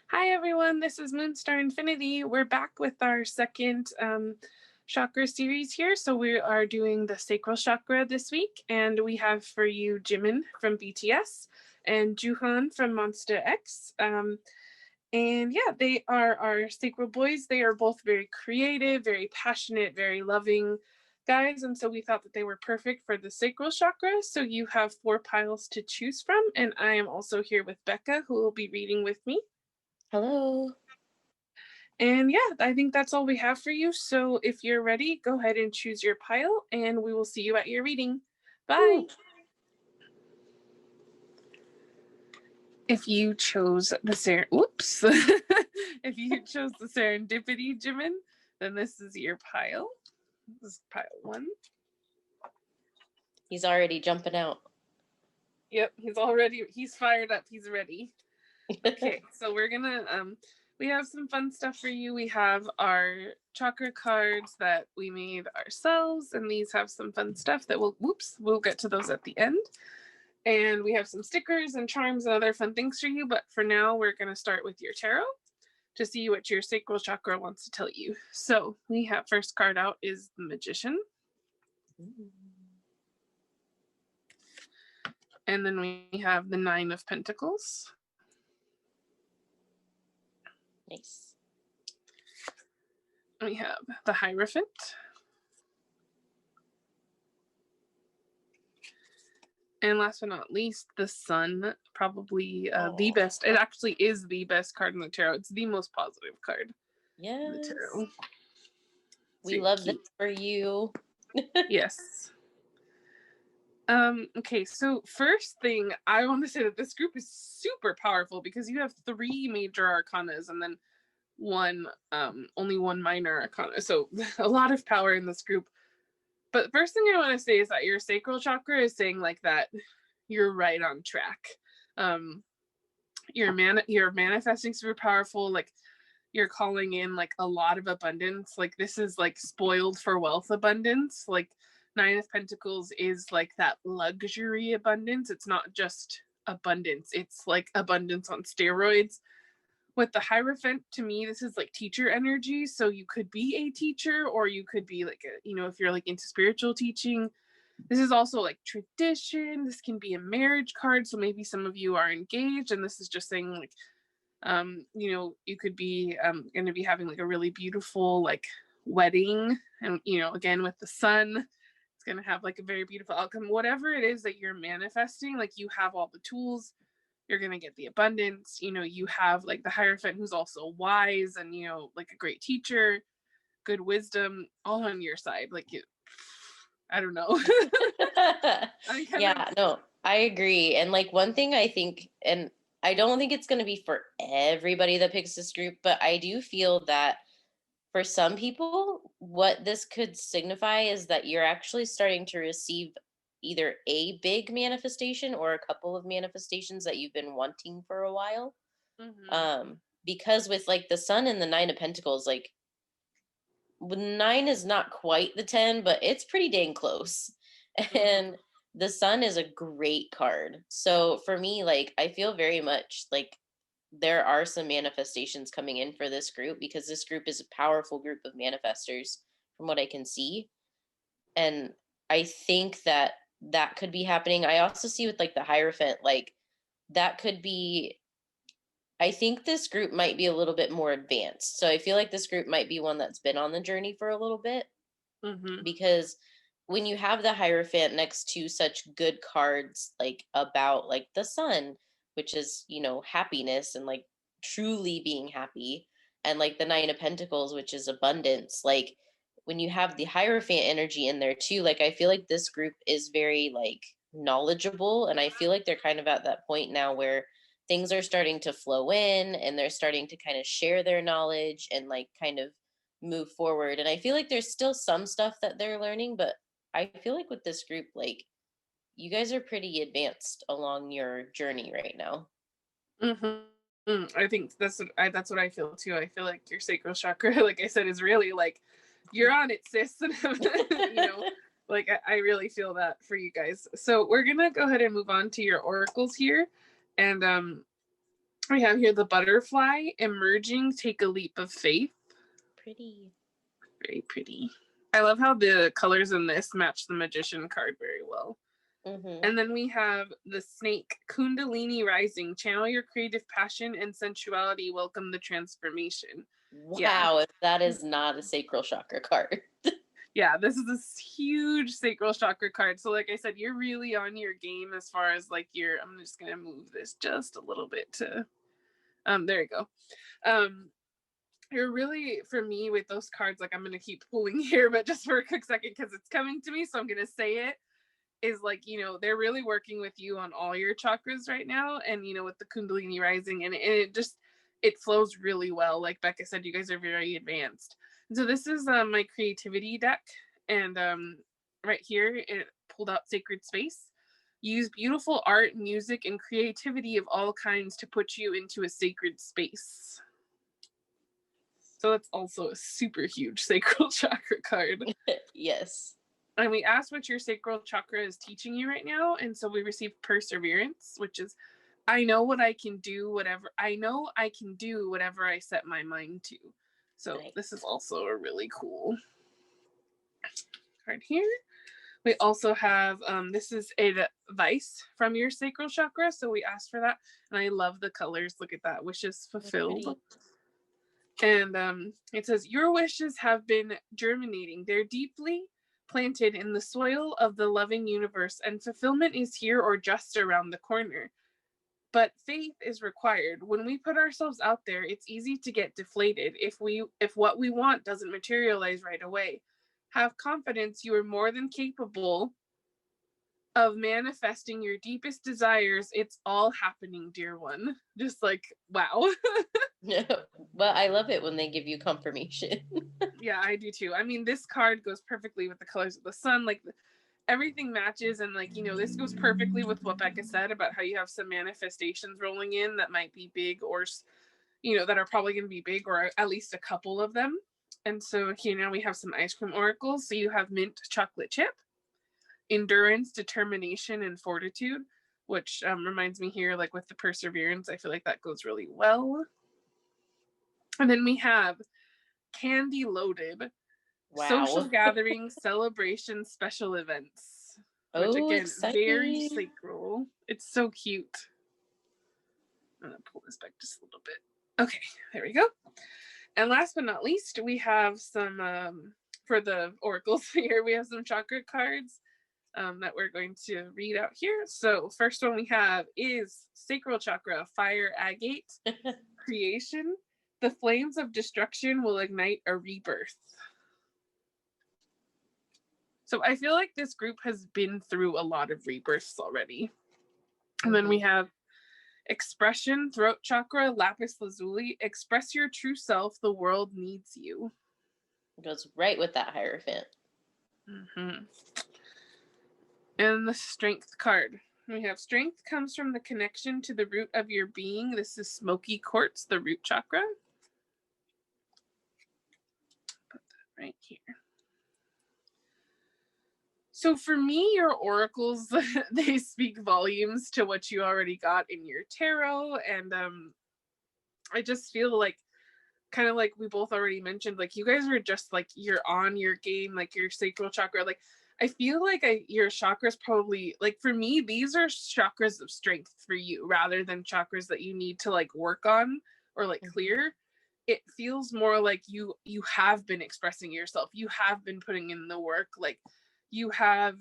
Hi everyone, this is Moonstar Infinity. We're back with our second chakra series here. So we are doing the Sacral Chakra this week, and we have for you Jimin from BTS and Joohoney from MonstaX. And yeah, they are our sacral boys. They are both very creative, very passionate, very loving guys. And so we thought that they were perfect for the sacral chakra. So you have 4 piles to choose from. And I am also here with Becca, who will be reading with me. Hello. And yeah, I think that's all we have for you. So if you're ready, go ahead and choose your pile, and we will see you at your reading. Bye. Ooh. If you chose the if you chose the serendipity, Jimin, then this is your pile. This is pile 1. He's already jumping out. Yep, he's fired up, he's ready. Okay, so we're gonna we have some fun stuff for you. We have our chakra cards that we made ourselves, and these have some fun stuff that we'll get to those at the end. And we have some stickers and charms and other fun things for you, but for now we're going to start with your tarot to see what your sacral chakra wants to tell you. So we have first card out is the Magician. And then we have the 9 of Pentacles. Nice. We have the Hierophant. And last but not least, the Sun, probably the best. It actually is the best card in the tarot. It's the most positive card in the tarot. We love this for you. Yes. Okay, so first thing, I want to say that this group is super powerful because you have 3 major arcanas and then only one minor arcana. So a lot of power in this group. But the first thing I want to say is that your sacral chakra is saying like that you're right on track. You're manifesting super powerful, like you're calling in like a lot of abundance. Like this is like spoiled for wealth abundance. Like 9 of Pentacles is like that luxury abundance. It's not just abundance. It's like abundance on steroids. With the Hierophant, to me, this is like teacher energy. So you could be a teacher, or you could be like, if you're like into spiritual teaching. This is also like tradition. This can be a marriage card. So maybe some of you are engaged, and this is just saying like, you could be going to be having like a really beautiful like wedding. And, again, with the Sun, it's going to have like a very beautiful outcome. Whatever it is that you're manifesting, like you have all the tools. You're going to get the abundance. You have like the Hierophant, who's also wise and, like a great teacher, good wisdom, all on your side. Like, I don't know. No, I agree. And like one thing I think, and I don't think it's going to be for everybody that picks this group, but I do feel that for some people, what this could signify is that you're actually starting to receive either a big manifestation or a couple of manifestations that you've been wanting for a while. Mm-hmm. Because with like the Sun and the 9 of Pentacles, like 9 is not quite the 10, but it's pretty dang close. Mm-hmm. And the Sun is a great card. So for me, like I feel very much like there are some manifestations coming in for this group, because this group is a powerful group of manifestors from what I can see. And I think that could be happening. I also see with like the Hierophant, like that could be, I think this group might be a little bit more advanced. So I feel like this group might be one that's been on the journey for a little bit. Mm-hmm. Because when you have the Hierophant next to such good cards, like about like the Sun, which is, happiness and like truly being happy, and like the 9 of Pentacles, which is abundance, like when you have the Hierophant energy in there too, like I feel like this group is very like knowledgeable, and I feel like they're kind of at that point now where things are starting to flow in and they're starting to kind of share their knowledge and like kind of move forward. And I feel like there's still some stuff that they're learning, but I feel like with this group, like you guys are pretty advanced along your journey right now. Mm-hmm. I think that's what I feel too. I feel like your sacral chakra, like I said, is really like you're on it, sis. Like I really feel that for you guys. So we're gonna go ahead and move on to your oracles here, and We have here the butterfly emerging, take a leap of faith. Pretty. Very pretty. I love how the colors in this match the magician card very well. Mm-hmm. And then we have the snake, Kundalini rising, channel your creative passion and sensuality, welcome the transformation. Wow, Yeah. if that is not a sacral chakra card. Yeah, this is this huge sacral chakra card. So like I said, you're really on your game as far as like I'm just gonna move this just a little bit to there you go. You're really, for me with those cards, like I'm gonna keep pulling here, but just for a quick second because it's coming to me, so I'm gonna say it, is like, they're really working with you on all your chakras right now, and with the Kundalini rising, and it flows really well. Like Becca said, you guys are very advanced. And so this is my creativity deck, and right here it pulled out Sacred Space. Use beautiful art, music, and creativity of all kinds to put you into a sacred space. So that's also a super huge sacral chakra card. Yes. And we asked what your sacral chakra is teaching you right now. And so we received perseverance, which is, I know I can do whatever I set my mind to. So nice. This is also a really cool card here. We also have, this is advice from your sacral chakra. So we asked for that. And I love the colors. Look at that. Wishes fulfilled. And it says, your wishes have been germinating. They're deeply planted in the soil of the loving universe, and fulfillment is here or just around the corner. But faith is required. When we put ourselves out there, it's easy to get deflated if what we want doesn't materialize right away. Have confidence you are more than capable of manifesting your deepest desires. It's all happening, dear one. Just like, wow. Well, I love it when they give you confirmation. Yeah, I do too. I mean, this card goes perfectly with the colors of the sun. Like, everything matches, and like, this goes perfectly with what Becca said about how you have some manifestations rolling in that might be big, or that are probably going to be big, or at least a couple of them. And so here now we have some ice cream oracles. So you have mint chocolate chip, endurance, determination, and fortitude, which reminds me here, like with the perseverance, I feel like that goes really well. And then we have candy loaded. Wow. Social gatherings, celebrations, special events. Which again, exciting. Very sacral. It's so cute. I'm gonna pull this back just a little bit. Okay, there we go. And last but not least, we have some for the oracles here, we have some chakra cards that we're going to read out here. So first one we have is Sacral Chakra, Fire Agate, Creation. The flames of destruction will ignite a rebirth. So I feel like this group has been through a lot of rebirths already. And then we have Expression, Throat Chakra, Lapis Lazuli. Express your true self. The world needs you. It goes right with that Hierophant. Mm-hmm. And the Strength card. We have Strength comes from the connection to the root of your being. This is Smoky Quartz, the root chakra. Put that right here. So for me, your oracles, they speak volumes to what you already got in your tarot. And I just feel like, kind of like we both already mentioned, like you guys are just like, you're on your game, like your sacral chakra. Like I feel like your chakras probably, like for me, these are chakras of strength for you rather than chakras that you need to like work on or like clear. It feels more like you have been expressing yourself. You have been putting in the work. Like you have,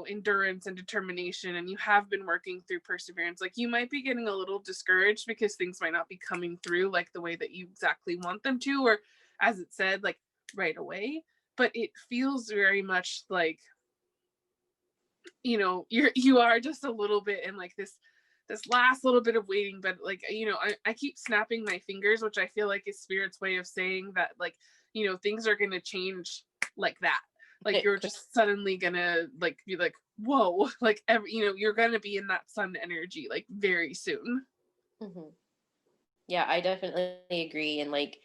endurance and determination, and you have been working through perseverance. Like you might be getting a little discouraged because things might not be coming through like the way that you exactly want them to, or as it said, like right away. But it feels very much like, you are just a little bit in like this last little bit of waiting. But like, I keep snapping my fingers, which I feel like is Spirit's way of saying that, like, things are going to change like that. Like you're just suddenly gonna like be like, whoa, like you're gonna be in that sun energy like very soon. Mm-hmm. Yeah, I definitely agree. And like,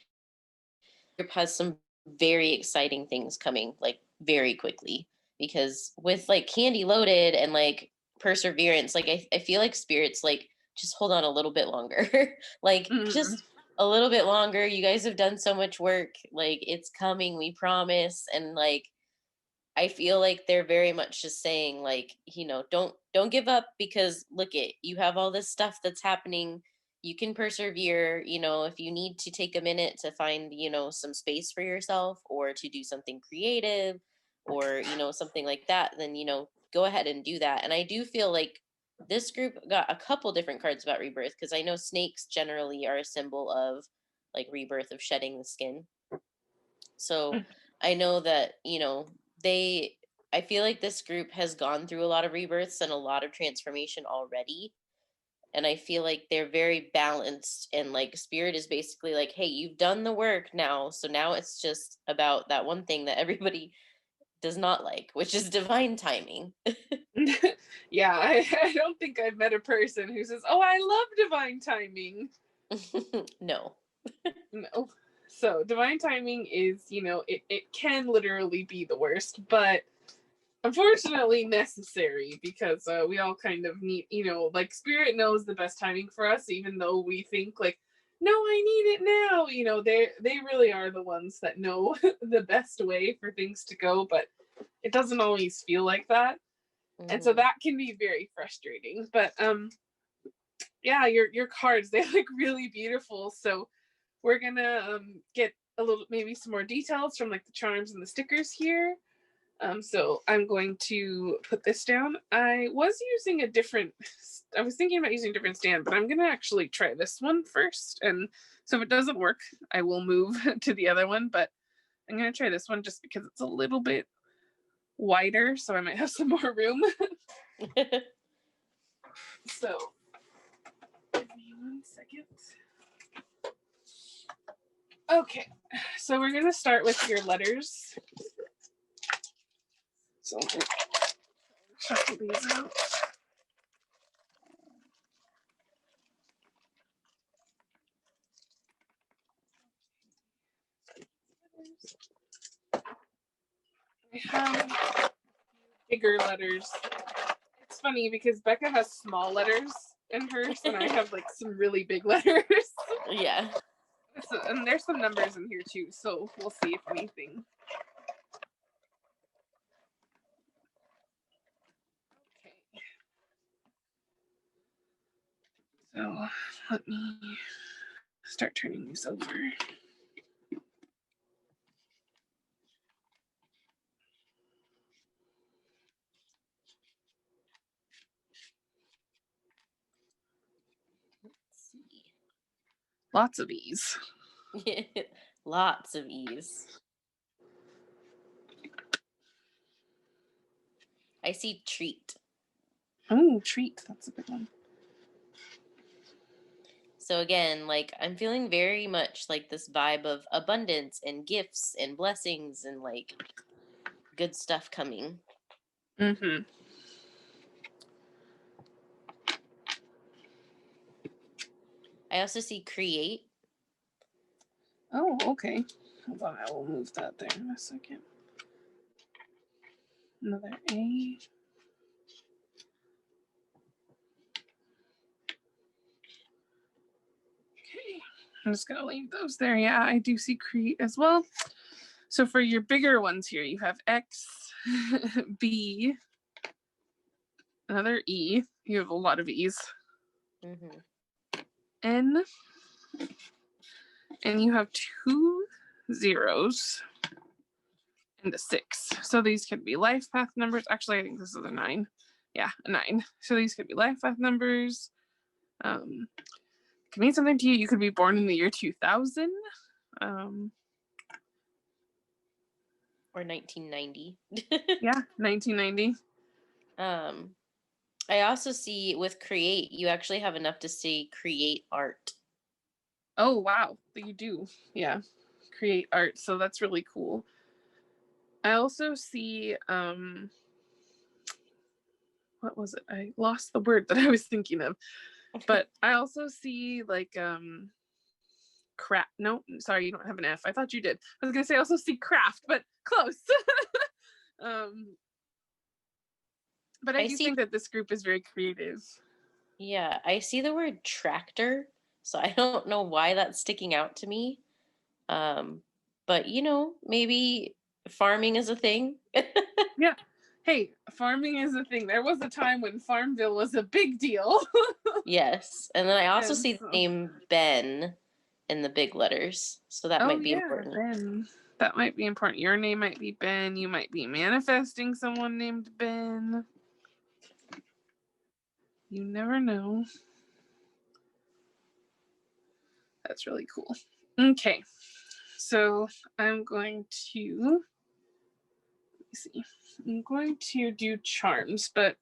group has some very exciting things coming like very quickly, because with like Candy Loaded and like Perseverance, like I feel like Spirit's like just hold on a little bit longer. Like, Mhm. just a little bit longer. You guys have done so much work. Like, it's coming, we promise. And like, I feel like they're very much just saying, like, don't give up, because look it, you have all this stuff that's happening. You can persevere. If you need to take a minute to find, some space for yourself, or to do something creative, or something like that, then go ahead and do that. And I do feel like this group got a couple different cards about rebirth, because I know snakes generally are a symbol of like rebirth, of shedding the skin. So I know that, they, I feel like this group has gone through a lot of rebirths and a lot of transformation already. And I feel like they're very balanced, and like spirit is basically like, hey, you've done the work now. So now it's just about that one thing that everybody does not like, which is divine timing. Yeah, I don't think I've met a person who says, "Oh, I love divine timing." No. No. So divine timing is, it can literally be the worst, but unfortunately necessary, because we all kind of need, like spirit knows the best timing for us, even though we think like, no, I need it now. They really are the ones that know the best way for things to go, but it doesn't always feel like that. And so Mm-hmm. that can be very frustrating. But yeah, your cards, they look really beautiful. So we're gonna get a little, maybe some more details from like the charms and the stickers here. So I'm going to put this down. I was thinking about using a different stand, but I'm gonna actually try this one first. And so if it doesn't work, I will move to the other one, but I'm gonna try this one just because it's a little bit wider, so I might have some more room. So give me 1 second. Okay, so we're gonna start with your letters. So I'm gonna shuffle these out. I have bigger letters. It's funny because Becca has small letters in hers, and I have like some really big letters. Yeah. So, and there's some numbers in here too, so we'll see if anything. Okay. So let me start turning these over. Let's see. Lots of E's. Lots of E's. I see treat. Oh, treat. That's a big one. So again, like I'm feeling very much like this vibe of abundance and gifts and blessings and like good stuff coming. Mm-hmm. I also see create. Oh, okay. Hold on, I will move that there in a second. Another A. Okay, I'm just gonna leave those there. Yeah, I do see create as well. So for your bigger ones here, you have X, B, another E. You have a lot of E's. Mm-hmm. N, and you have 2 zeros and a 6. So these could be life path numbers. Actually, I think this is a 9. Yeah, a 9. So these could be life path numbers. Could mean something to you. You could be born in the year 2000. Or 1990. Yeah, 1990. I also see with create, you actually have enough to say create art. Oh, wow. You do. Yeah. Create art. So that's really cool. I also see, what was it? I lost the word that I was thinking of. But I also see like, craft. No, sorry, you don't have an F. I thought you did. I was going to say I also see craft, but close. But I do think that this group is very creative. Yeah, I see the word tractor, so I don't know why that's sticking out to me. But maybe farming is a thing. Yeah. Hey, farming is a thing. There was a time when Farmville was a big deal. Yes. And then I also And see the so, name Ben in the big letters, so that oh might be yeah, important. Ben. That might be important. Your name might be Ben. You might be manifesting someone named Ben. You never know. That's really cool. Okay. So I'm going to, let me see. I'm going to do charms, but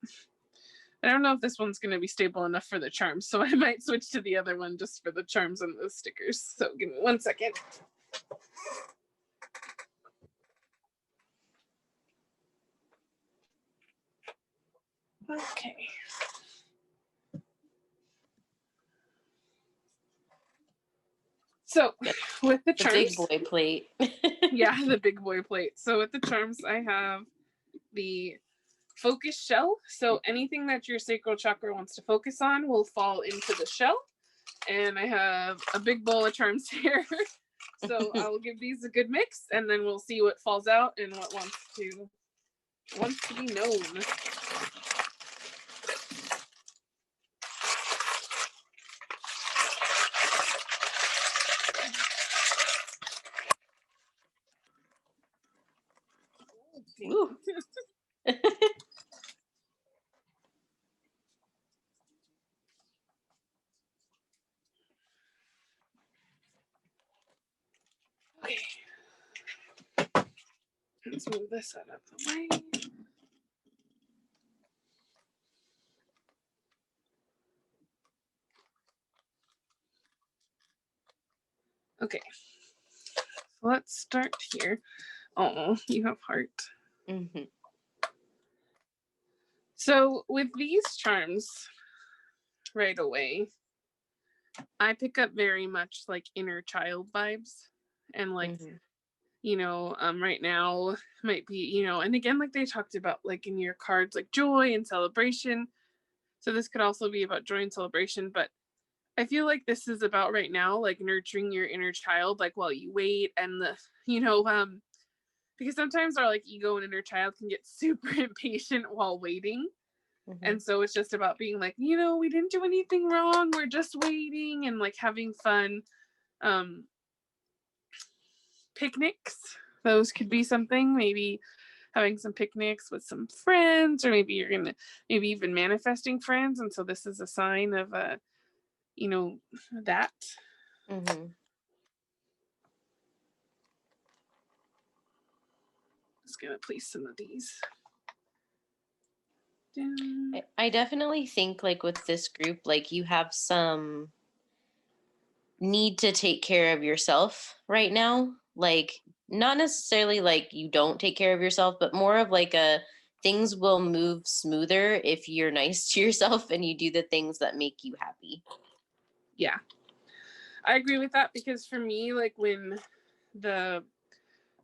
I don't know if this one's going to be stable enough for the charms, so I might switch to the other one just for the charms and the stickers. So give me 1 second. Okay. So Got with the the big charms, boy plate. yeah, the big boy plate. So with the charms, I have the focus shell. So anything that your sacral chakra wants to focus on will fall into the shell. And I have a big bowl of charms here. So I will give these a good mix, and then we'll see what falls out and what wants to be known. Ooh. Okay. Let's move this out of the way. Okay. So let's start here. Oh, you have heart. Mm-hmm. So with these charms, right away, I pick up very much like inner child vibes, and like right now might be and again, like they talked about, like in your cards, like joy and celebration. So this could also be about joy and celebration, but I feel like this is about right now, like nurturing your inner child, like while you wait, and because sometimes our like ego and inner child can get super impatient while waiting. Mm-hmm. And so it's just about being like, we didn't do anything wrong. We're just waiting and like having fun. Um, Picnics, those could be something. Maybe having some picnics with some friends, or maybe you're gonna maybe even manifesting friends. And so this is a sign of that. Mm-hmm. Just gonna place some of these down. I definitely think like with this group, like you have some need to take care of yourself right now. Like not necessarily like you don't take care of yourself, but more of like a things will move smoother if you're nice to yourself and you do the things that make you happy. Yeah, I agree with that, because for me, like when the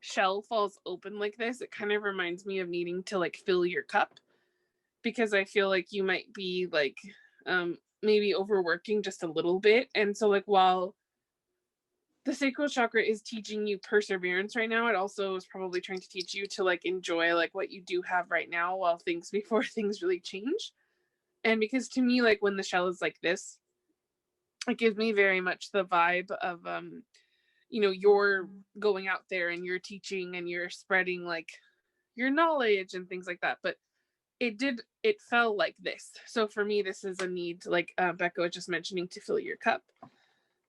shell falls open like this, it kind of reminds me of needing to like fill your cup, because I feel like you might be like maybe overworking just a little bit. And so like while the sacral chakra is teaching you perseverance right now, it also is probably trying to teach you to like enjoy like what you do have right now while things before things really change. And because to me, like when the shell is like this, it gives me very much the vibe of you're going out there and you're teaching and you're spreading like your knowledge and things like that. But it fell like this. So for me, this is a need, like Becca was just mentioning, to fill your cup.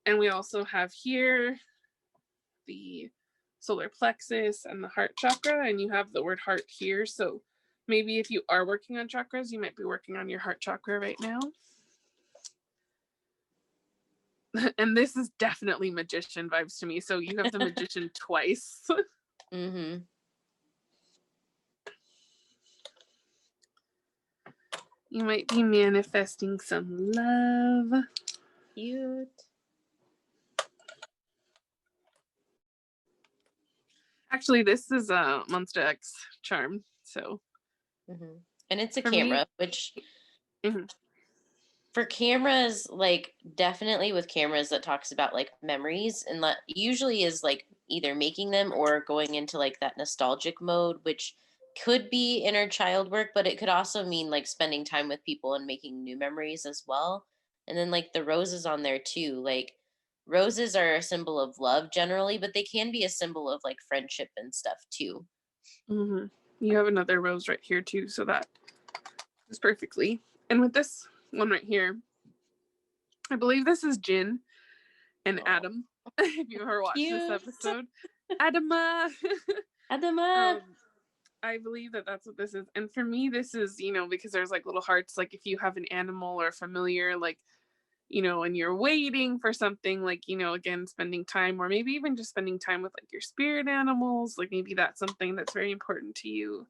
And we also have here the solar plexus and the heart chakra, and you have the word heart here. So maybe if you are working on chakras, you might be working on your heart chakra right now. And this is definitely magician vibes to me. So you have the magician twice. Mm-hmm. You might be manifesting some love. Cute. Actually, this is a MonstaX X charm. So Mm-hmm. And it's a for me, camera, which mm-hmm. for cameras, like definitely with cameras that talks about like memories, and that usually is like either making them or going into like that nostalgic mode, which could be inner child work, but it could also mean like spending time with people and making new memories as well. And then like the roses on there too, like roses are a symbol of love generally, but they can be a symbol of like friendship and stuff too. Mm-hmm. You have another rose right here too, so that is perfectly. And with this one right here, I believe this is Jin and Adam. If you've ever watched this episode, Adama. Adama. I believe that that's what this is. And for me, this is, you know, because there's like little hearts, like if you have an animal or a familiar, like, you know, and you're waiting for something, like, you know, again, spending time, or maybe even just spending time with like your spirit animals, like maybe that's something that's very important to you.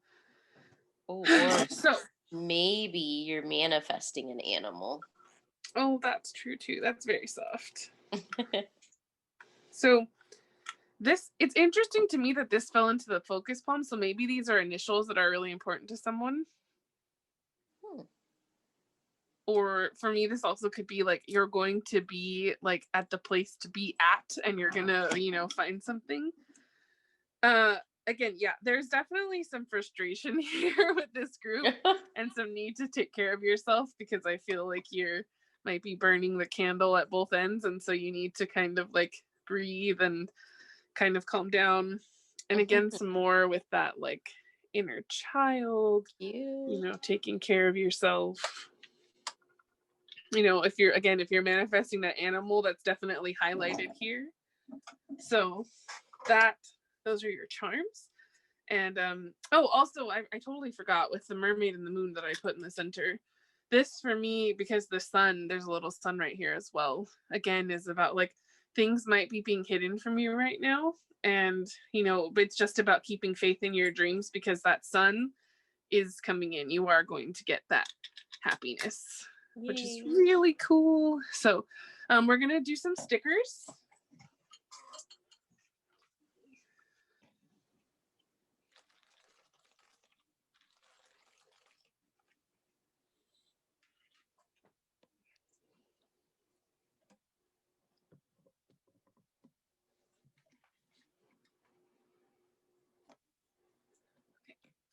Oh, or so maybe you're manifesting an animal. Oh, that's true too. That's very soft. So it's interesting to me that this fell into the focus palm. So maybe these are initials that are really important to someone. Or for me, this also could be like you're going to be like at the place to be at, and you're gonna, you know, find something. Again, yeah, there's definitely some frustration here with this group and some need to take care of yourself, because I feel like you're might be burning the candle at both ends, and so you need to kind of like breathe and kind of calm down. And again, some more with that like inner child, you know, taking care of yourself. You know, if you're manifesting that animal, that's definitely highlighted here. So those are your charms. And also I totally forgot with the mermaid and the moon that I put in the center. This for me, because the sun, there's a little sun right here as well, again, is about like things might be being hidden from you right now. And, you know, but it's just about keeping faith in your dreams, because that sun is coming in. You are going to get that happiness. Yay. Which is really cool. So we're going to do some stickers.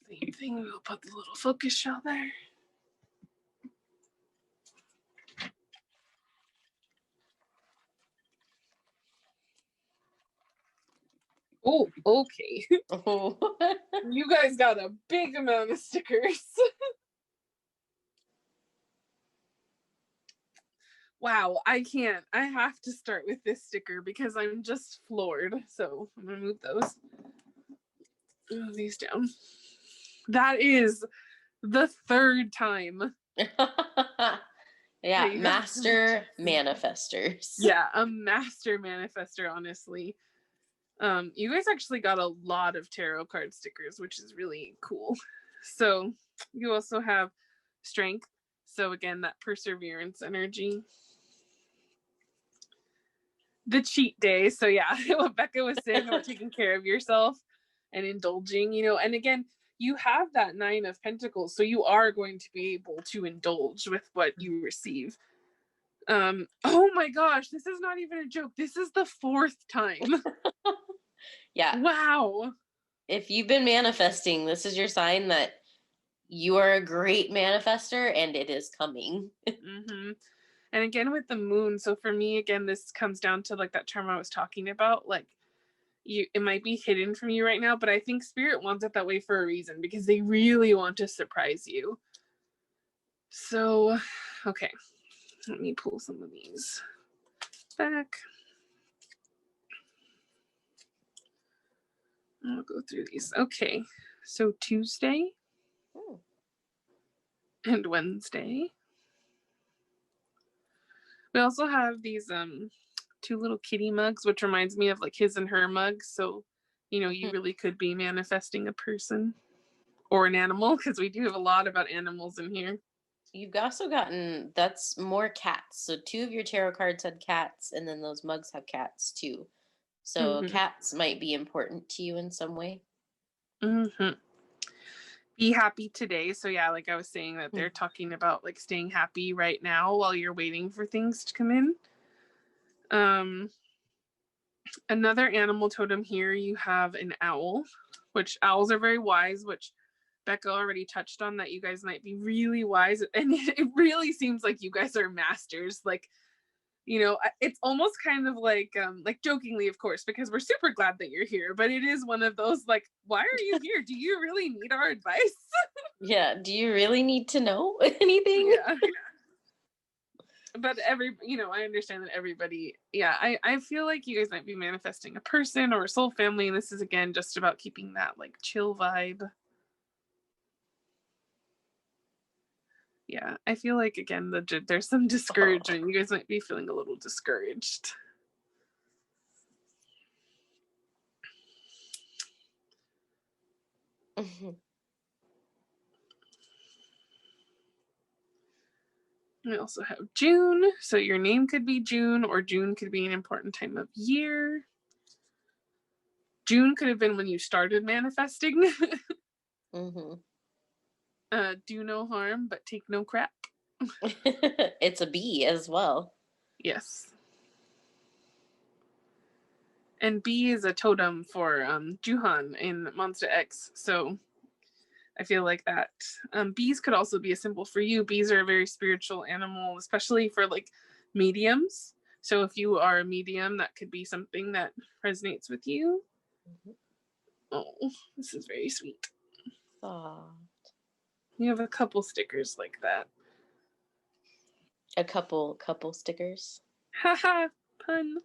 Same thing, we'll put the little focus shell there. Oh, okay. Oh. You guys got a big amount of stickers. Wow, I can't. I have to start with this sticker because I'm just floored. So I'm gonna move these down. That is the third time. Yeah, master manifestors. Yeah, a master manifester, honestly. You guys actually got a lot of tarot card stickers, which is really cool. So you also have strength. So again, that perseverance energy. The cheat day. So yeah, what Becca was saying about taking care of yourself and indulging, you know, and again, you have that 9 of Pentacles, so you are going to be able to indulge with what you receive. Oh my gosh, this is not even a joke. This is the 4th time. Yeah. Wow. If you've been manifesting, this is your sign that you are a great manifester and it is coming. Mm-hmm. And again, with the moon, so for me, again, this comes down to like that term I was talking about, like it might be hidden from you right now, but I think spirit wants it that way for a reason, because they really want to surprise you. So, okay, let me pull some of these back. I'll go through these. Okay, so Tuesday and Wednesday. We also have these 2 little kitty mugs, which reminds me of like his and her mugs. So, you know, you really could be manifesting a person or an animal, because we do have a lot about animals in here. You've also gotten, that's more cats. So 2 of your tarot cards had cats, and then those mugs have cats too. So cats might be important to you in some way. be happy today. So yeah, like I was saying, that they're talking about like staying happy right now while you're waiting for things to come in. Another animal totem here, you have an owl, which owls are very wise, which Becca already touched on, that you guys might be really wise. And it really seems like you guys are masters. Like, you know, it's almost kind of like jokingly, of course, because we're super glad that you're here, but it is one of those like, why are you here? Do you really need our advice? Yeah. Do you really need to know anything? Yeah. But I understand that everybody, yeah, I feel like you guys might be manifesting a person or a soul family, and this is again just about keeping that like chill vibe. Yeah, I feel like again there's some discouragement. You guys might be feeling a little discouraged. We also have June, so your name could be June, or June could be an important time of year. June could have been when you started manifesting. Do no harm, but take no crap. It's a bee as well. Yes. And bee is a totem for Joohoney in MonstaX X, so I feel like that. Bees could also be a symbol for you. Bees are a very spiritual animal, especially for like mediums. So if you are a medium, that could be something that resonates with you. Oh, this is very sweet. Aww. You have a couple stickers like that. A couple stickers. Haha, pun.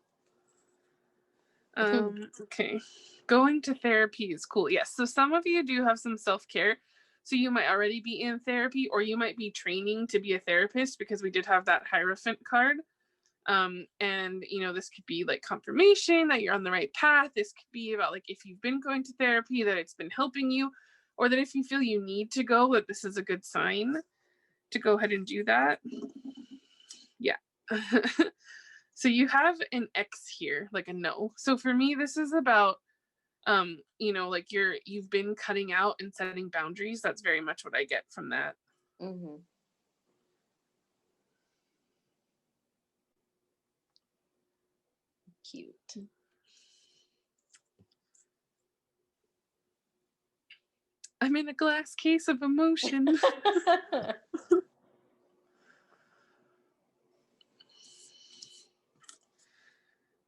Okay. Going to therapy is cool. Yes. So some of you do have some self-care. So you might already be in therapy, or you might be training to be a therapist, because we did have that Hierophant card. And this could be like confirmation that you're on the right path. This could be about like if you've been going to therapy, that it's been helping you, or that if you feel you need to go, that this is a good sign to go ahead and do that. Yeah. So you have an X here, like a no. So for me, this is about like you've been cutting out and setting boundaries. That's very much what I get from that. Cute. I'm in a glass case of emotion.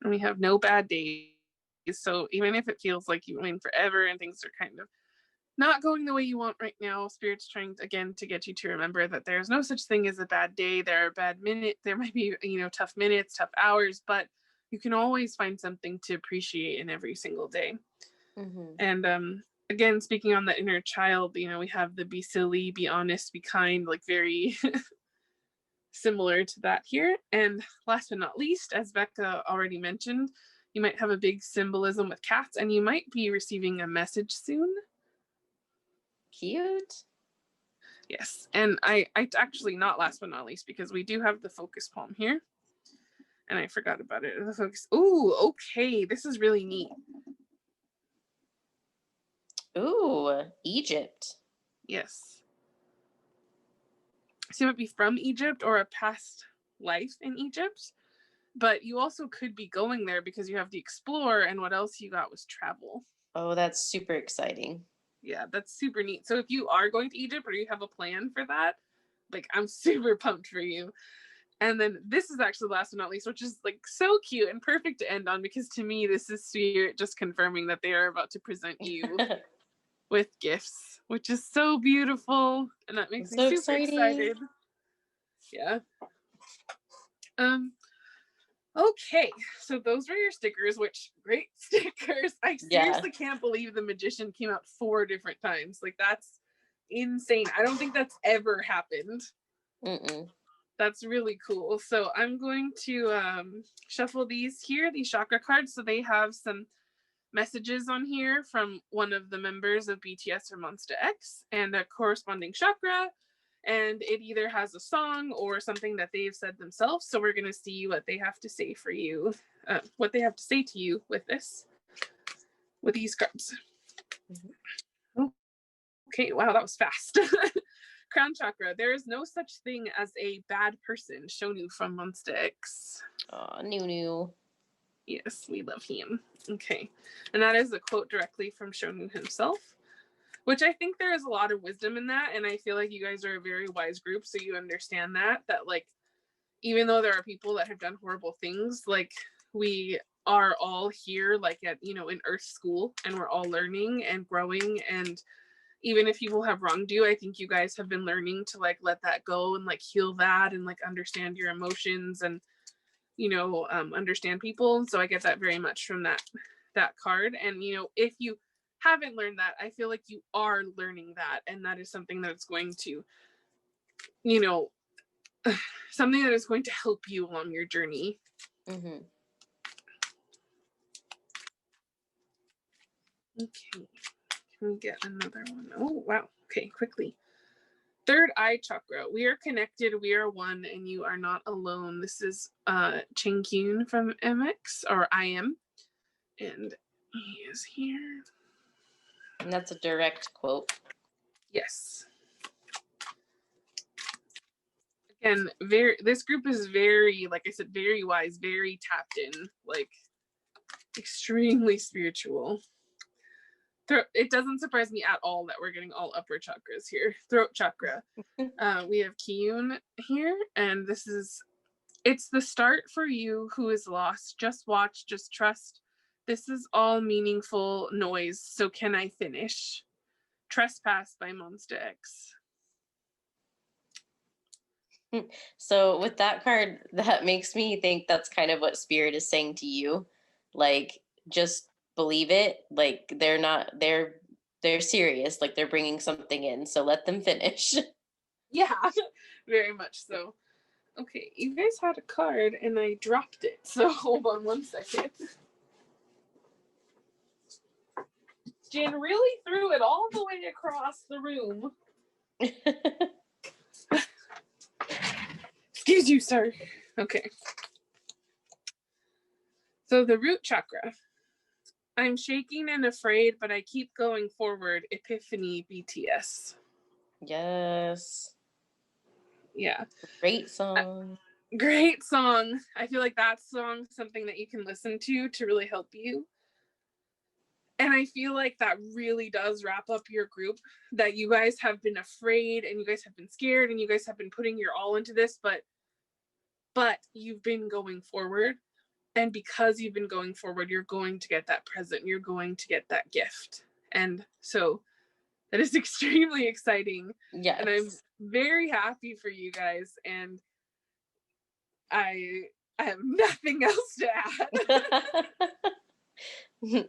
And we have no bad days. So even if it feels like you've been forever and things are kind of not going the way you want right now, Spirit's trying again to get you to remember that there's no such thing as a bad day. There are bad minutes. There might be, tough minutes, tough hours, but you can always find something to appreciate in every single day. And again, speaking on the inner child, we have the be silly, be honest, be kind, like very similar to that here. And last but not least, as Becca already mentioned, you might have a big symbolism with cats, and you might be receiving a message soon. Cute. Yes. And I actually, not last but not least, because we do have the focus palm here, and I forgot about it. The focus. Ooh, okay. This is really neat. Ooh, Egypt. Yes. So you might be from Egypt or a past life in Egypt, but you also could be going there because you have the explore, and what else you got was travel. Oh, that's super exciting. Yeah, that's super neat. So if you are going to Egypt, or you have a plan for that, like, I'm super pumped for you. And then this is actually last but not least, which is like so cute and perfect to end on, because to me, this is Spirit just confirming that they are about to present you with gifts, which is so beautiful. And that makes me super excited. Yeah. Okay, so those were your stickers, which great stickers. I seriously can't believe the magician came out 4 different times. Like, that's insane. I don't think that's ever happened. That's really cool. So I'm going to shuffle these chakra cards. So they have some messages on here from one of the members of BTS or MONSTA X, and a corresponding chakra. And it either has a song or something that they've said themselves. So we're going to see what they have to say for you, what they have to say to you with these cards. Okay, wow, that was fast. Crown chakra. There is no such thing as a bad person. Shonu from MonstaX X. Oh, new. Yes, we love him. Okay. And that is a quote directly from Shonu himself, which I think there is a lot of wisdom in that. And I feel like you guys are a very wise group. So you understand that like, even though there are people that have done horrible things, like we are all here, like at, you know, in Earth school, and we're all learning and growing. And even if people have wronged you, I think you guys have been learning to like let that go and like heal that and like understand your emotions and, you know, understand people. So I get that very much from that card. And, you know, if you haven't learned that, I feel like you are learning that, and that is something that's going to, you know, something that is going to help you along your journey. Mm-hmm. Okay, can we get another one? Oh wow. Okay, quickly. Third eye chakra. We are connected, we are one, and you are not alone. This is Cheng Kyun from MX or IM, and he is here. And that's a direct quote. Yes. Again, this group is very, like I said, very wise, very tapped in, like extremely spiritual. It doesn't surprise me at all that we're getting all upper chakras here. Throat chakra. We have Kyun here, and it's the start for you who is lost. Just watch, just trust. This is all meaningful noise. So can I finish? Trespass by MonstaX X. So with that card, that makes me think that's kind of what Spirit is saying to you. Like, just believe it. Like, they're serious. Like, they're bringing something in. So let them finish. Yeah, very much so. Okay, you guys had a card and I dropped it. So hold on one second. Jen really threw it all the way across the room. Excuse you, sir. Okay. So the root chakra. I'm shaking and afraid, but I keep going forward. Epiphany BTS. Yes. Yeah. Great song. Great song. I feel like that song is something that you can listen to really help you. And I feel like that really does wrap up your group, that you guys have been afraid and you guys have been scared and you guys have been putting your all into this, but you've been going forward. And because you've been going forward, you're going to get that present. You're going to get that gift. And so that is extremely exciting. Yes. And I'm very happy for you guys. And I have nothing else to add.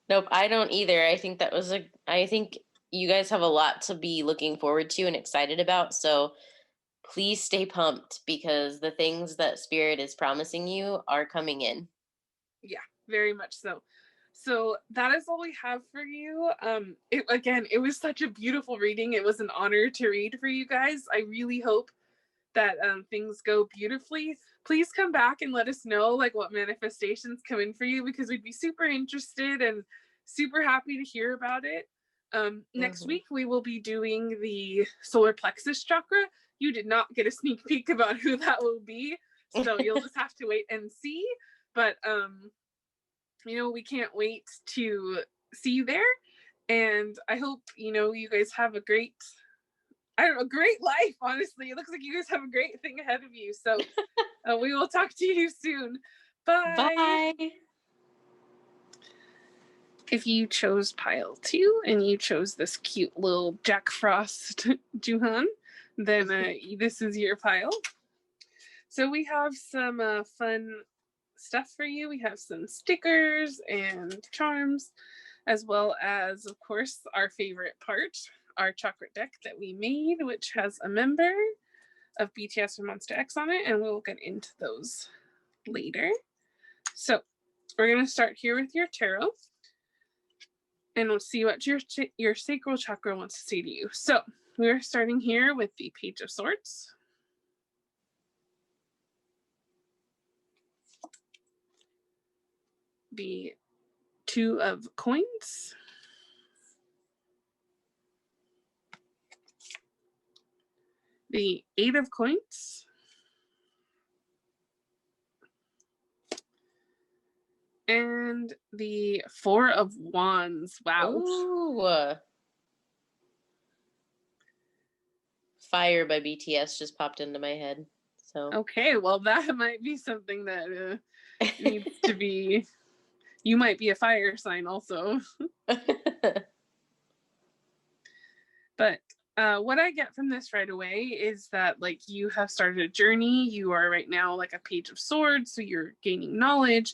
Nope, I don't either. I think I think you guys have a lot to be looking forward to and excited about. So please stay pumped, because the things that Spirit is promising you are coming in. Yeah, very much so. So that is all we have for you. It was such a beautiful reading. It was an honor to read for you guys. I really hope that things go beautifully. Please come back and let us know like what manifestations come in for you, because we'd be super interested and super happy to hear about it. Next week we will be doing the solar plexus chakra. You did not get a sneak peek about who that will be, so you'll just have to wait and see. But you know, we can't wait to see you there, and I hope, you know, you guys have a great life. Honestly, it looks like you guys have a great thing ahead of you. So we will talk to you soon. Bye. Bye. If you chose pile 2 and you chose this cute little Jack Frost Joohoney, then this is your pile. So we have some fun stuff for you. We have some stickers and charms, as well as, of course, our favorite part, our chocolate deck that we made, which has a member of BTS and MONSTA X on it, and we'll get into those later. So we're going to start here with your tarot, and we'll see what your sacral chakra wants to say to you. So we're starting here with the Page of Swords, the Two of Coins, the 8 of Coins, and the 4 of Wands. Wow. Ooh. Fire by BTS just popped into my head. So Okay, well, that might be something that needs to be. You might be a fire sign also. But what I get from this right away is that like you have started a journey. You are right now like a Page of Swords, so you're gaining knowledge.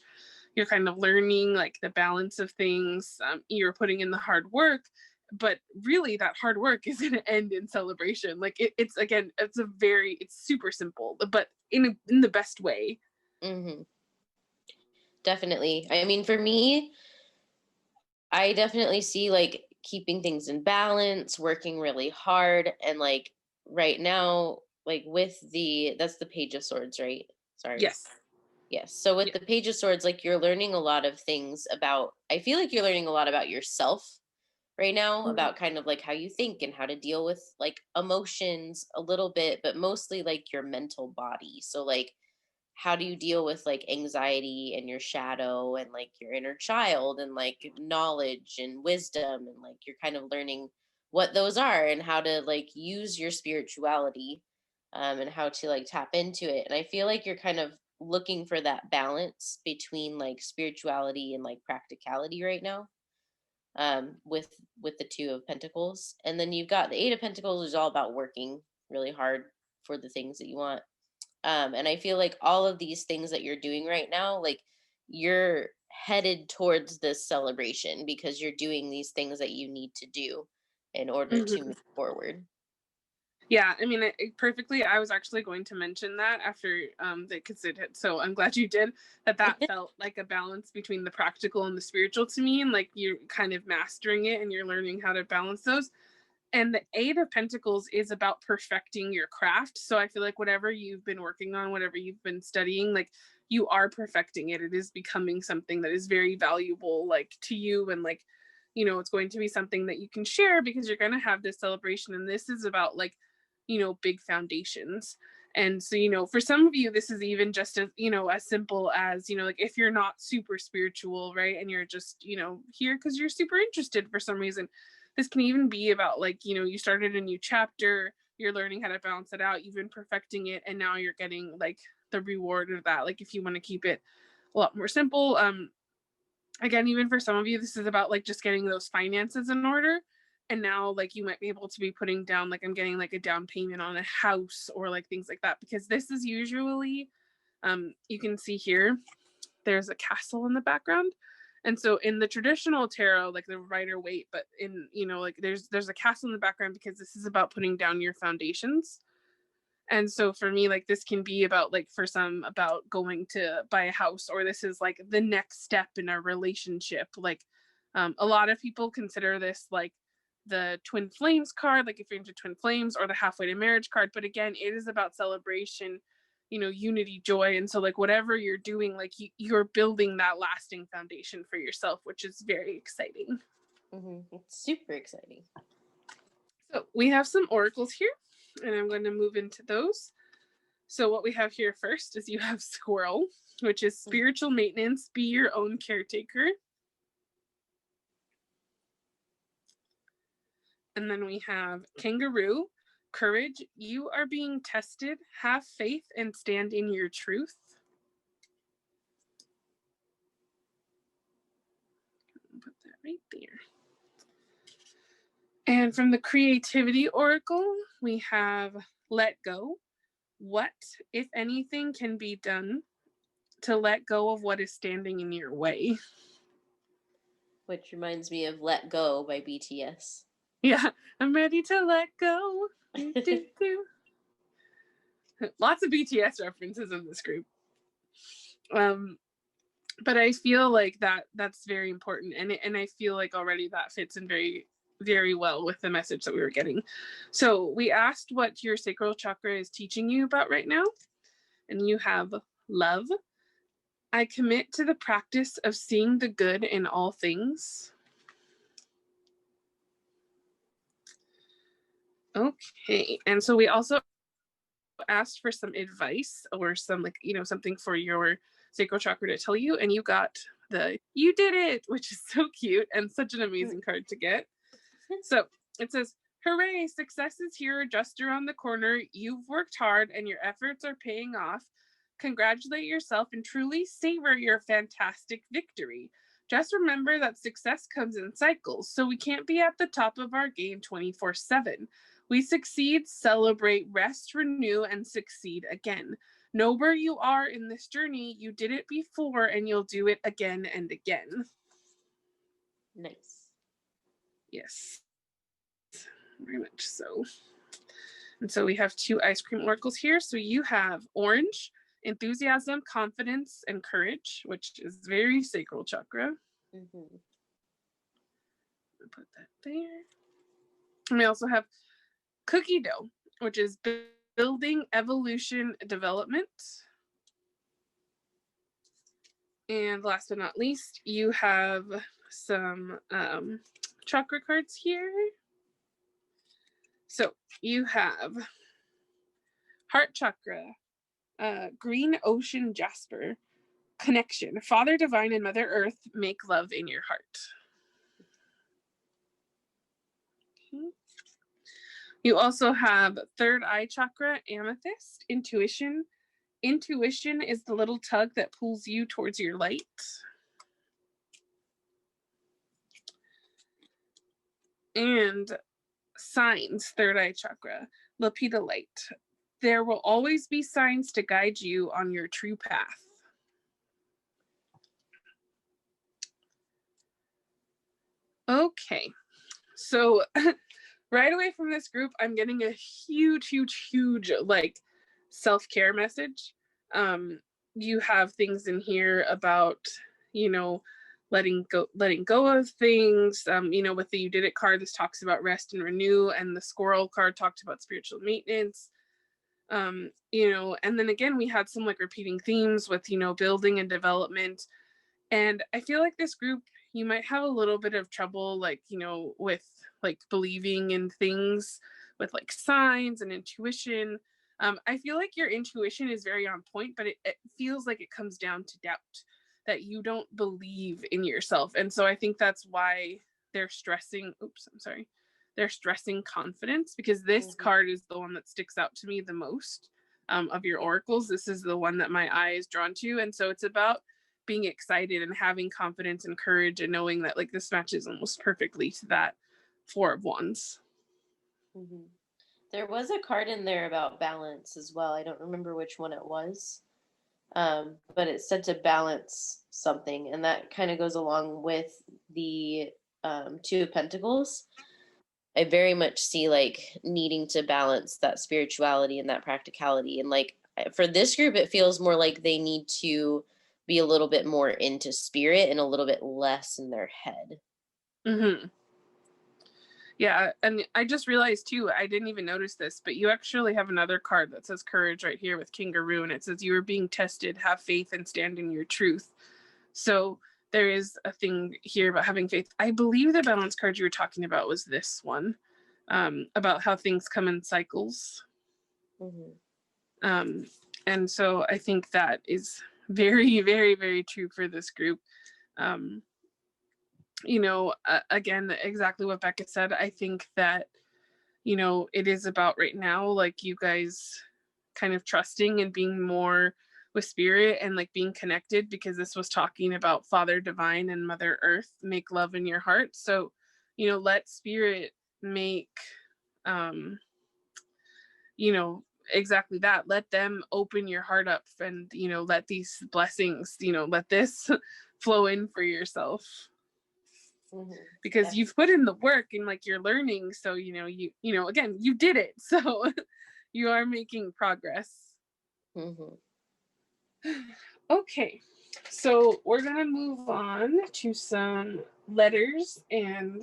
You're kind of learning like the balance of things. You're putting in the hard work, but really that hard work is going to end in celebration. Like it's again, it's super simple, but in the best way. Mm-hmm. Definitely. I mean, for me, I definitely see like keeping things in balance, working really hard, and like right now, like with that's the Page of Swords, right? Sorry. Yes. Yes. So with the Page of Swords, like you're learning a lot of things about, I feel like you're learning a lot about yourself right now, about kind of like how you think and how to deal with like emotions a little bit, but mostly like your mental body. So like how do you deal with like anxiety and your shadow and like your inner child and like knowledge and wisdom, and like you're kind of learning what those are and how to like use your spirituality, and how to like tap into it. And I feel like you're kind of looking for that balance between like spirituality and like practicality right now, with the Two of Pentacles. And then you've got the Eight of Pentacles, is all about working really hard for the things that you want. And I feel like all of these things that you're doing right now, like you're headed towards this celebration because you're doing these things that you need to do in order to move forward. Yeah, I mean, perfectly. I was actually going to mention that after because so I'm glad you did that. Felt like a balance between the practical and the spiritual to me, and like you're kind of mastering it and you're learning how to balance those. And the Eight of Pentacles is about perfecting your craft. So I feel like whatever you've been working on, whatever you've been studying, like you are perfecting it. It is becoming something that is very valuable, like to you, and like, it's going to be something that you can share because you're going to have this celebration. And this is about like, big foundations. And so, for some of you, this is even just as, as simple as, like if you're not super spiritual, right? And you're just, here because you're super interested for some reason. This can even be about like, you started a new chapter, you're learning how to balance it out, you've been perfecting it, and now you're getting like the reward of that. Like if you want to keep it a lot more simple, again, even for some of you, this is about like just getting those finances in order. And now like you might be able to be putting down, like I'm getting like a down payment on a house or like things like that, because this is usually, you can see here, there's a castle in the background. And so in the traditional tarot, like the Rider-Waite, but in, like there's a castle in the background because this is about putting down your foundations. And so for me, like this can be about like for some about going to buy a house, or this is like the next step in a relationship. Like a lot of people consider this like the twin flames card, like if you're into twin flames, or the halfway to marriage card. But again, it is about celebration, unity, joy. And so like whatever you're doing, like you're building that lasting foundation for yourself, which is very exciting. It's super exciting. So we have some oracles here, and I'm going to move into those. So what we have here first is you have Squirrel, which is spiritual maintenance, be your own caretaker. And then we have Kangaroo, courage, you are being tested, have faith and stand in your truth. Put that right there. And from the Creativity Oracle, we have Let Go. What, if anything, can be done to let go of what is standing in your way? Which reminds me of Let Go by BTS. Yeah, I'm ready to let go. Lots of BTS references in this group. But I feel like that's very important, and I feel like already that fits in very, very well with the message that we were getting. So we asked what your sacral chakra is teaching you about right now, and you have love. I commit to the practice of seeing the good in all things. Okay, and so we also asked for some advice or some, like, you know, something for your sacral chakra to tell you, and you got the "you did it," which is so cute and such an amazing card to get. So it says, "Hooray, success is here, just around the corner. You've worked hard and your efforts are paying off. Congratulate yourself and truly savor your fantastic victory. Just remember that success comes in cycles, so we can't be at the top of our game 24/7. We succeed, celebrate, rest, renew, and succeed again. Know where you are in this journey. You did it before and you'll do it again and again." Nice. Yes, very much so. And so we have 2 ice cream oracles here. So you have orange, enthusiasm, confidence, and courage, which is very sacral chakra. Mm-hmm. Put that there. And we also have cookie dough, which is building, evolution, development. And last but not least, you have some chakra cards here. So you have heart chakra, green ocean jasper, connection, Father Divine and Mother Earth make love in your heart. Okay. You also have third eye chakra, amethyst, intuition. Intuition is the little tug that pulls you towards your light. And signs, third eye chakra, lepidolite. There will always be signs to guide you on your true path. Okay, so right away from this group, I'm getting a huge, like, self-care message. You have things in here about, you know, letting go of things. You know, with the "you did it" card, this talks about rest and renew, and the squirrel card talked about spiritual maintenance. You know, and then again, we had some like repeating themes with, you know, building and development. And I feel like this group, you might have a little bit of trouble, like, you know, with like believing in things, with like signs and intuition. I feel like your intuition is very on point, but it feels like it comes down to doubt, that you don't believe in yourself. And so I think that's why they're stressing, they're stressing confidence, because this card is the one that sticks out to me the most of your oracles. This is the one that my eye is drawn to. And so it's about being excited and having confidence and courage and knowing that, like, this matches almost perfectly to that 4 of Wands. Mm-hmm. There was a card in there about balance as well. I don't remember which one it was, but it said to balance something, and that kind of goes along with the 2 of Pentacles. I very much see like needing to balance that spirituality and that practicality. And like for this group, it feels more like they need to be a little bit more into spirit and a little bit less in their head. Mm-hmm. Yeah, and I just realized too, I didn't even notice this, but you actually have another card that says courage right here with Kangaroo, and it says you are being tested, have faith, and stand in your truth. So there is a thing here about having faith. I believe the balance card you were talking about was this one, about how things come in cycles. Mm-hmm. And so I think that is very, very, very true for this group. You know, again, exactly what Becca said. I think that, you know, it is about right now, like, you guys kind of trusting and being more with spirit and like being connected, because this was talking about Father Divine and Mother Earth make love in your heart. So, you know, let spirit make, you know, exactly that. Let them open your heart up, and, you know, let these blessings, you know, let this flow in for yourself. Mm-hmm. Because you've put in the work and like you're learning. So, you know, again, you did it. So you are making progress. Mm-hmm. Okay. So we're going to move on to some letters, and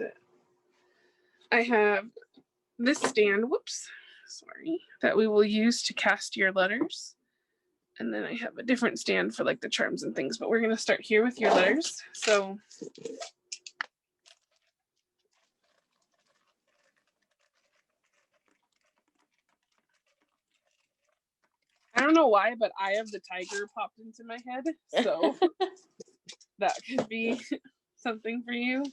I have this stand, that we will use to cast your letters. And then I have a different stand for like the charms and things, but we're going to start here with your letters. So I don't know why, but Eye of the Tiger popped into my head. So that could be something for you.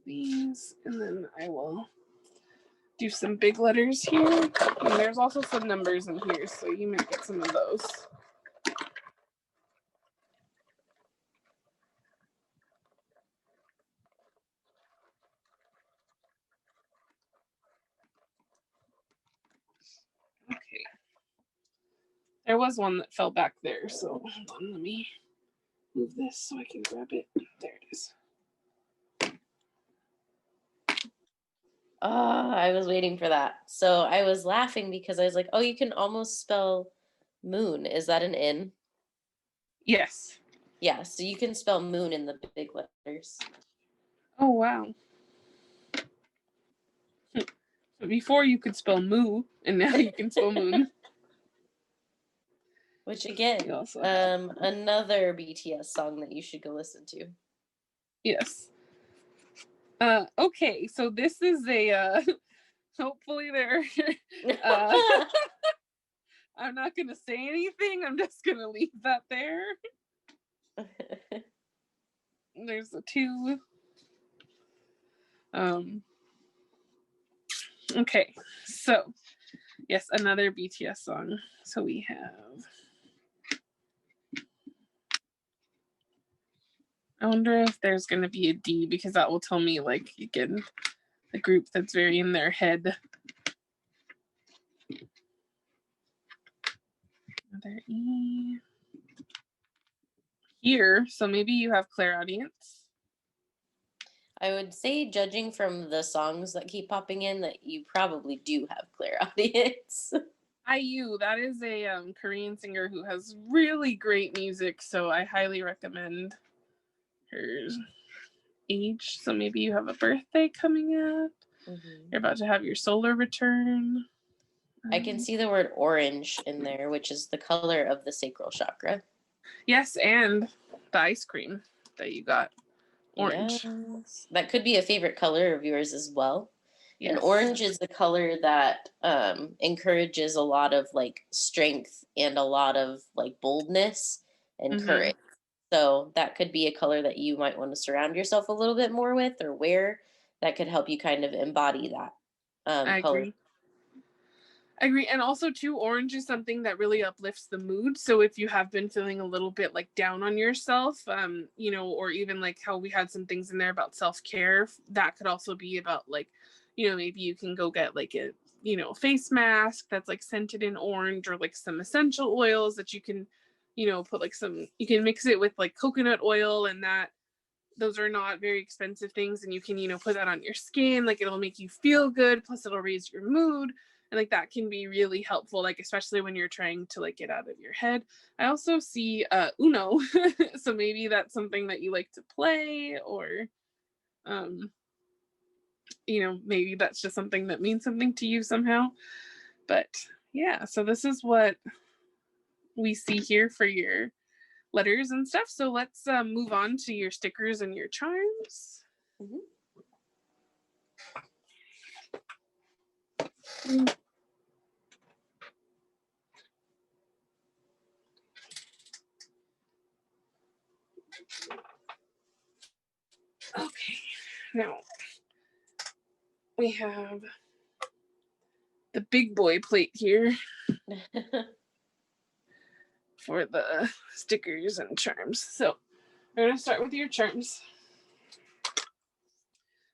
These, and then I will do some big letters here. And there's also some numbers in here, so you might get some of those. Okay. There was one that fell back there, so hold on, let me move this so I can grab it. There it is. I was waiting for that. So I was laughing because I was like, oh, you can almost spell moon. Is that an N? Yes. Yeah, so you can spell moon in the big letters. Oh, wow. Before you could spell moo, and now you can spell moon. Which again, another BTS song that you should go listen to. Yes. Okay, so this is a hopefully there I'm not gonna say anything, I'm just gonna leave that there. There's a 2. Okay, so yes, another BTS song. So we have, I wonder if there's going to be a D, because that will tell me, like, again, the group that's very in their head. Another E. Here, so maybe you have clairaudience. I would say, judging from the songs that keep popping in, that you probably do have clairaudience. IU, that is a Korean singer who has really great music, so I highly recommend her. Age, so maybe you have a birthday coming up. You're about to have your solar return. I can see the word orange in there, which is the color of the sacral chakra. Yes, and the ice cream that you got. Orange. Yes. That could be a favorite color of yours as well. Yes. And orange is the color that encourages a lot of like strength and a lot of like boldness and courage. So that could be a color that you might want to surround yourself a little bit more with, or wear, that could help you kind of embody that color. I agree. And also too, orange is something that really uplifts the mood. So if you have been feeling a little bit like down on yourself, you know, or even like how we had some things in there about self-care, that could also be about like, you know, maybe you can go get like a, you know, face mask that's like scented in orange, or like some essential oils that you can, you know, put like some, you can mix it with like coconut oil, and that those are not very expensive things, and you can, you know, put that on your skin, like it'll make you feel good, plus it'll raise your mood, and like that can be really helpful, like especially when you're trying to like get out of your head. I also see Uno so maybe that's something that you like to play, or you know, maybe that's just something that means something to you somehow. But yeah, so this is what we see here for your letters and stuff. So let's move on to your stickers and your charms. Okay, now we have the big boy plate here for the stickers and charms. So we're going to start with your charms.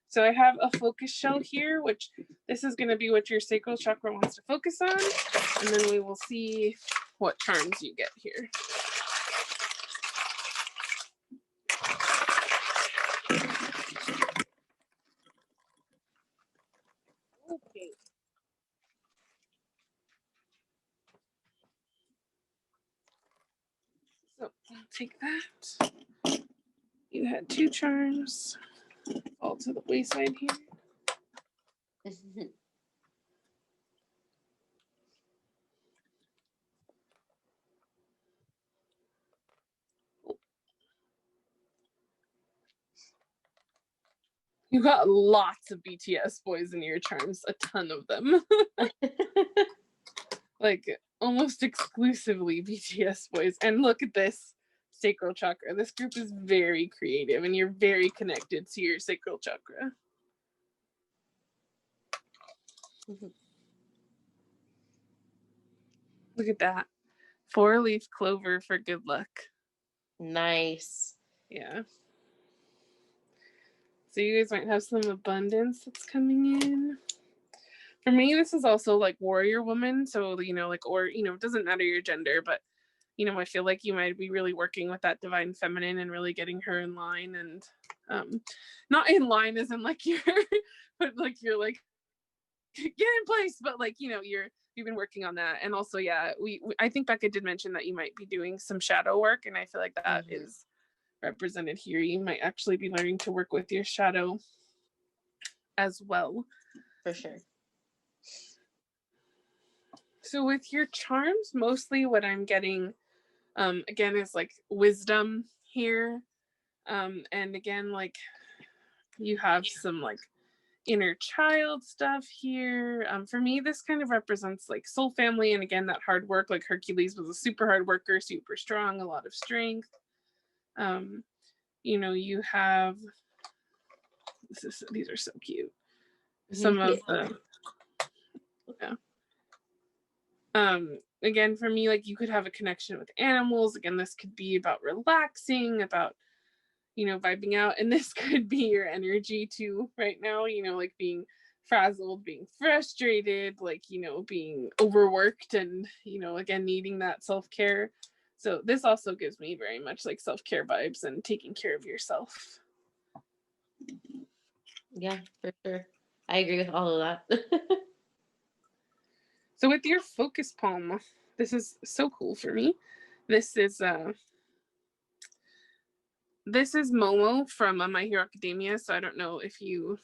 So I have a focus shell here, which this is going to be what your sacral chakra wants to focus on, and then we will see what charms you get here. Okay. So I'll take that. You had 2 charms. Fall to the wayside here. You got lots of BTS boys in your charms, a ton of them. like almost exclusively BTS boys. And look at this sacral chakra. This group is very creative and you're very connected to your sacral chakra. Mm-hmm. Look at that. 4-leaf clover for good luck. Nice. Yeah. So you guys might have some abundance that's coming in. For me, this is also like warrior woman. So, you know, like, or, you know, it doesn't matter your gender, but, you know, I feel like you might be really working with that divine feminine and really getting her in line, and not in line as in like you're, but like you're like, get in place, but like, you know, you've been working on that. And also, yeah, I think Becca did mention that you might be doing some shadow work, and I feel like that is represented here. You might actually be learning to work with your shadow as well. For sure. So with your charms, mostly what I'm getting, again, is like wisdom here. And again, like you have some like inner child stuff here. For me, this kind of represents like soul family. And again, that hard work, like Hercules was a super hard worker, super strong, a lot of strength. You know, you have, these are so cute. Some of the, yeah. Again, for me, like you could have a connection with animals. Again, this could be about relaxing, about, you know, vibing out. And this could be your energy too right now, you know, like being frazzled, being frustrated, like, you know, being overworked and, you know, again, needing that self-care. So this also gives me very much like self-care vibes and taking care of yourself. Yeah, for sure. I agree with all of that. So with your focus palm, this is so cool for me. This is Momo from My Hero Academia. So I don't know if you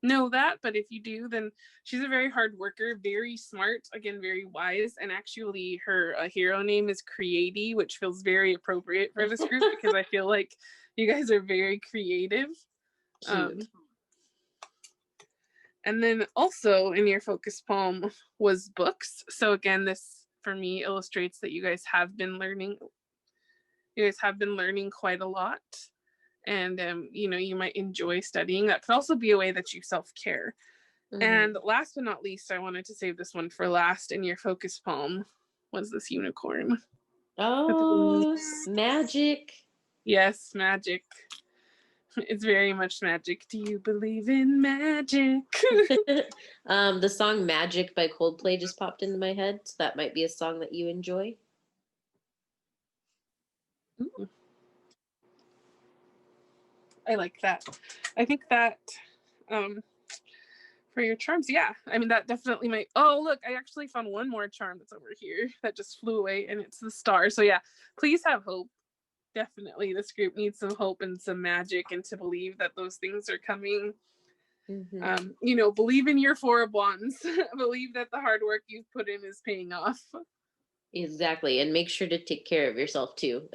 know that, but if you do, then she's a very hard worker, very smart, again, very wise. And actually her hero name is Creati, which feels very appropriate for this group because I feel like you guys are very creative. Cute. And then also in your focus palm was books. So again, this for me illustrates that you guys have been learning. You guys have been learning quite a lot. And, you know, you might enjoy studying. That could also be a way that you self-care. And last but not least, I wanted to save this one for last. In your focus palm was this unicorn. Oh, magic. Yes, magic. It's very much magic. Do you believe in magic? The song Magic by Coldplay just popped into my head. So that might be a song that you enjoy. Ooh. I like that. I think that for your charms, yeah. I mean, that definitely might. Oh, look, I actually found one more charm that's over here that just flew away, and it's the star. So yeah, please have hope. Definitely, this group needs some hope and some magic, and to believe that those things are coming. You know, believe in your 4 of Wands. Believe that the hard work you've put in is paying off. Exactly, and make sure to take care of yourself too.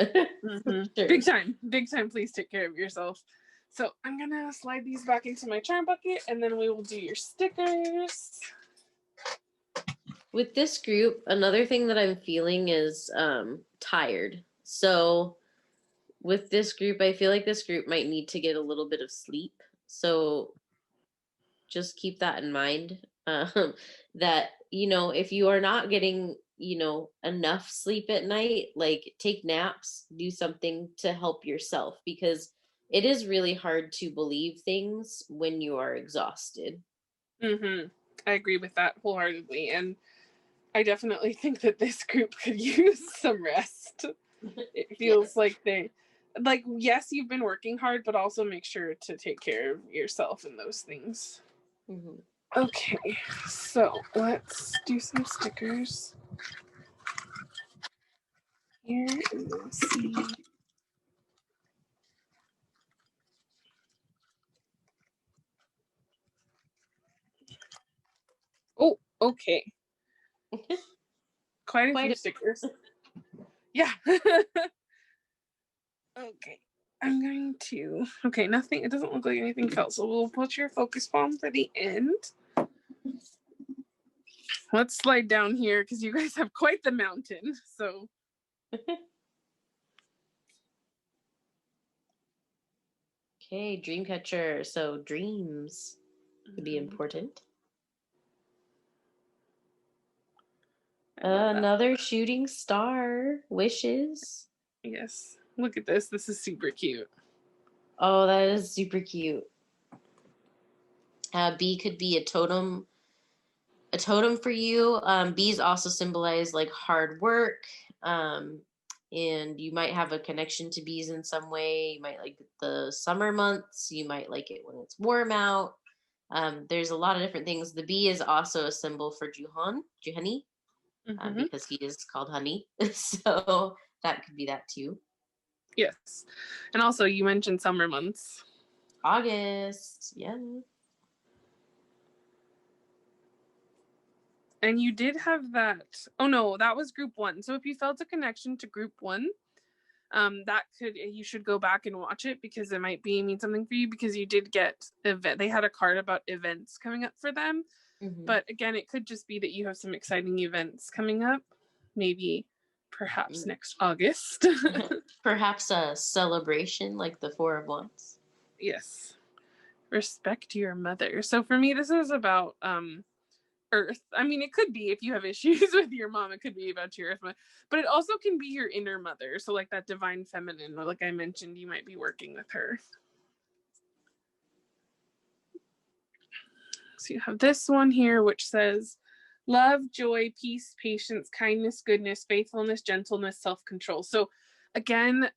Sure. Big time, please take care of yourself. So I'm gonna slide these back into my charm bucket, and then we will do your stickers. With this group, another thing that I'm feeling is tired. So with this group, I feel like this group might need to get a little bit of sleep. So just keep that in mind. That, you know, if you are not getting, you know, enough sleep at night, like take naps, do something to help yourself, because it is really hard to believe things when you are exhausted. I agree with that wholeheartedly. And I definitely think that this group could use some rest. It feels like yes, you've been working hard, but also make sure to take care of yourself and those things. Okay, so let's do some stickers here and then see. Oh, okay. Quite a few stickers. Yeah. Okay. I'm going to. Okay, nothing. It doesn't look like anything fell. So we'll put your focus palm for the end. let's slide down here because you guys have quite the mountain. So Okay, Dreamcatcher. So dreams could be important. Another shooting star. Wishes. Yes. Look at this. This is super cute. Oh, that is super cute. B could be a totem for you. Bees also symbolize like hard work. And you might have a connection to bees in some way. You might like the summer months. You might like it when it's warm out. There's a lot of different things. The bee is also a symbol for Joohoney, because he is called Honey. So that could be that too. Yes. And also you mentioned summer months. August, yeah. And you did have that. Oh no, that was group 1. So if you felt a connection to group 1, you should go back and watch it because it might mean something for you, because you did get they had a card about events coming up for them. But again, it could just be that you have some exciting events coming up, maybe perhaps next August. Perhaps a celebration like the Four of Wands. Yes. Respect your mother. So for me, this is about Earth. I mean, it could be if you have issues with your mom, it could be about your Earth mother, but it also can be your inner mother. So like that divine feminine, or like I mentioned, you might be working with her. So you have this one here, which says love, joy, peace, patience, kindness, goodness, faithfulness, gentleness, self-control. So again,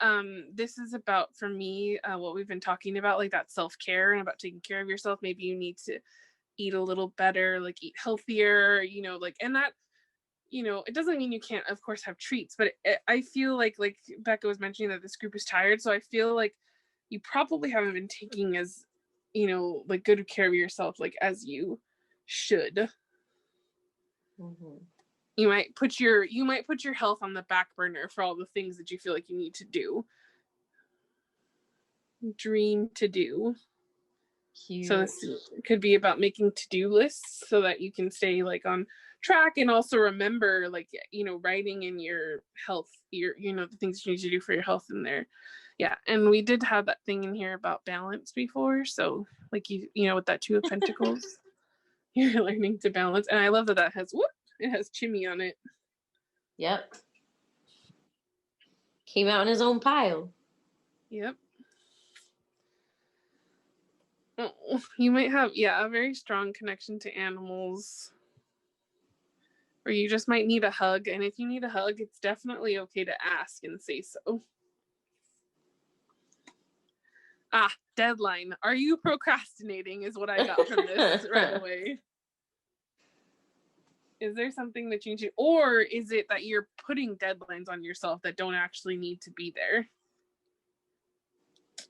this is about, for me, what we've been talking about, like that self-care and about taking care of yourself. Maybe you need to eat a little better, like eat healthier, like, and that, it doesn't mean you can't, of course, have treats, but I feel like Becca was mentioning that this group is tired. So I feel like you probably haven't been taking as, like good care of yourself, like as you should. You might put your health on the back burner for all the things that you feel like you need to do. Dream to do. Cute. So this could be about making to-do lists so that you can stay like on track, and also remember, like, writing in your health, the things you need to do for your health in there. Yeah. And we did have that thing in here about balance before. So like, with that 2 of Pentacles, you're learning to balance. And I love that has, it has Jimmy on it. Yep. Came out in his own pile. Yep. Oh, you might have, a very strong connection to animals. Or you just might need a hug. And if you need a hug, it's definitely okay to ask and say so. Deadline. Are you procrastinating is what I got from this right away. Is there something that you need to, or is it that you're putting deadlines on yourself that don't actually need to be there?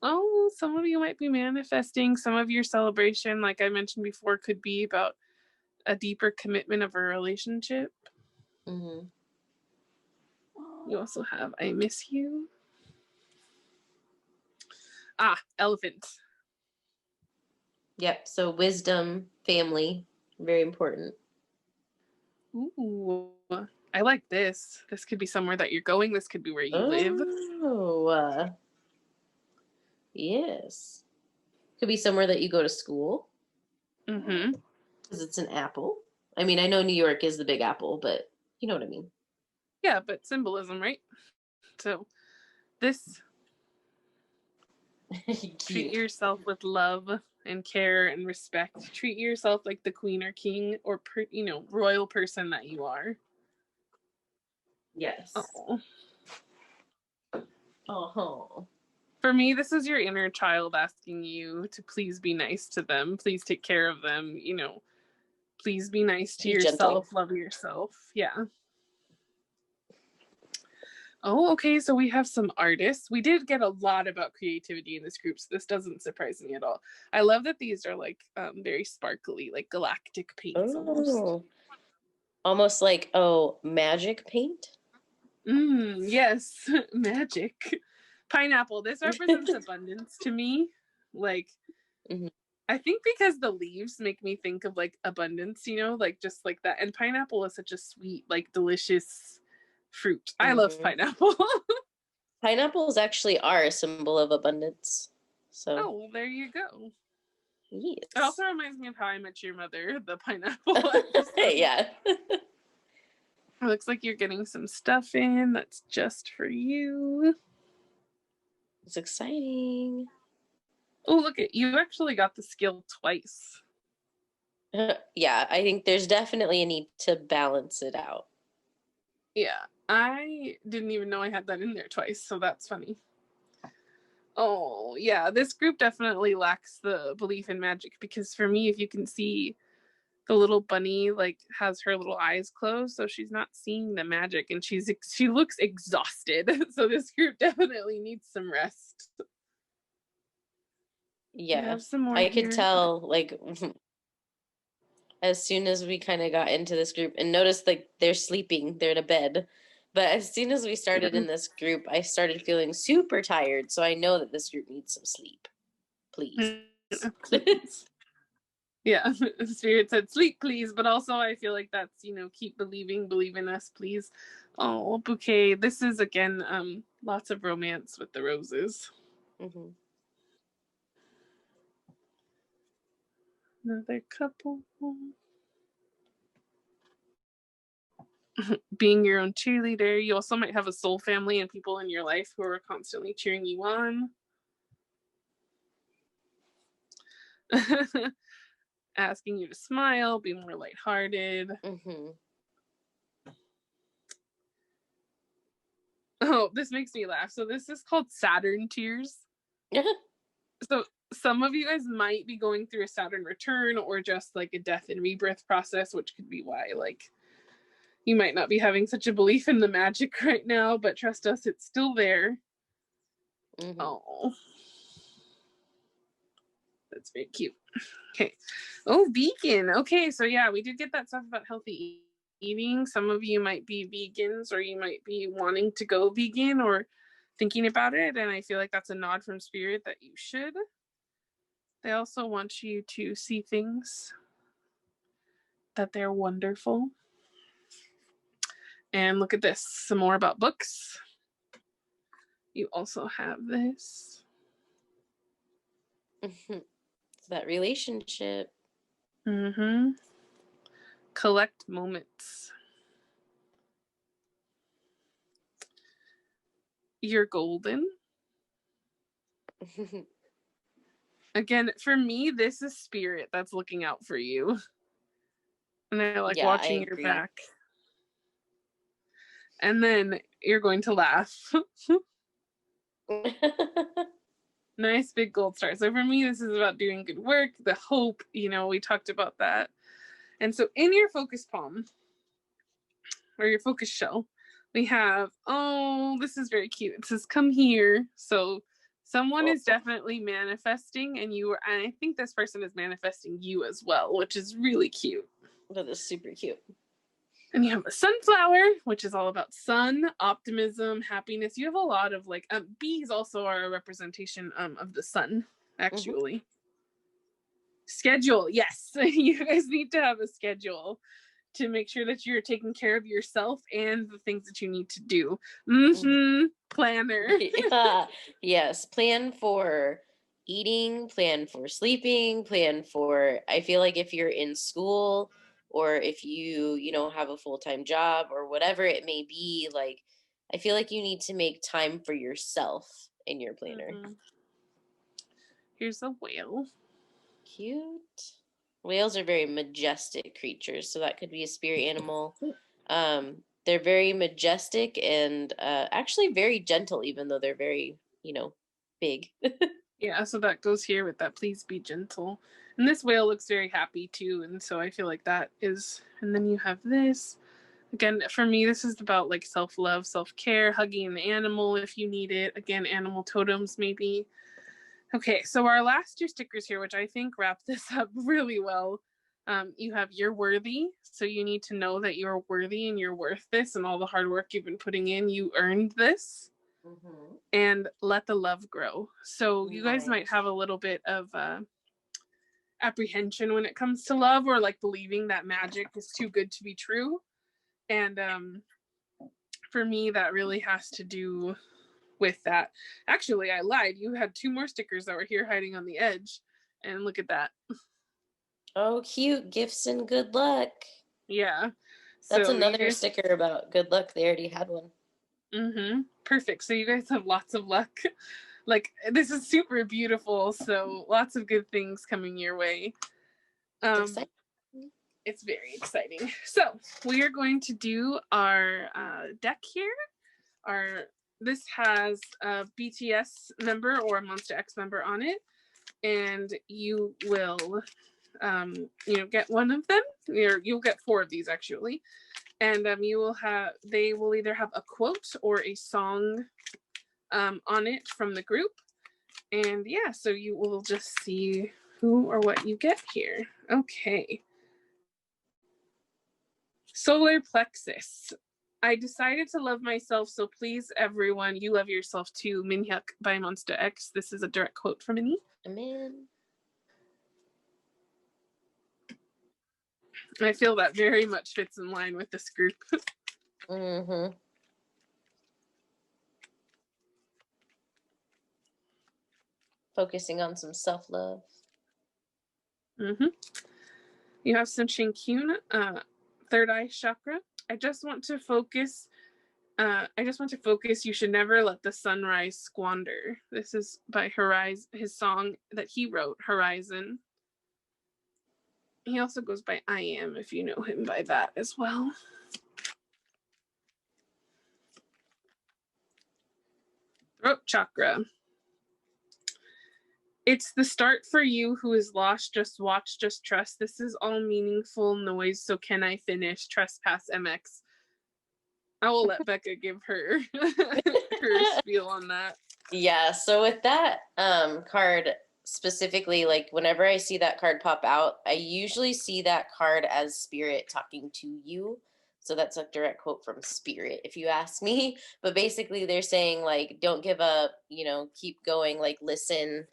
Oh, some of you might be manifesting. Some of your celebration, like I mentioned before, could be about a deeper commitment of a relationship. You also have I miss you. Elephant. Yep. So wisdom, family, very important. Ooh, I like this. This could be somewhere that you're going. This could be where you live. Oh, yes. Could be somewhere that you go to school. Because it's an apple. I mean, I know New York is the Big Apple, but you know what I mean. Yeah, but symbolism, right? So this, treat yourself with love and care and respect. Treat yourself like the queen or king or royal person that you are. Yes. Oh. For me, this is your inner child asking you to please be nice to them. Please take care of them. Please be nice to yourself. Gentle. Love yourself. Yeah. Oh, okay. So we have some artists. We did get a lot about creativity in this group, so this doesn't surprise me at all. I love that these are like very sparkly, like galactic paints. Almost like magic paint. Yes, magic. Pineapple. This represents abundance to me. Like, I think because the leaves make me think of like abundance, you know, like just like that. And pineapple is such a sweet, like delicious fruit. I love pineapple. Pineapples actually are a symbol of abundance. So Oh, well, there you go. yes. It also reminds me of How I Met Your Mother, the pineapple Yeah. It looks like you're getting some stuff in that's just for you. It's exciting. Oh, look at you actually got the skill twice. Yeah, I think there's definitely a need to balance it out. Yeah, I didn't even know I had that in there twice, so that's funny. Oh, yeah, this group definitely lacks the belief in magic, because for me, if you can see, the little bunny like has her little eyes closed, so she's not seeing the magic, and she looks exhausted. So this group definitely needs some rest. Yeah, have some more I here. could tell, like, as soon as we kind of got into this group and noticed like they're sleeping, they're in a bed. But as soon as we started in this group, I started feeling super tired. So I know that this group needs some sleep. Please. Please. Yeah, Spirit said sleep, please. But also, I feel like that's, you know, keep believing, believe in us, please. Oh, bouquet. This is again, lots of romance with the roses. Mm-hmm. Another couple. Being your own cheerleader. You also might have a soul family and people in your life who are constantly cheering you on. Asking you to smile, be more lighthearted. Mm-hmm. Oh, this makes me laugh. So this is called Saturn tears. So some of you guys might be going through a Saturn return or just like a death and rebirth process, which could be why like you might not be having such a belief in the magic right now, but trust us, it's still there. Mm-hmm. Oh, that's very cute. Okay. Oh, vegan. Okay, so yeah, we did get that stuff about healthy eating. Some of you might be vegans, or you might be wanting to go vegan or thinking about it, and I feel like that's a nod from Spirit that you should. They also want you to see things that they're wonderful. And look at this, some more about books. You also have this. Mm-hmm. It's that relationship. Mm-hmm. Collect moments. You're golden. Again, for me, this is Spirit that's looking out for you. And I like watching your back. And then you're going to laugh. Nice big gold star. So for me, this is about doing good work, the hope, you know, we talked about that. And so in your focus palm, or your focus shell, we have, oh, this is very cute. It says, come here. So someone is definitely manifesting, and I think this person is manifesting you as well, which is really cute. That is super cute. And you have a sunflower, which is all about sun, optimism, happiness. You have a lot of like, bees also are a representation of the sun, actually. Mm-hmm. Schedule, yes. You guys need to have a schedule to make sure that you're taking care of yourself and the things that you need to do. Mm-hmm. Planner. Yeah. Yes. Plan for eating, plan for sleeping, plan for, I feel like if you're in school or if you know, have a full-time job or whatever it may be, like, I feel like you need to make time for yourself in your planner. Mm-hmm. Here's a whale. Cute. Whales are very majestic creatures, so that could be a spirit animal. They're very majestic and actually very gentle, even though they're very, you know, big. Yeah, so that goes here with that, please be gentle. And this whale looks very happy too, and so I feel like that is, and then you have this. Again, for me, this is about like self-love, self-care, hugging an animal if you need it. Again, animal totems maybe. Okay, so our last two stickers here, which I think wrap this up really well. You have you're worthy. So you need to know that you're worthy and you're worth this, and all the hard work you've been putting in, you earned this. Mm-hmm. And let the love grow. So you guys might have a little bit of apprehension when it comes to love, or like believing that magic is too good to be true. And for me, that really has to do with that. Actually, I lied. You had 2 more stickers that were here hiding on the edge. And look at that. Oh, cute. Gifts and good luck. Yeah. That's So another sticker about good luck. They already had one. Perfect. So you guys have lots of luck. Like, this is super beautiful. So lots of good things coming your way. It's very exciting. So we are going to do our deck here. This has a BTS member or a MonstaX member on it, and you will get one of them. You'll get 4 of these actually, and they will either have a quote or a song on it from the group. And yeah, so you will just see who or what you get here. Okay. Solar plexus. I decided to love myself, so please, everyone, you love yourself too. Minhyuk by MonstaX X. This is a direct quote from Minnie. Amen. I feel that very much fits in line with this group. Focusing on some self-love. You have some Shinkyun, third eye chakra. I just want to focus. You should never let the sunrise squander. This is by Horizon, his song that he wrote, Horizon. He also goes by I Am, if you know him by that as well. Throat chakra. It's the start for you who is lost. Just watch, just trust. This is all meaningful noise. So can I finish? Trespass MX. I will let Becca give her her spiel on that. Yeah. So with that card specifically, like whenever I see that card pop out, I usually see that card as spirit talking to you. So that's a direct quote from spirit, if you ask me. But basically they're saying like, don't give up, keep going, like listen,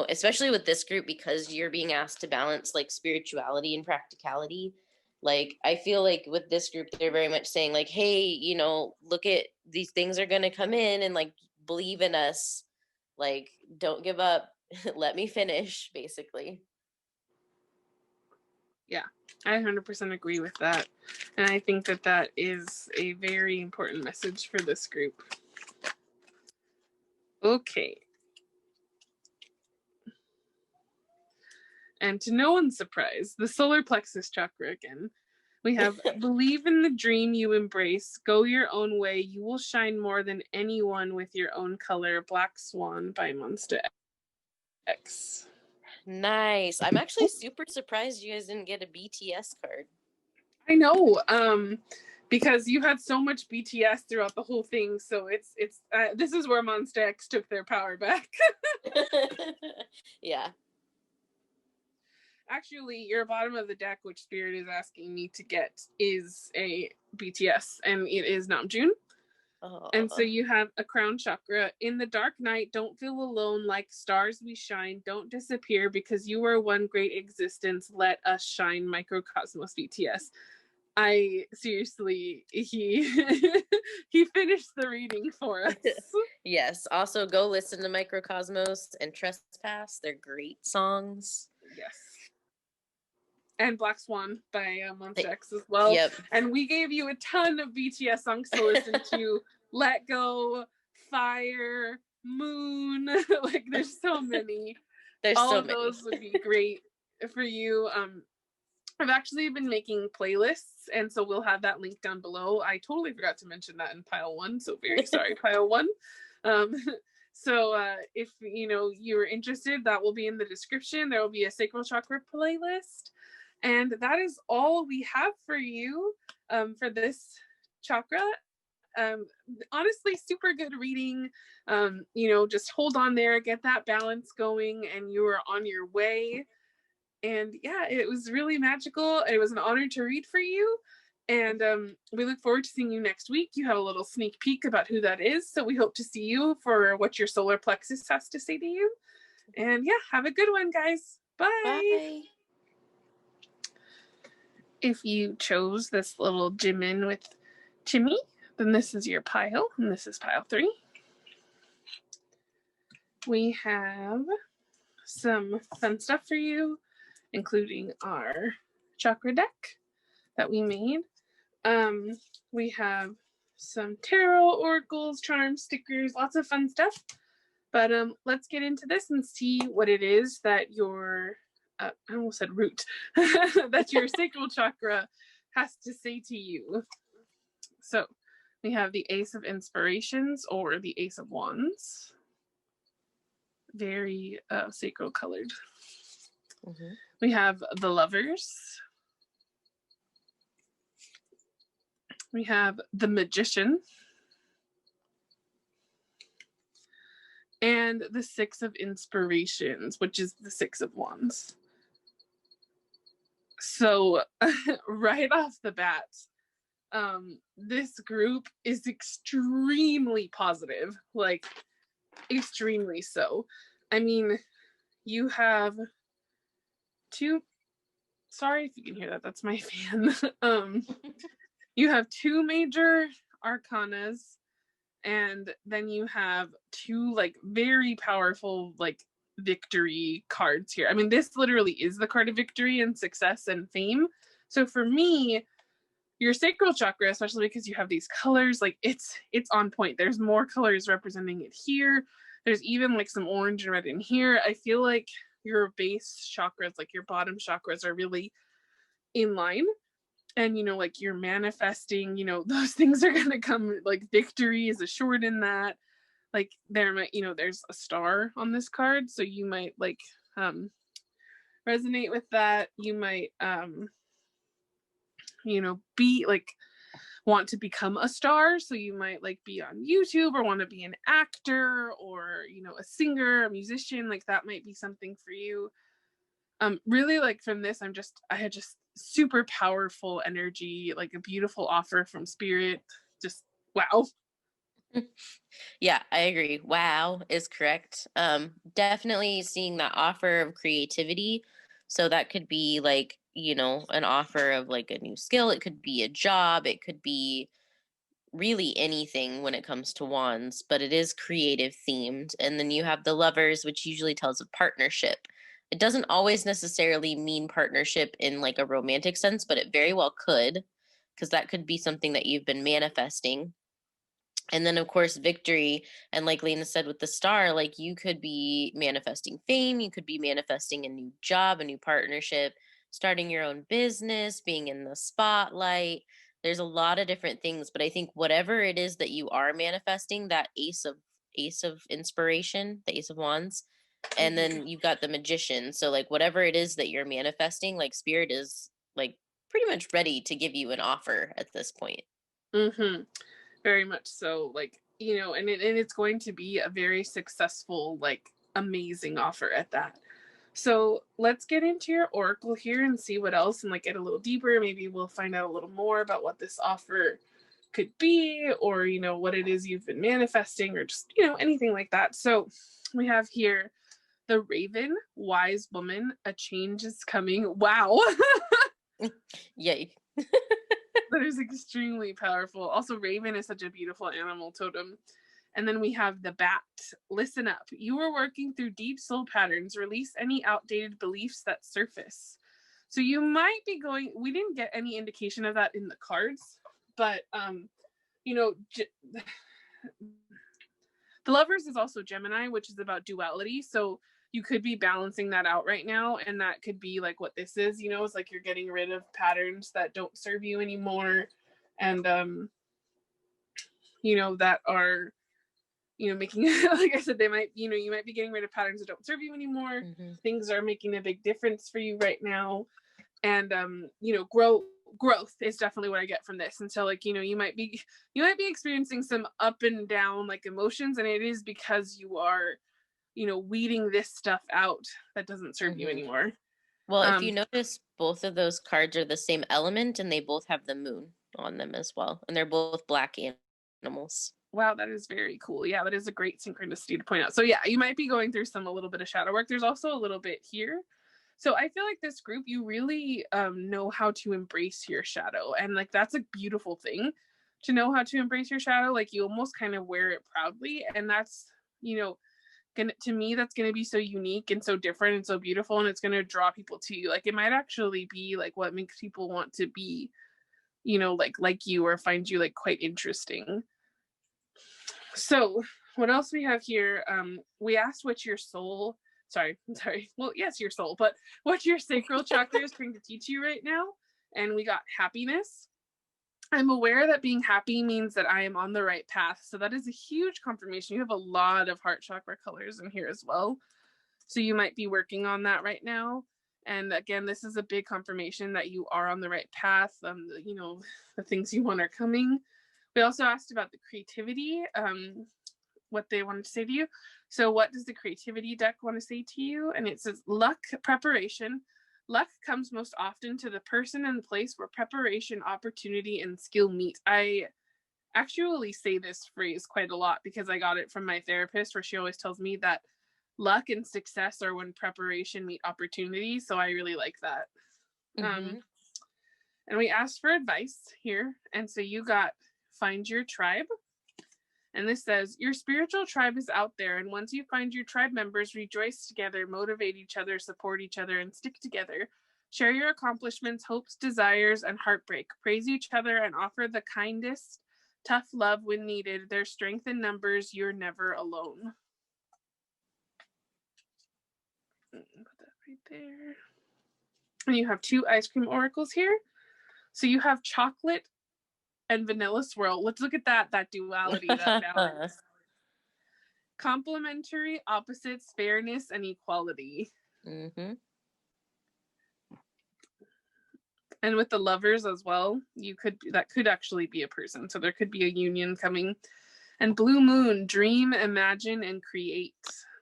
especially with this group, because you're being asked to balance like spirituality and practicality. Like, I feel like with this group, they're very much saying like, hey, look at these things are going to come in and like, believe in us. Like, don't give up. Let me finish, basically. Yeah, I 100% agree with that. And I think that is a very important message for this group. Okay. And to no one's surprise, the solar plexus chakra again. We have believe in the dream you embrace, go your own way, you will shine more than anyone with your own color. Black Swan by MonstaX. Nice. I'm actually super surprised you guys didn't get a BTS card. I know, because you had so much BTS throughout the whole thing, so it's this is where MonstaX took their power back. Yeah. Actually, your bottom of the deck, which Spirit is asking me to get, is a BTS, and it is Namjoon. And so you have a crown chakra. In the dark night, don't feel alone. Like stars we shine. Don't disappear because you are one great existence. Let us shine. Microcosmos BTS. I seriously, he finished the reading for us. Yes. Also, go listen to Microcosmos and Trespass. They're great songs. Yes. And Black Swan by MonstaX as well. Yep. And we gave you a ton of BTS songs to listen to. Let Go, Fire, Moon. Like, there's so many. All of those would be great for you. I've actually been making playlists, and so we'll have that link down below. I totally forgot to mention that in pile 1, so very sorry, pile 1. So if you're interested, that will be in the description. There will be a Sacral Chakra playlist. And that is all we have for you for this chakra. Honestly, super good reading. Just hold on there, get that balance going, and you are on your way. And yeah, it was really magical. It was an honor to read for you. And we look forward to seeing you next week. You have a little sneak peek about who that is. So we hope to see you for what your solar plexus has to say to you. And yeah, have a good one, guys. Bye. Bye. If you chose this little Jimin with Jimmy, then this is your pile, and this is pile 3. We have some fun stuff for you, including our chakra deck that we made. We have some tarot, oracles, charms, stickers, lots of fun stuff. But let's get into this and see what it is that your, I almost said root, that your sacral chakra has to say to you. So we have the Ace of Inspirations or the Ace of Wands. Very sacral colored. Mm-hmm. We have the Lovers. We have the Magician. And the Six of Inspirations, which is the Six of Wands. So right off the bat, this group is extremely positive, like extremely so. I mean, you have two, sorry if you can hear that, that's my fan. You have 2 major arcanas, and then you have 2 like very powerful like victory cards here. I mean, this literally is the card of victory and success and fame. So for me, your sacral chakra, especially because you have these colors, like it's on point. There's more colors representing it here. There's even like some orange and red in here. I feel like your base chakras, like your bottom chakras, are really in line. And, you know, like you're manifesting, you know, those things are going to come, like victory is assured in that. Like there might, you know, there's a star on this card. So you might like resonate with that. You might, you know, be like, want to become a star. So you might like be on YouTube or want to be an actor or, you know, a singer, a musician, like that might be something for you. Really like from this, I had just super powerful energy, like a beautiful offer from spirit. Just wow. Yeah, I agree. Wow is correct. Definitely seeing that offer of creativity. So that could be like, you know, an offer of like a new skill. It could be a job. It could be really anything when it comes to wands, but it is creative themed. And then you have the Lovers, which usually tells of partnership. It doesn't always necessarily mean partnership in like a romantic sense, but it very well could, because that could be something that you've been manifesting. And then of course victory, and like Lena said with the star, like you could be manifesting fame, you could be manifesting a new job, a new partnership, starting your own business, being in the spotlight. There's a lot of different things, but I think whatever it is that you are manifesting, that ace of inspiration, the Ace of Wands, and then you've got the Magician. So like whatever it is that you're manifesting, like spirit is like pretty much ready to give you an offer at this point. Mm-hmm. Very much so. Like, you know, and it's going to be a very successful, like amazing offer at that. So let's get into your oracle here and see what else, and like get a little deeper. Maybe we'll find out a little more about what this offer could be, or, you know, what it is you've been manifesting, or just, you know, anything like that. So we have here the Raven, wise woman, a change is coming. Wow. Yay. That is extremely powerful. Also, Raven is such a beautiful animal totem. And then we have the Bat. Listen up. You are working through deep soul patterns. Release any outdated beliefs that surface. So you might be going, we didn't get any indication of that in the cards, but, you know, the Lovers is also Gemini, which is about duality. So you could be balancing that out right now. And that could be like what this is, you know, it's like you're getting rid of patterns that don't serve you anymore. And, you know, that are, you know, making, like I said, they might, you know, you might be getting rid of patterns that don't serve you anymore. Mm-hmm. Things are making a big difference for you right now. And, you know, growth is definitely what I get from this. And so like, you know, you might be experiencing some up and down like emotions, and it is because you are, you know, weeding this stuff out that doesn't serve you anymore. Well, if you notice, both of those cards are the same element, and they both have the moon on them as well, and they're both black animals. Wow, that is very cool. Yeah, that is a great synchronicity to point out. So yeah, you might be going through a little bit of shadow work. There's also a little bit here. So I feel like this group, you really know how to embrace your shadow. And like, that's a beautiful thing to know how to embrace your shadow. Like you almost kind of wear it proudly. And that's, you know, to me, that's going to be so unique and so different and so beautiful. And it's going to draw people to you. Like it might actually be like what makes people want to be, you know, like you, or find you like quite interesting. So what else we have here? We asked what your soul, sorry. Well, yes, your soul, but what your sacral chakra is trying to teach you right now. And we got happiness. I'm aware that being happy means that I am on the right path. So that is a huge confirmation. You have a lot of heart chakra colors in here as well. So you might be working on that right now. And again, this is a big confirmation that you are on the right path. You know, the things you want are coming. We also asked about the creativity, what they wanted to say to you. So what does the creativity deck want to say to you? And it says luck, preparation. Luck comes most often to the person and the place where preparation, opportunity, and skill meet. I actually say this phrase quite a lot because I got it from my therapist, where she always tells me that luck and success are when preparation meet opportunity. So I really like that. And we asked for advice here. And so you got find your tribe. And this says, your spiritual tribe is out there. And once you find your tribe members, rejoice together, motivate each other, support each other, and stick together. Share your accomplishments, hopes, desires, and heartbreak. Praise each other and offer the kindest, tough love when needed. There's strength in numbers. You're never alone. Put that right there. And you have 2 ice cream oracles here. So you have chocolate and vanilla swirl. Let's look at that duality, that balance. Complementary opposites, fairness and equality. And with the lovers as well, that could actually be a person. So there could be a union coming. And blue moon, dream, imagine, and create.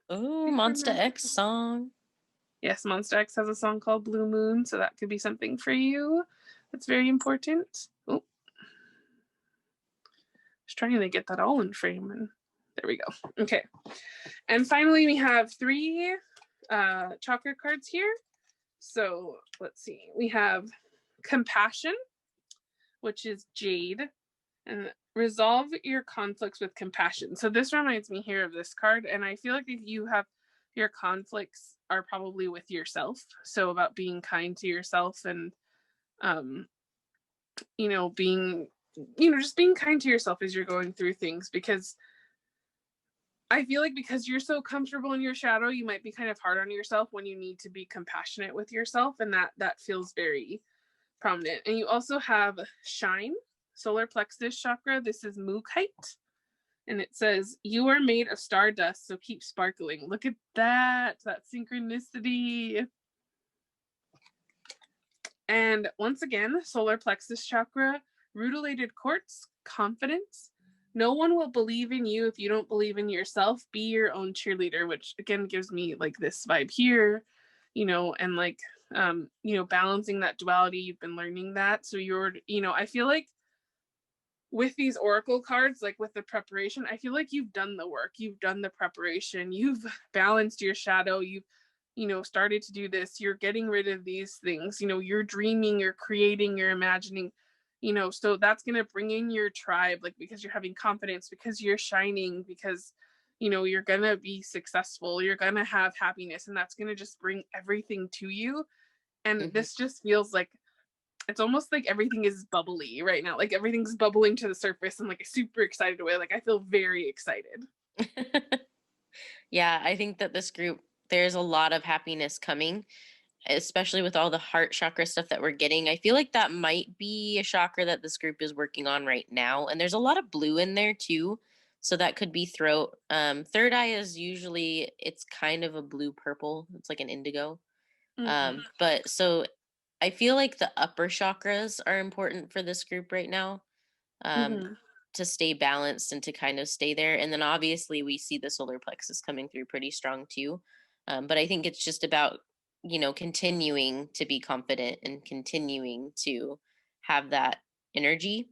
Oh, MonstaX song. Yes, MonstaX has a song called Blue Moon, so that could be something for you. That's very important. Oh, just trying to get that all in frame, and there we go. Okay, and finally we have 3 chakra cards here. So let's see. We have compassion, which is jade, and resolve your conflicts with compassion. So this reminds me here of this card, and I feel like if you have your conflicts are probably with yourself. So about being kind to yourself and you know, just being kind to yourself as you're going through things, because I feel like because you're so comfortable in your shadow, you might be kind of hard on yourself when you need to be compassionate with yourself, and that feels very prominent. And you also have shine, solar plexus chakra. This is Mukite. And it says, you are made of stardust, so keep sparkling. Look at that synchronicity. And once again, solar plexus chakra, rutilated quartz, confidence. No one will believe in you if you don't believe in yourself. Be your own cheerleader, which again gives me like this vibe here, you know, and like, you know, balancing that duality. You've been learning that. So you're, you know, I feel like with these oracle cards, like with the preparation, I feel like you've done the work, you've done the preparation, you've balanced your shadow, you've, you know, started to do this, you're getting rid of these things, you know, you're dreaming, you're creating, you're imagining, you know, so that's going to bring in your tribe, like, because you're having confidence, because you're shining, because, you know, you're going to be successful, you're going to have happiness, and that's going to just bring everything to you. And this just feels like, it's almost like everything is bubbly right now. Like everything's bubbling to the surface in like a super excited way. Like I feel very excited. Yeah, I think that this group, there's a lot of happiness coming, especially with all the heart chakra stuff that we're getting. I feel like that might be a chakra that this group is working on right now. And there's a lot of blue in there too. So that could be throat. Third eye is usually, it's kind of a blue purple. It's like an indigo. But so I feel like the upper chakras are important for this group right now, to stay balanced and to kind of stay there. And then obviously we see the solar plexus coming through pretty strong too. But I think it's just about, you know, continuing to be confident and continuing to have that energy.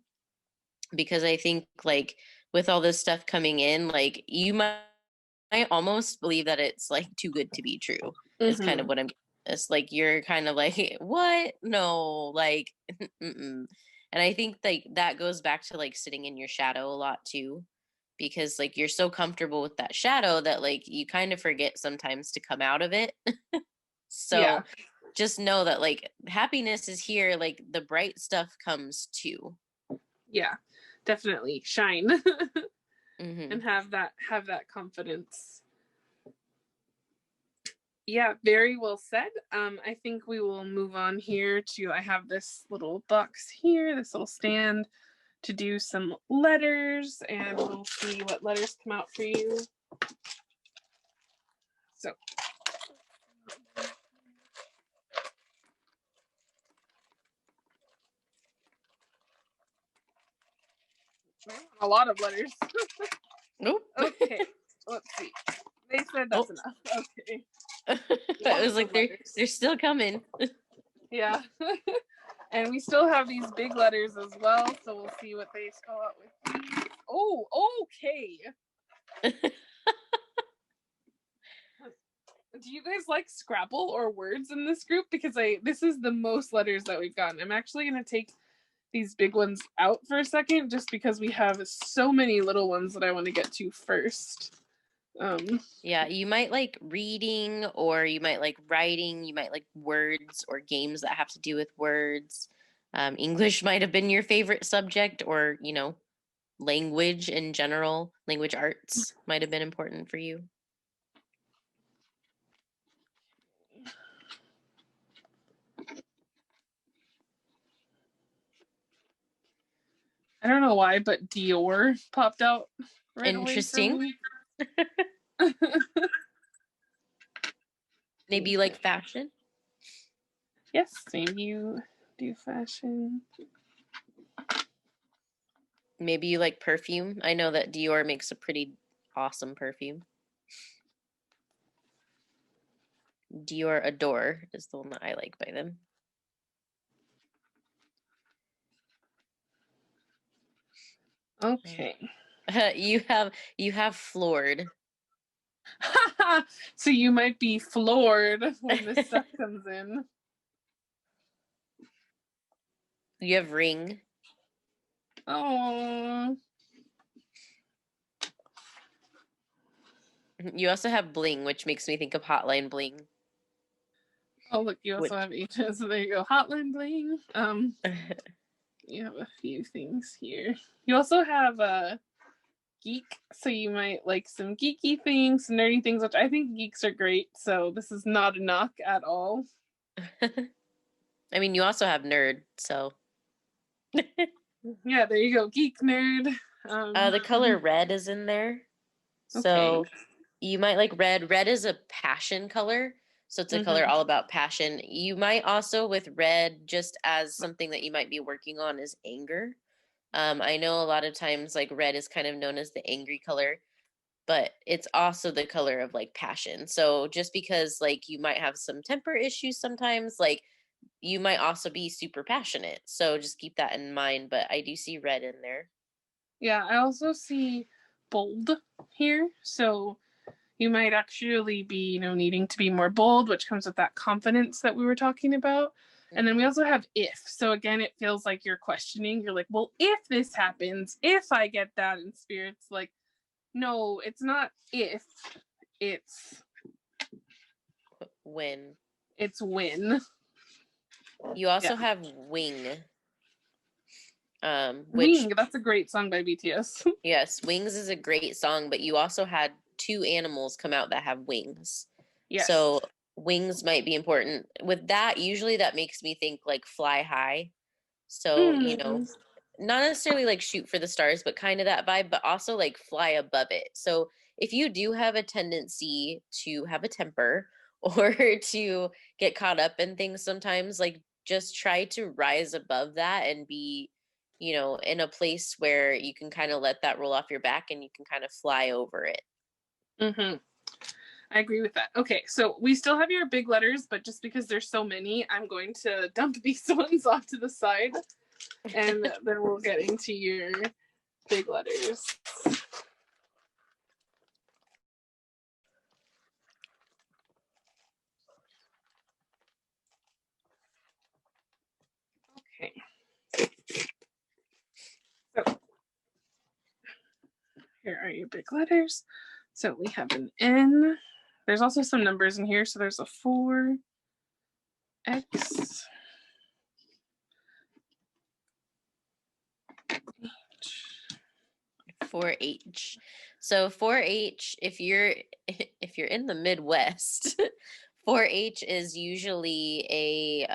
Because I think like with all this stuff coming in, like you might almost believe that it's like too good to be true. Is kind of what I'm It's like you're kind of like, what? No, like, mm-mm. And I think like that goes back to like sitting in your shadow a lot too, because like you're so comfortable with that shadow that like you kind of forget sometimes to come out of it. Yeah. So just know that like happiness is here, like the bright stuff comes too. Yeah, definitely shine. Mm-hmm. And have that confidence. Yeah, very well said. I think we will move on here to, I have this little box here, this little stand to do some letters, and we'll see what letters come out for you. So a lot of letters. Nope. Okay, let's see. They said that's enough. Okay. I was like, they're still coming. Yeah. And we still have these big letters as well, so we'll see what they spell out with these. Oh, okay. Do you guys like Scrabble or words in this group? Because this is the most letters that we've gotten. I'm actually going to take these big ones out for a second, just because we have so many little ones that I want to get to first. Yeah, you might like reading, or you might like writing, you might like words or games that have to do with words. English might have been your favorite subject, or, you know, language in general, language arts might have been important for you. I don't know why, but Dior popped out right away for Interesting. me. Maybe you like fashion? Yes, maybe you do fashion. Maybe you like perfume. I know that Dior makes a pretty awesome perfume. Dior Adore is the one that I like by them. Okay. You have floored. So you might be floored when this stuff comes in. You have ring. Oh. You also have bling, which makes me think of Hotline Bling. Oh, look, you also have H's. So there you go. Hotline bling. You have a few things here. You also have a geek, so you might like some geeky things, some nerdy things, which I think geeks are great. So this is not a knock at all. I mean, you also have nerd, so. Yeah, there you go. Geek nerd. The color red is in there. So Okay. you might like red. Red is a passion color. So it's a color all about passion. You might also with red, just as something that you might be working on, is anger. I know a lot of times like red is kind of known as the angry color, but it's also the color of like passion. So just because like you might have some temper issues sometimes, like you might also be super passionate. So just keep that in mind. But I do see red in there. Yeah, I also see bold here. So you might actually be, needing to be more bold, which comes with that confidence that we were talking about. And then we also have if. So again, it feels like you're questioning. You're like, well, if this happens, if I get that, in spirit's like, no, it's not if, it's When. It's when. You also have wing. Which Wing, that's a great song by BTS. yes, Wings is a great song, but you also had two animals come out that have wings. Yes. So wings might be important. With that, usually that makes me think like fly high. So, you know, not necessarily like shoot for the stars, but kind of that vibe, but also like fly above it. So if you do have a tendency to have a temper or to get caught up in things sometimes, like just try to rise above that and be, you know, in a place where you can kind of let that roll off your back and you can kind of fly over it. I agree with that. Okay, so we still have your big letters, but just because there's so many, I'm going to dump these ones off to the side, and then we'll get into your big letters. Here are your big letters. So we have an N. There's also some numbers in here. So there's a 4, X, 4H. So 4H, if you're in the Midwest, 4H is usually a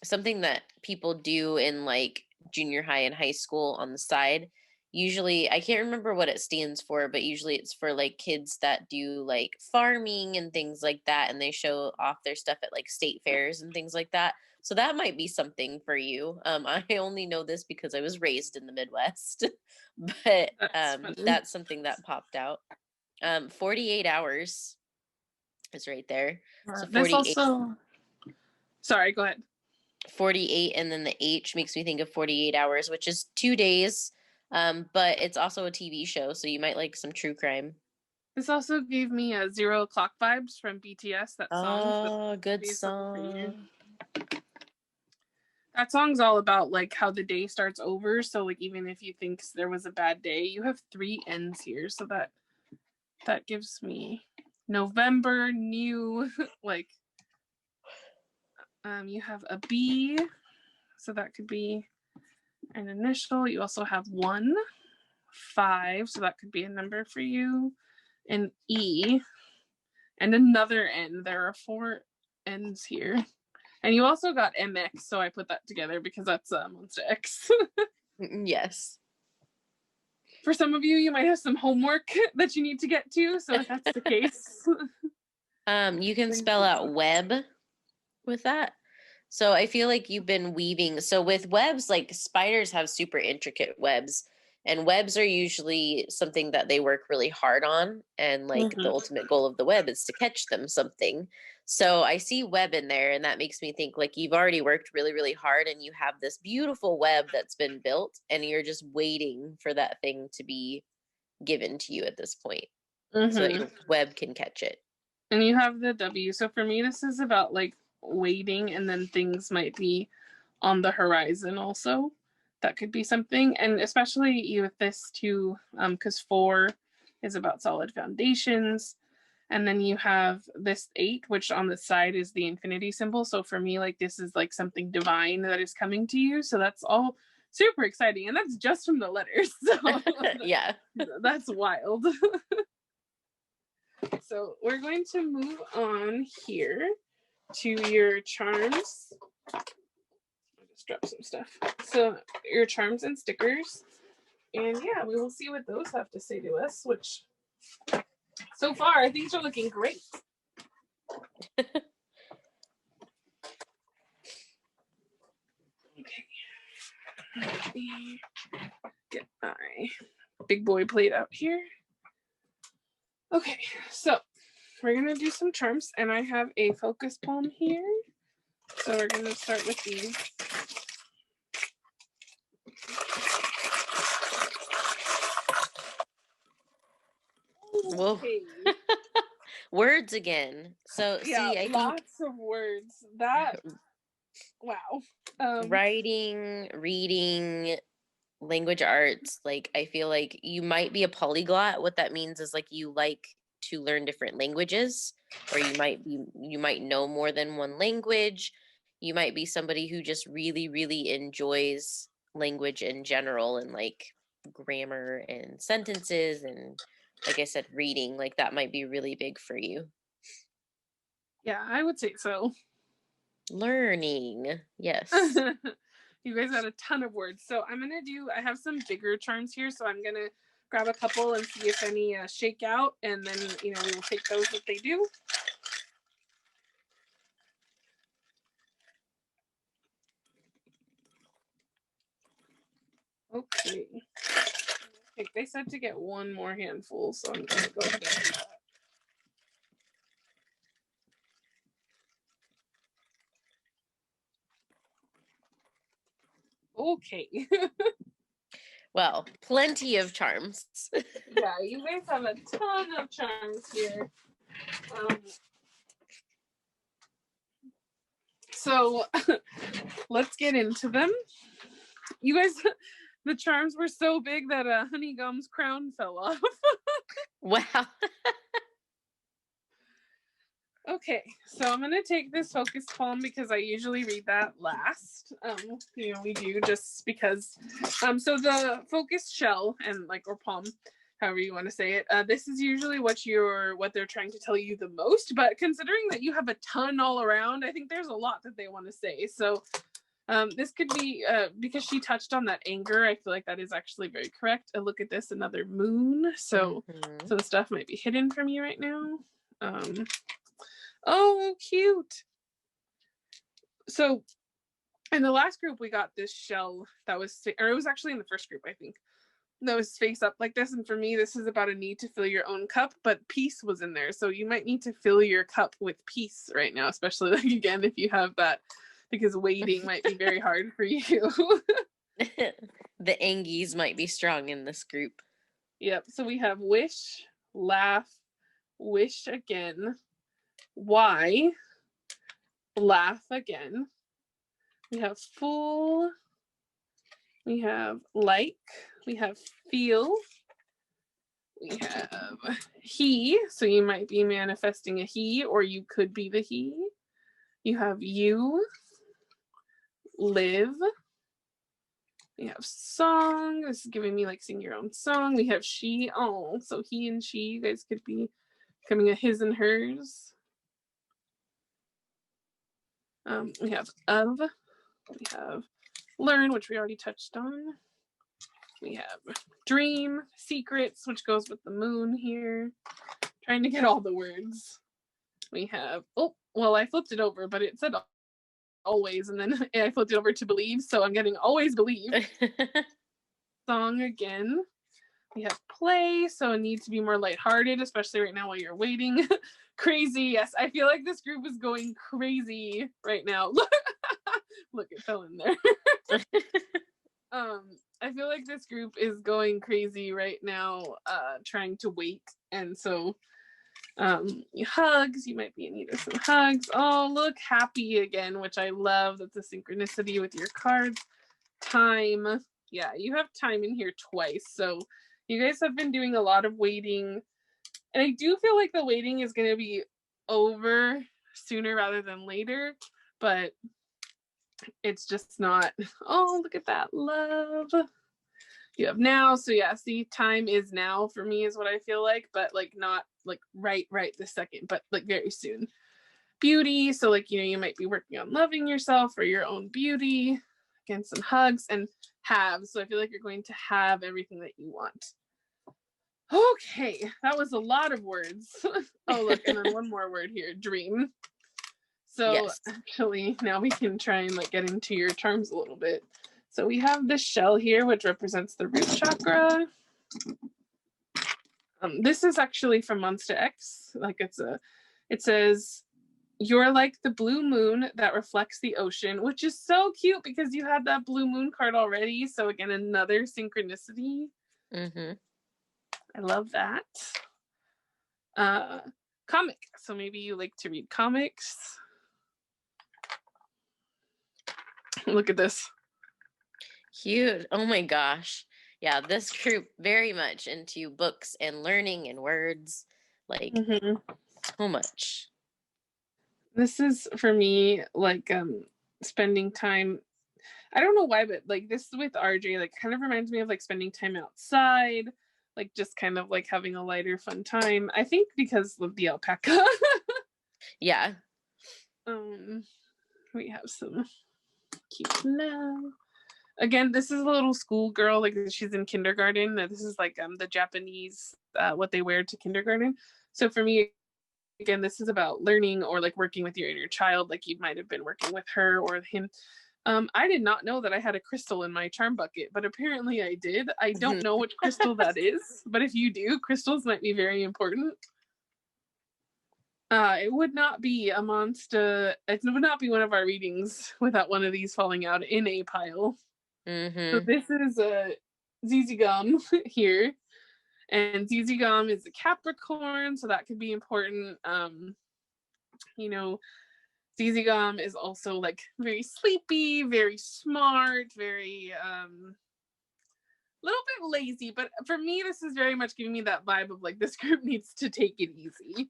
something that people do in like junior high and high school on the side. Usually, I can't remember what it stands for, but usually it's for like kids that do like farming and things like that, and they show off their stuff at like state fairs and things like that. So that might be something for you. I only know this because I was raised in the Midwest, but that's something that popped out. 48 hours is right there. So 48. Also, sorry, go ahead. 48, and then the H makes me think of 48 hours, which is 2 days. But it's also a TV show, so you might like some true crime. This also gave me a 0 O'Clock vibes from BTS. That song. Oh, good song. That song's all about like how the day starts over. So like even if you think there was a bad day, you have 3 N's here. So that gives me November, new, like you have a B. So that could be an initial. You also have 1, 5. So that could be a number for you. An E and another N. There are 4 N's here. And you also got MX, so I put that together because that's MonstaX. Yes. For some of you, you might have some homework that you need to get to, so if that's the case. You can spell out web with that. So I feel like you've been weaving. So with webs, like spiders have super intricate webs, and webs are usually something that they work really hard on. And like the ultimate goal of the web is to catch them something. So I see web in there, and that makes me think like you've already worked really, really hard, and you have this beautiful web that's been built, and you're just waiting for that thing to be given to you at this point so that your web can catch it. And you have the W. So for me, this is about like waiting, and then things might be on the horizon also. That could be something. And especially with this too, because 4 is about solid foundations. And then you have this 8, which on the side is the infinity symbol. So for me, like this is like something divine that is coming to you. So that's all super exciting. And that's just from the letters. So yeah. That's wild. So we're going to move on here to your charms. I'll just drop some stuff. So your charms and stickers. And yeah, we will see what those have to say to us, which so far things are looking great. Okay. Let me get my big boy plate out here. Okay, so we're gonna do some charms, and I have a focus palm here. So we're gonna start with these. Okay. Words again. So yeah, see, I lots of words. That wow. Writing, reading, language arts, like I feel like you might be a polyglot. What that means is like you like to learn different languages, or you might know more than one language. You might be somebody who just really, really enjoys language in general, and like grammar and sentences, and like I said, reading, like that might be really big for you. Yeah, I would say so. Learning, yes. You guys got a ton of words. So I have some bigger charms here, so I'm gonna grab a couple and see if any shake out, and then we will take those if they do. Okay. They said to get one more handful, so I'm gonna go ahead and do that. Okay. Well, plenty of charms. Yeah, you guys have a ton of charms here. So let's get into them. You guys, The charms were so big that Honeygum's crown fell off. Wow. Okay, so I'm gonna take this focus poem because I usually read that last. We do just because. So the focus shell and like or palm, however you want to say it. This is usually what they're trying to tell you the most. But considering that you have a ton all around, I think there's a lot that they want to say. So this could be because she touched on that anger. I feel like that is actually very correct. A look at this, another moon. So some stuff might be hidden from you right now. Oh, cute. So in the last group, we got this shell that was, or it was actually in the first group, I think, that was face up like this. And for me, this is about a need to fill your own cup, but peace was in there. So you might need to fill your cup with peace right now, especially like again, if you have that, because waiting might be very hard for you. The Angies might be strong in this group. Yep. So we have wish, laugh, wish again, why, laugh again. We have full, we have like, we have feel, we have he, so you might be manifesting a he, or you could be the he. You have you, live, we have song, this is giving me like sing your own song. We have she, oh, so he and she, you guys could be becoming a his and hers. We have of, we have learn, which we already touched on. We have dream, secrets, which goes with the moon here. Trying to get all the words. We have, oh, well, I flipped it over, but it said always, and then I flipped it over to believe, so I'm getting always believe. Song again. We have play, so it needs to be more lighthearted, especially right now while you're waiting. Crazy, yes. I feel like this group is going crazy right now. Look, it fell in there. I feel like this group is going crazy right now, trying to wait. And so hugs, you might be in need of some hugs. Oh, look, happy again, which I love. That's a synchronicity with your cards. Time. Yeah, you have time in here twice. So you guys have been doing a lot of waiting. And I do feel like the waiting is going to be over sooner rather than later. But it's just not. Oh, look at that love. You have now. So yeah, see, time is now for me is what I feel like, but like not like right this second, but like very soon. Beauty. So like, you might be working on loving yourself or your own beauty. Again, some hugs and have. So I feel like you're going to have everything that you want. Okay, that was a lot of words. Oh, look, and then one more word here, dream. So yes. Actually, now we can try and like get into your charms a little bit. So we have this shell here, which represents the root chakra. This is actually from MonstaX. Like it says, you're like the blue moon that reflects the ocean, which is so cute because you had that blue moon card already. So again, another synchronicity. Mm-hmm. I love that. Comic. So maybe you like to read comics. Look at this. Huge. Oh my gosh. Yeah, this group very much into books and learning and words. Like so much. This is for me like spending time. I don't know why, but like this with RJ like kind of reminds me of like spending time outside, like just kind of like having a lighter fun time. I think because of the alpaca. Yeah. We have some cute love. Again, this is a little schoolgirl, like she's in kindergarten. This is like the Japanese what they wear to kindergarten. So for me, again, this is about learning or like working with your inner child, like you might have been working with her or him. I did not know that I had a crystal in my charm bucket, but apparently I did. I don't know which crystal that is, but if you do, crystals might be very important. It would not be a monster. It would not be one of our readings without one of these falling out in a pile. So this is a ZZ Gum here. And ZZ Gum is a Capricorn, so that could be important. ZZ Gum is also like very sleepy, very smart, very little bit lazy, but for me, this is very much giving me that vibe of like this group needs to take it easy.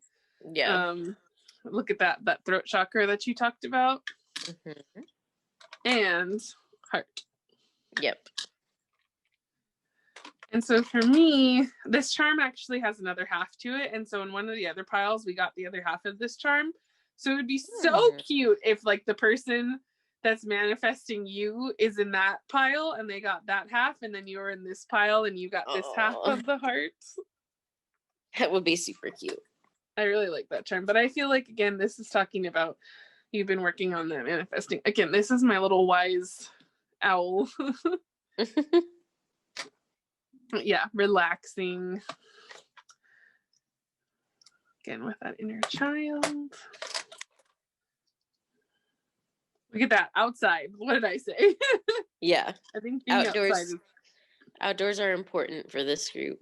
Yeah. Look at that throat chakra that you talked about. Mm-hmm. And heart. Yep. And so for me, this charm actually has another half to it. And so in one of the other piles, we got the other half of this charm. So it would be so cute if like the person that's manifesting you is in that pile and they got that half, and then you're in this pile and you got this half of the heart. That would be super cute. I really like that charm. But I feel like, again, this is talking about you've been working on that manifesting. Again, this is my little wise owl. Yeah, relaxing. Again, with that inner child. Look at that, outside. What did I say? Yeah. I think being outdoors are important for this group.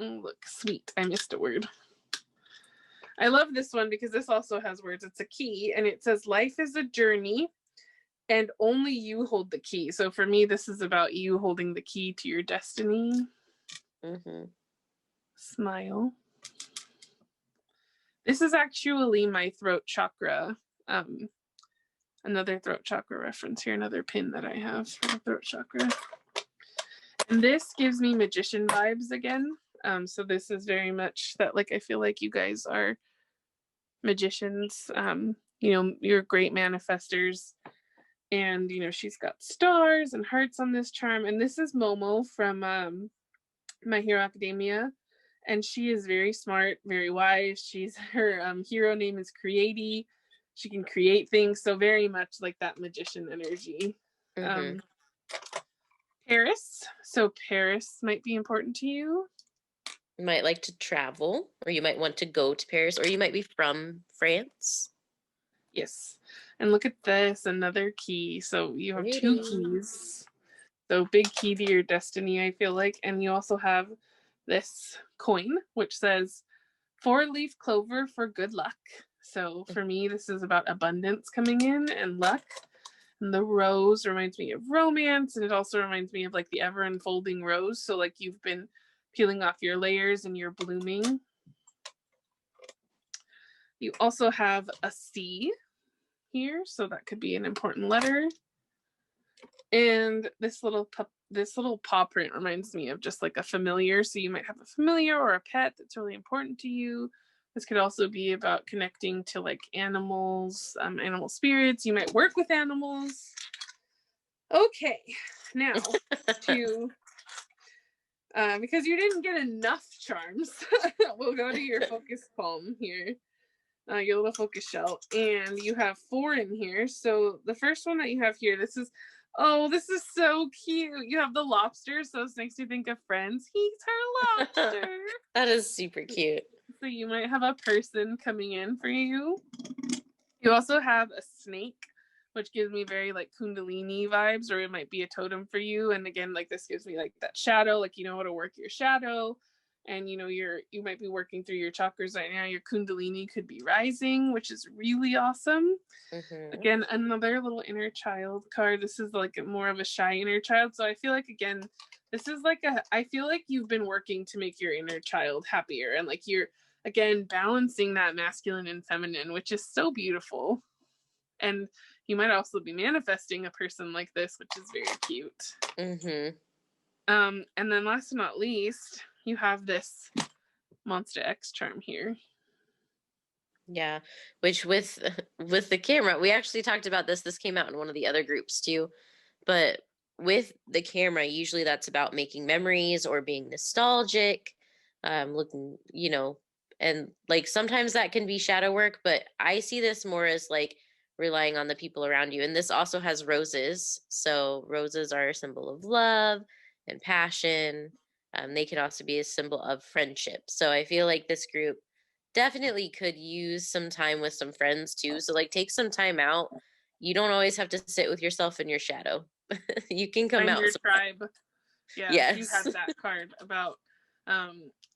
Oh, look, sweet. I missed a word. I love this one because this also has words. It's a key, and it says, life is a journey, and only you hold the key. So for me, this is about you holding the key to your destiny. Mm-hmm. Smile. This is actually my throat chakra. Another throat chakra reference here, another pin that I have for the throat chakra. And this gives me magician vibes again. So this is very much that, like, I feel like you guys are magicians. You know, you're great manifestors. And, you know, she's got stars and hearts on this charm. And this is Momo from My Hero Academia. And she is very smart, very wise. Her hero name is Creati. She can create things. So very much like that magician energy. Mm-hmm. Paris. So Paris might be important to you. You might like to travel, or you might want to go to Paris, or you might be from France. Yes. And look at this, another key. So you have 2 keys. So big key to your destiny, I feel like. And you also have this coin, which says 4-leaf clover for good luck. So for me, this is about abundance coming in and luck. And the rose reminds me of romance, and it also reminds me of like the ever unfolding rose. So like you've been peeling off your layers and you're blooming. You also have a C here, so that could be an important letter. And this little paw print reminds me of just like a familiar. So you might have a familiar or a pet that's really important to you. This could also be about connecting to like animals, animal spirits. You might work with animals. Okay, now to because you didn't get enough charms, we'll go to your focus palm here, your little focus shell, and you have 4 in here. So the first one that you have here, this is so cute. You have the lobster, so it makes you think of Friends. He's her lobster. That is super cute. So you might have a person coming in for you. You also have a snake, which gives me very like Kundalini vibes, or it might be a totem for you. And again, like this gives me like that shadow, like you know how to work your shadow, and you know you might be working through your chakras right now. Your Kundalini could be rising, which is really awesome. Mm-hmm. Again, another little inner child card. This is like more of a shy inner child. So I feel like, again, this is like I feel like you've been working to make your inner child happier, and like you're again balancing that masculine and feminine, which is so beautiful. And you might also be manifesting a person like this, which is very cute. Mm-hmm. And then last but not least, you have this MonstaX X charm here. Yeah, which with the camera, we actually talked about this. This came out in one of the other groups too. But with the camera, usually that's about making memories or being nostalgic, looking, you know, and like sometimes that can be shadow work, but I see this more as like relying on the people around you. And this also has roses. So roses are a symbol of love and passion. They can also be a symbol of friendship. So I feel like this group definitely could use some time with some friends too. So like take some time out. You don't always have to sit with yourself in your shadow. You can come out. Your tribe. Yeah, yes. You have that card about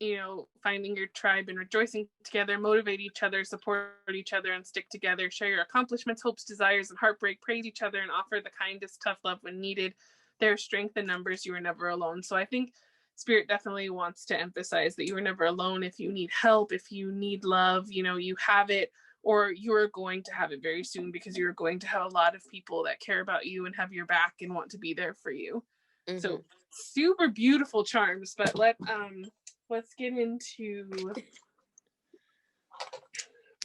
you know, finding your tribe and rejoicing together, motivate each other, support each other, and stick together, share your accomplishments, hopes, desires, and heartbreak, praise each other, and offer the kindest tough love when needed. there's strength in numbers. You are never alone. So I think Spirit definitely wants to emphasize that you are never alone. If you need help, if you need love, you know, you have it, or you're going to have it very soon, because you're going to have a lot of people that care about you and have your back and want to be there for you. So super beautiful charms. But let's get into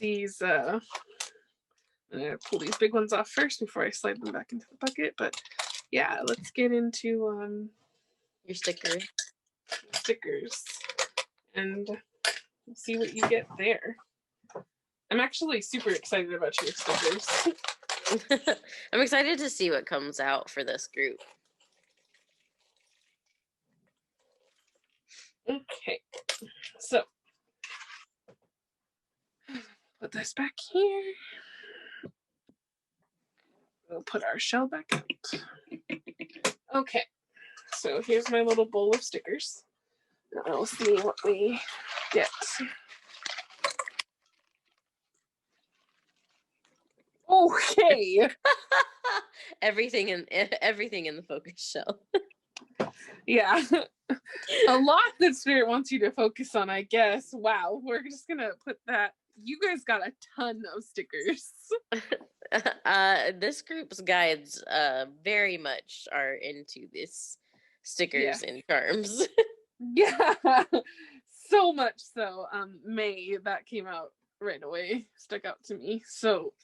these. I'm gonna pull these big ones off first before I slide them back into the bucket. But yeah, let's get into your stickers and see what you get there. I'm actually super excited about your stickers. I'm excited to see what comes out for this group. Okay, so put this back here. We'll put our shell back out. Okay, so here's my little bowl of stickers. We'll see what we get. Okay. everything in the focus shell. Yeah. A lot that Spirit wants you to focus on, I guess. Wow, we're just gonna put that. You guys got a ton of stickers. This group's guides very much are into this stickers and charms. Yeah, so much so. May, that came out right away, stuck out to me. So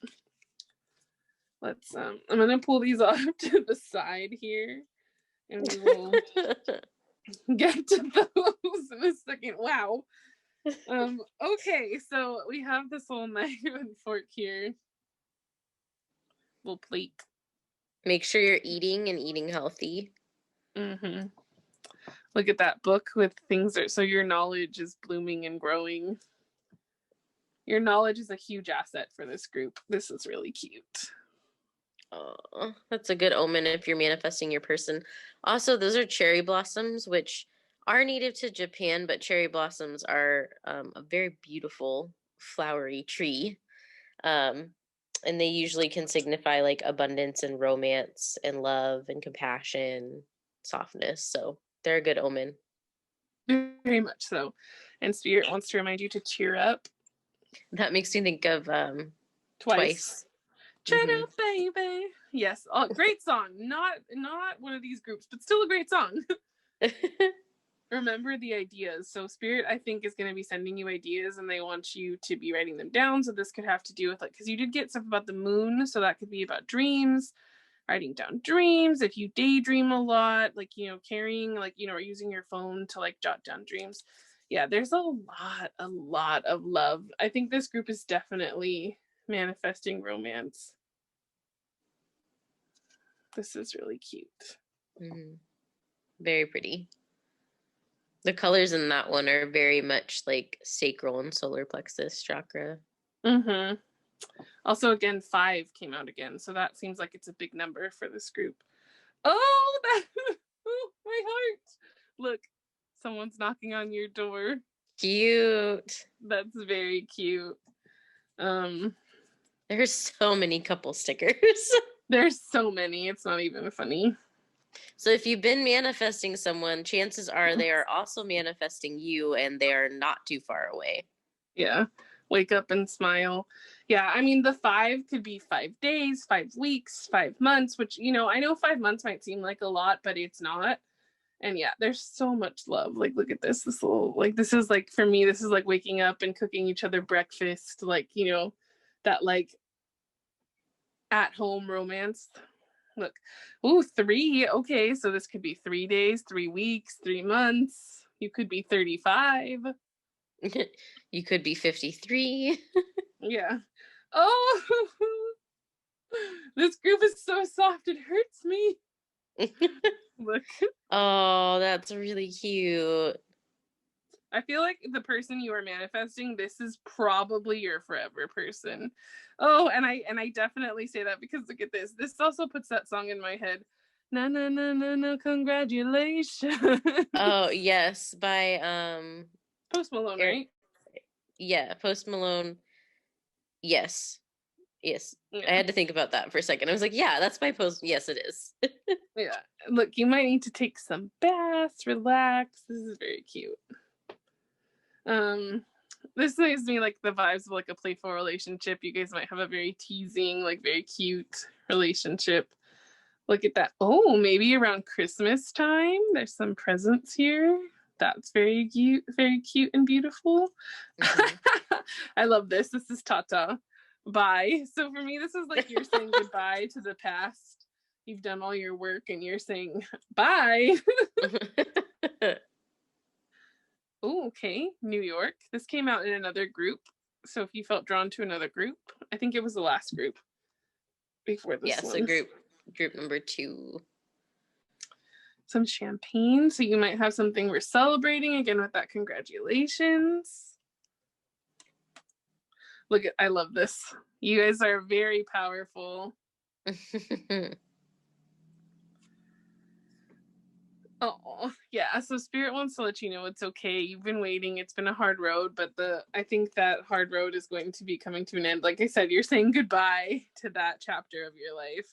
let's I'm gonna pull these off to the side here, and we will get to those in a second. Wow. Okay, so we have this whole knife and fork here. Little plate. Make sure you're eating healthy. Look at that book with things so your knowledge is blooming and growing. Your knowledge is a huge asset for this group. This is really cute. Oh, that's a good omen if you're manifesting your person. Also, those are cherry blossoms, which are native to Japan, but cherry blossoms are a very beautiful flowery tree. And they usually can signify like abundance and romance and love and compassion, softness. So they're a good omen. Very much so. And Spirit wants to remind you to cheer up. That makes me think of Twice. Cheer up, baby. Yes. Oh, great song. Not one of these groups, but still a great song. Remember the ideas. So Spirit, I think, is going to be sending you ideas, and they want you to be writing them down. So this could have to do with, like, because you did get stuff about the moon, so that could be about dreams, writing down dreams. If you daydream a lot, like, you know, carrying, like, you know, or using your phone to like jot down dreams. Yeah, there's a lot of love. I think this group is definitely manifesting romance. This is really cute. Very pretty. The colors in that one are very much like sacral and solar plexus chakra. Also, again, 5 came out again, so that seems like it's a big number for this group. Oh, oh, my heart. Look, someone's knocking on your door. Cute. That's very cute. There's so many couple stickers. There's so many. It's not even funny. So if you've been manifesting someone, chances are they are also manifesting you, and they are not too far away. Yeah. Wake up and smile. Yeah, I mean, the 5 could be 5 days, 5 weeks, 5 months, which, you know, I know 5 months might seem like a lot, but it's not. And yeah, there's so much love. Like, look at this little, like, this is like, for me, this is like waking up and cooking each other breakfast, like, you know, that like at home romance. Look, ooh, 3. Okay, so this could be 3 days, 3 weeks, 3 months. You could be 35. You could be 53. Yeah. Oh, this group is so soft, it hurts me. Look. Oh, that's really cute. I feel like the person you are manifesting, this is probably your forever person. Oh, and I definitely say that because look at this. This also puts that song in my head. No, no, no, no, no, congratulations. Oh, yes, by Post Malone, right? Yeah, Post Malone. Yes. Yes. Yeah. I had to think about that for a second. I was like, yeah, that's my post. Yes, it is. Yeah. Look, you might need to take some baths, relax. This is very cute. This gives me like the vibes of like a playful relationship. You guys might have a very teasing, like very cute relationship. Look at that. Oh, maybe around Christmas time. There's some presents here. That's very cute and beautiful. Mm-hmm. I love this. This is Tata. Bye. So for me, this is like you're saying goodbye to the past. You've done all your work and you're saying bye. Oh, okay. New York. This came out in another group. So if you felt drawn to another group, I think it was the last group before this one. Yeah, so group number 2. Some champagne. So you might have something we're celebrating again with that. Congratulations. Look at, I love this. You guys are very powerful. Oh, yeah. So Spirit wants to let you know it's okay. You've been waiting. It's been a hard road, but I think that hard road is going to be coming to an end. Like I said, you're saying goodbye to that chapter of your life.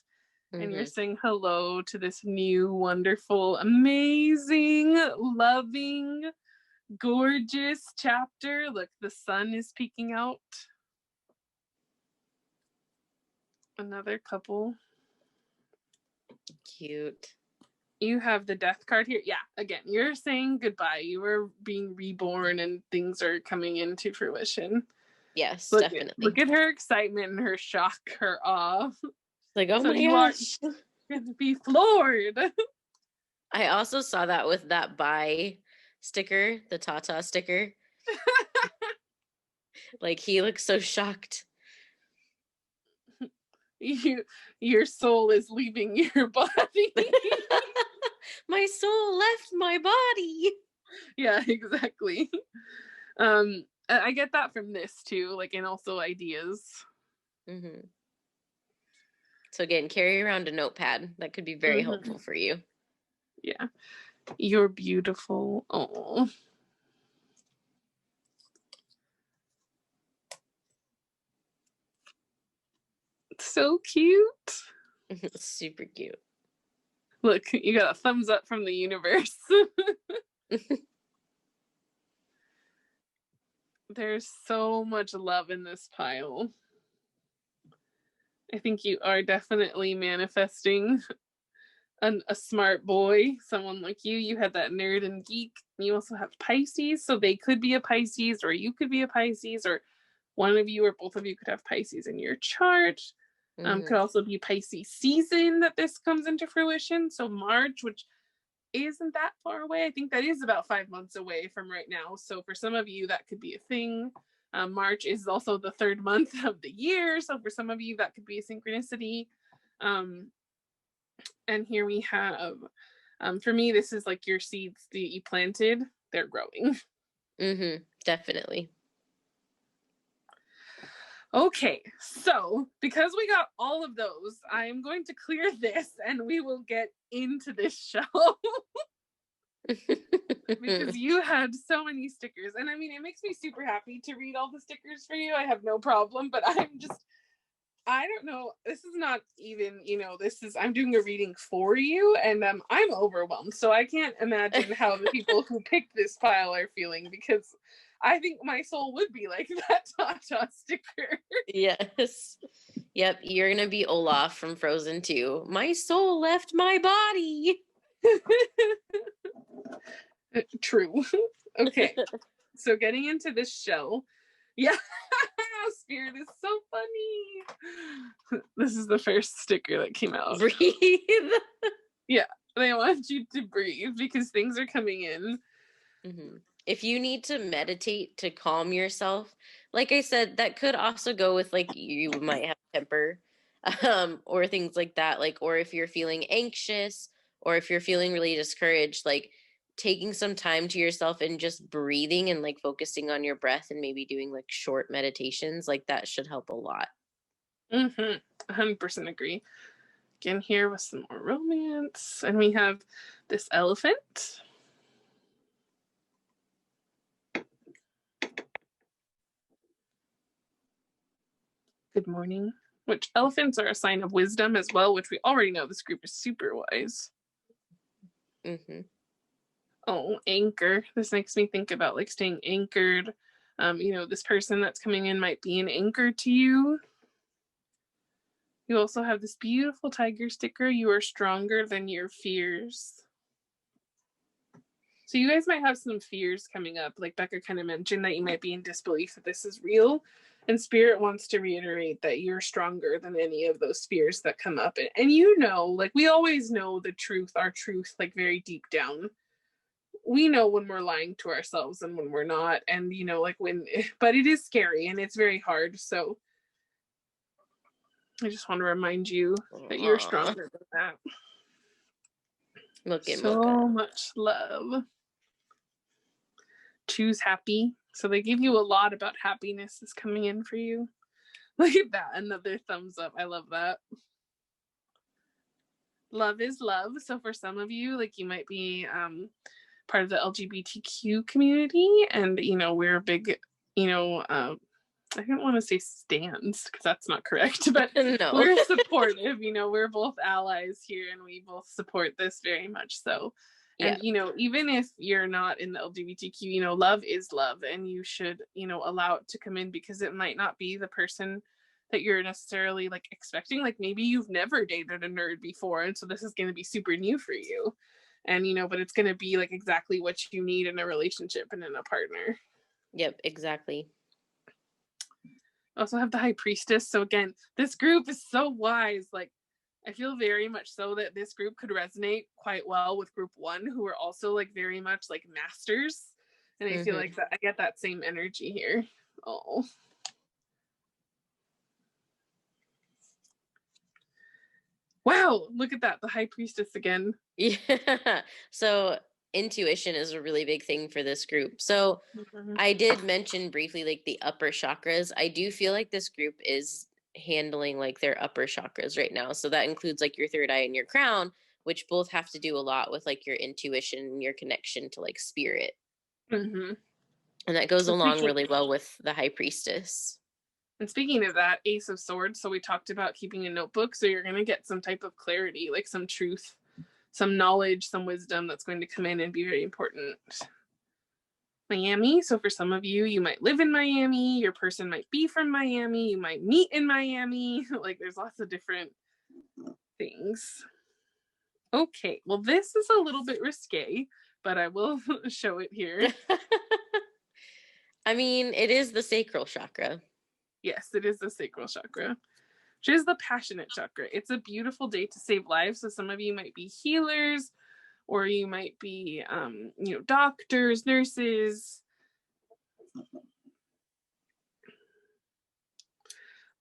Mm-hmm. And you're saying hello to this new, wonderful, amazing, loving, gorgeous chapter. Look, the sun is peeking out. Another couple. Cute. You have the death card here. Yeah, again, you're saying goodbye. You are being reborn and things are coming into fruition. Yes, definitely. Look at her excitement and her shock, her awe. Like, oh so my gosh. You are going to be floored. I also saw that with that bye sticker, the Tata sticker. Like, he looks so shocked. Your soul is leaving your body. My soul left my body. Yeah, exactly. I get that from this too, like, and also ideas. Mm-hmm. So again, carry around a notepad. That could be very helpful for you. Yeah. You're beautiful. Oh. So cute. Super cute. Look, you got a thumbs up from the universe. There's so much love in this pile. I think you are definitely manifesting a smart boy, someone like you. You had that nerd and geek. You also have Pisces, so they could be a Pisces, or you could be a Pisces, or one of you or both of you could have Pisces in your chart. Could also be Pisces season that this comes into fruition. So March, which isn't that far away. I think that is about 5 months away from right now. So for some of you, that could be a thing. March is also the 3rd month of the year. So for some of you, that could be a synchronicity. And here we have, for me, this is like your seeds that you planted. They're growing. Definitely. Okay, so because we got all of those, I am going to clear this and we will get into this show. Because you had so many stickers. And I mean, it makes me super happy to read all the stickers for you. I have no problem, but I don't know. This is not even, I'm doing a reading for you and I'm overwhelmed. So I can't imagine how the people who picked this pile are feeling, because I think my soul would be like that Tata sticker. Yes. Yep. You're going to be Olaf from Frozen 2. My soul left my body. True. Okay. So getting into this show. Yeah. Spirit is so funny. This is the first sticker that came out. Breathe. Yeah. They want you to breathe because things are coming in. If you need to meditate to calm yourself, like I said, that could also go with like you might have temper or things like that. Like, or if you're feeling anxious or if you're feeling really discouraged, like taking some time to yourself and just breathing and like focusing on your breath and maybe doing like short meditations, like that should help a lot. 100% agree. Again, here with some more romance. And we have this elephant. Good morning. which elephants are a sign of wisdom as well, which we already know this group is super wise. Oh, anchor. This makes me think about like staying anchored. This person that's coming in might be an anchor to you. You also have this beautiful tiger sticker. You are stronger than your fears. So you guys might have some fears coming up. Like Becca kind of mentioned that you might be in disbelief that this is real. And Spirit wants to reiterate that you're stronger than any of those fears that come up. And like we always know the truth, our truth, like very deep down. We know when we're lying to ourselves and when we're not. And, but it is scary and it's very hard. So I just want to remind you that you're stronger than that. So much love. Choose happy. So they give you a lot about happiness is coming in for you. Look at that. Another thumbs up. I love that. Love is love. So for some of you, like you might be part of the LGBTQ community, and we're a big, I don't want to say stands because that's not correct, but no. We're supportive. We're both allies here and we both support this very much so. And, even if you're not in the LGBTQ, love is love, and you should, allow it to come in because it might not be the person that you're necessarily like expecting. Like maybe you've never dated a nerd before, and so this is going to be super new for you. And, but it's going to be like exactly what you need in a relationship and in a partner. Yep, exactly. Also have the High Priestess. So again, this group is so wise. Like I feel very much so that this group could resonate quite well with group 1, who are also like very much like masters. And I feel like that I get that same energy here. Oh. Wow, look at that. The High Priestess again. Yeah. So intuition is a really big thing for this group. So I did mention briefly like the upper chakras. I do feel like this group is handling like their upper chakras right now. So that includes like your third eye and your crown, which both have to do a lot with like your intuition and your connection to like spirit. And that goes along really well with the High Priestess. And speaking of that, Ace of Swords, so we talked about keeping a notebook, so you're going to get some type of clarity, like some truth, some knowledge, some wisdom that's going to come in and be very important. Miami, so for some of you, you might live in Miami, your person might be from Miami, you might meet in Miami, like there's lots of different things. Okay, well this is a little bit risque, but I will show it here. I mean, it is the Sacral Chakra. Yes, it is the Sacral Chakra, which is the passionate chakra. It's a beautiful day to save lives. So some of you might be healers, or you might be, doctors, nurses.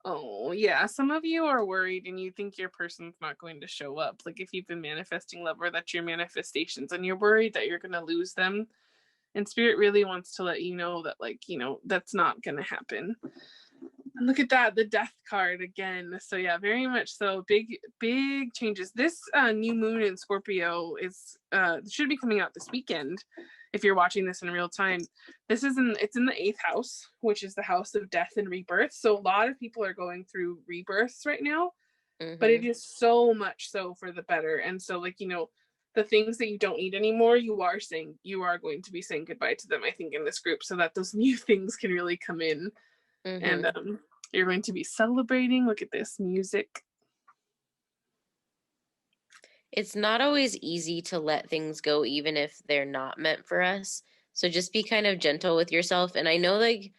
Oh, yeah. Some of you are worried and you think your person's not going to show up. Like if you've been manifesting love, or that's your manifestations, and you're worried that you're going to lose them. And Spirit really wants to let you know that, that's not going to happen. And look at that, the Death card again. So yeah, very much so. Big changes. This new moon in Scorpio should be coming out this weekend. If you're watching this in real time, it's in the 8th house, which is the house of death and rebirth. So a lot of people are going through rebirths right now, but it is so much so for the better. And so the things that you don't need anymore, you are going to be saying goodbye to them, I think, in this group, so that those new things can really come in. And you're going to be celebrating. Look at this music. It's not always easy to let things go, even if they're not meant for us. So just be kind of gentle with yourself. And I know like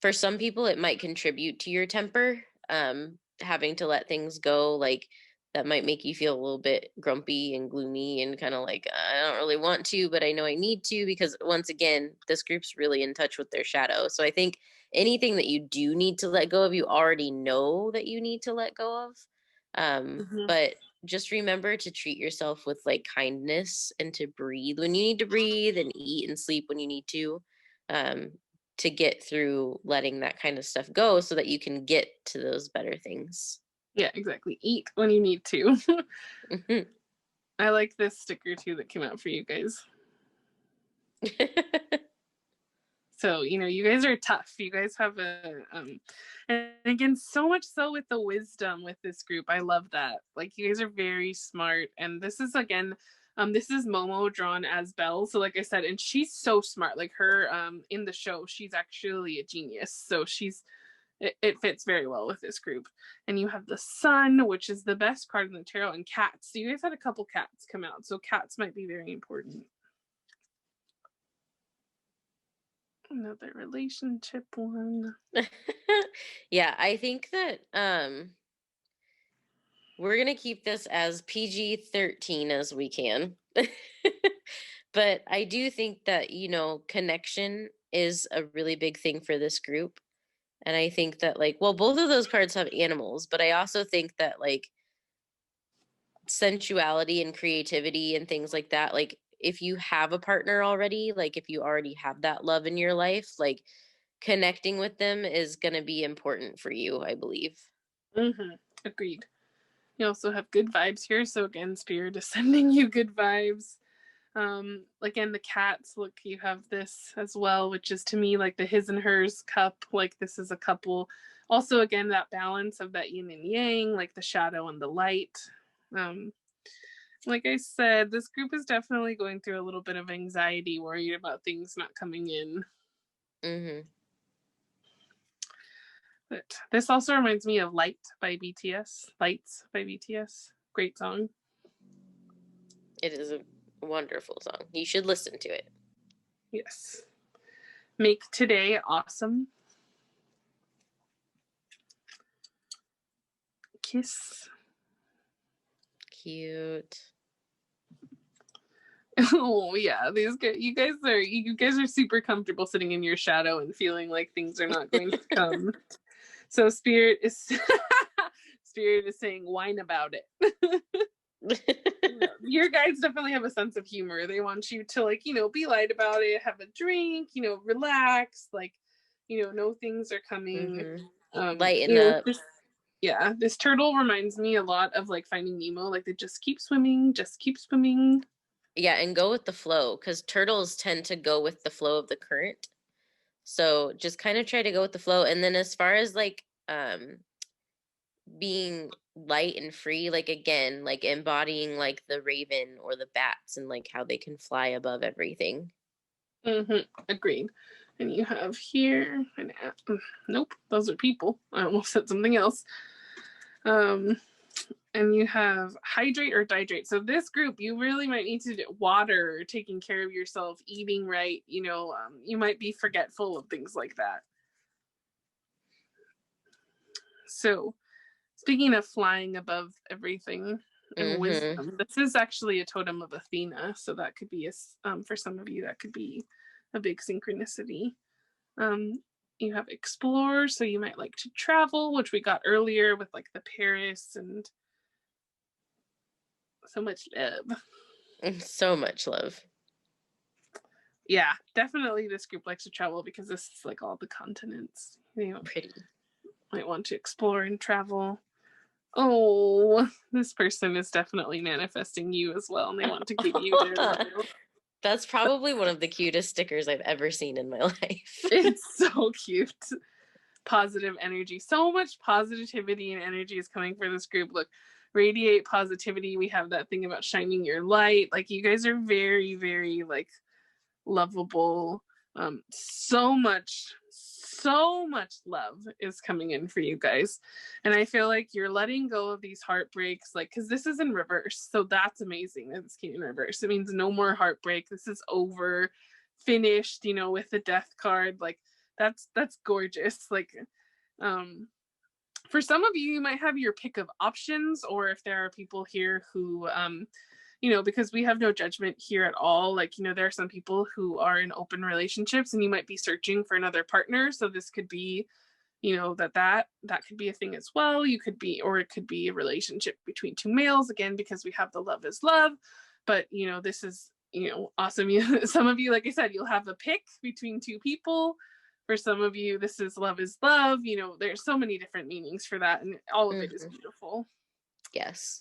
for some people, it might contribute to your temper, having to let things go. Like that might make you feel a little bit grumpy and gloomy and kind of like, I don't really want to, but I know I need to, because once again, this group's really in touch with their shadow. So I think anything that you do need to let go of, you already know that you need to let go of. But just remember to treat yourself with like kindness, and to breathe when you need to breathe, and eat and sleep when you need to get through letting that kind of stuff go, so that you can get to those better things. Yeah, exactly. Eat when you need to. I like this sticker too that came out for you guys. So, you guys are tough. You guys have and again, so much so with the wisdom with this group. I love that. Like, you guys are very smart. And this is, again, this is Momo drawn as Belle. So like I said, and she's so smart. Like, her in the show, she's actually a genius. So it fits very well with this group. And you have the Sun, which is the best card in the tarot, and Cats. So you guys had a couple cats come out. So cats might be very important. Another relationship one. Yeah, I think that we're gonna keep this as PG-13 as we can. But I do think that, connection is a really big thing for this group. And I think that, like, well, both of those cards have animals, but I also think that, like, sensuality and creativity and things like that, like, if you have a partner already, like, if you already have that love in your life, like, connecting with them is going to be important for you, I believe. Agreed. You also have good vibes here. So again, Spirit is sending you good vibes. Again, the cats, look, you have this as well, which is to me like the his and hers cup. Like, this is a couple. Also, again, that balance of that yin and yang, like the shadow and the light. Like I said, this group is definitely going through a little bit of anxiety, worried about things not coming in. But this also reminds me of Light by BTS. Lights by BTS. Great song. It is a wonderful song. You should listen to it. Yes. Make today awesome. Kiss. Cute. Oh yeah, these guys, you guys are super comfortable sitting in your shadow and feeling like things are not going to come. So Spirit is saying whine about it. Your guys definitely have a sense of humor. They want you to, like, be light about it, have a drink, relax, like, know things are coming. Lighten up. This turtle reminds me a lot of like Finding Nemo, like they just keep swimming. Yeah, and go with the flow, because turtles tend to go with the flow of the current. So just kind of try to go with the flow. And then as far as like being light and free, like, again, like embodying like the raven or the bats and like how they can fly above everything. Agreed. And you have here nope, those are people. I almost said something else. And you have hydrate or dihydrate. So this group, you really might need to do water, taking care of yourself, eating right. You might be forgetful of things like that. So speaking of flying above everything and wisdom, this is actually a totem of Athena. So that could be for some of you, that could be a big synchronicity. You have explore, so you might like to travel, which we got earlier with like the Paris and so much love. So much love. Yeah, definitely this group likes to travel because this is like all the continents. Pretty. Might want to explore and travel. Oh, this person is definitely manifesting you as well, and they want to give you their love. That's probably one of the cutest stickers I've ever seen in my life. It's so cute. Positive energy. So much positivity and energy is coming for this group. Look, radiate positivity. We have that thing about shining your light. Like, you guys are very, very like lovable. So much love is coming in for you guys. And I feel like you're letting go of these heartbreaks, like, because this is in reverse. So that's amazing that this came in reverse. It means no more heartbreak. This is over, finished, with the death card. Like, that's gorgeous. Like, for some of you, you might have your pick of options, or if there are people here who because we have no judgment here at all. Like, there are some people who are in open relationships and you might be searching for another partner. So this could be, that could be a thing as well. You could be, or it could be a relationship between two males, again, because we have the love is love. But, this is, awesome. Some of you, like I said, you'll have a pick between two people. For some of you, this is love is love. There's so many different meanings for that. And all of it is beautiful. Yes.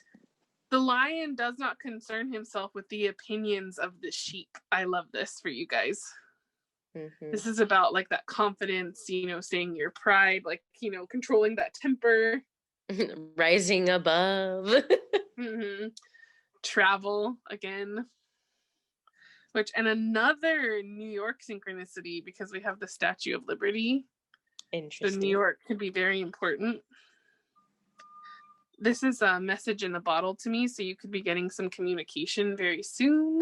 The lion does not concern himself with the opinions of the sheep. I love this for you guys. This is about like that confidence, you know, staying your pride, like, you know, controlling that temper. Rising above. Travel again. And another New York synchronicity, because we have the Statue of Liberty. Interesting. So New York could be very important. This is a message in a bottle to me, so you could be getting some communication very soon.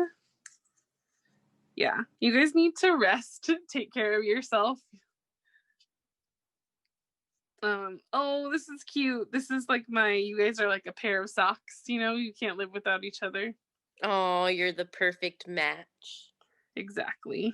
Yeah, you guys need to rest, take care of yourself. Oh, this is cute. This is like you guys are like a pair of socks, you know, you can't live without each other. Oh, you're the perfect match. Exactly.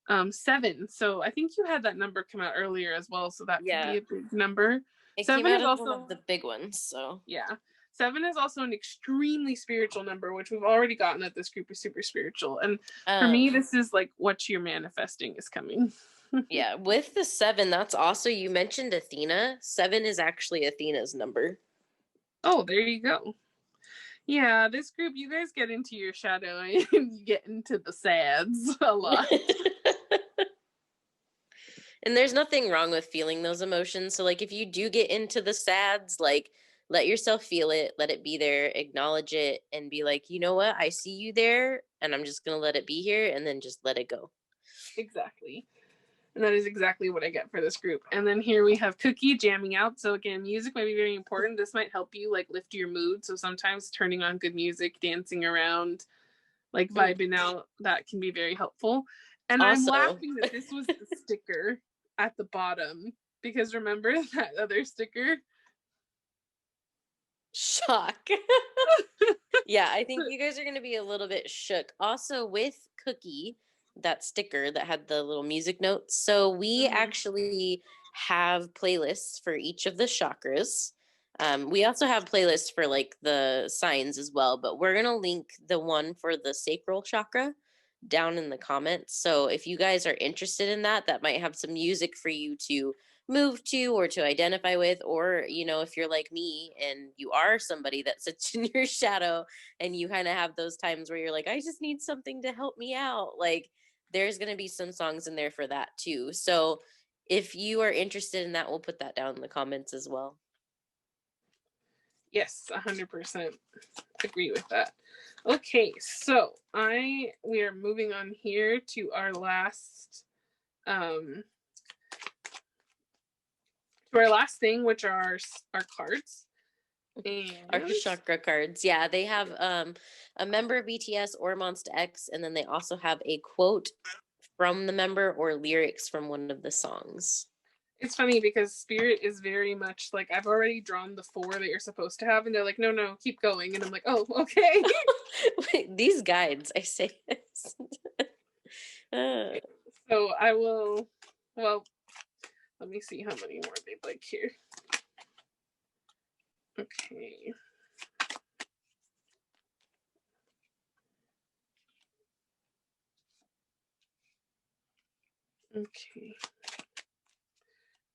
7. So I think you had that number come out earlier as well, so that could be a big number. It 7 came out is as also one of the big ones, so. Yeah. 7 is also an extremely spiritual number, which we've already gotten that this group is super spiritual. And for me, this is like what you're manifesting is coming. Yeah, with the 7, that's also, you mentioned Athena. 7 is actually Athena's number. Oh, there you go. Yeah, this group, you guys get into your shadow and you get into the sads a lot. And there's nothing wrong with feeling those emotions. So, like, if you do get into the sads, like, let yourself feel it, let it be there, acknowledge it, and be like, you know what? I see you there, and I'm just going to let it be here, and then just let it go. Exactly. And that is exactly what I get for this group. And then here we have Cookie jamming out. So again, music might be very important. This might help you like lift your mood. So sometimes turning on good music, dancing around, like vibing out, that can be very helpful. And also, I'm laughing that this was the sticker at the bottom, because remember that other sticker? Shock. Yeah, I think you guys are going to be a little bit shook. Also with Cookie, that sticker that had the little music notes. So we actually have playlists for each of the chakras. We also have playlists for like the signs as well, but we're going to link the one for the Sacral Chakra down in the comments. So if you guys are interested in that, that might have some music for you to move to or to identify with, or you know, if you're like me and you are somebody that sits in your shadow and you kind of have those times where you're like, I just need something to help me out, like there's going to be some songs in there for that too. So if you are interested in that, we'll put that down in the comments as well. Yes, 100% agree with that. Okay, so we are moving on here to our last thing, which are our cards. And our chakra cards. Yeah, they have a member of BTS or MonstaX, X, and then they also have a quote from the member or lyrics from one of the songs. It's funny because Spirit is very much like, I've already drawn the 4 that you're supposed to have, and they're like, no, keep going. And I'm like, oh, okay. Wait, these guides, I say this. So I will, well, let me see how many more they'd like here. Okay. Okay.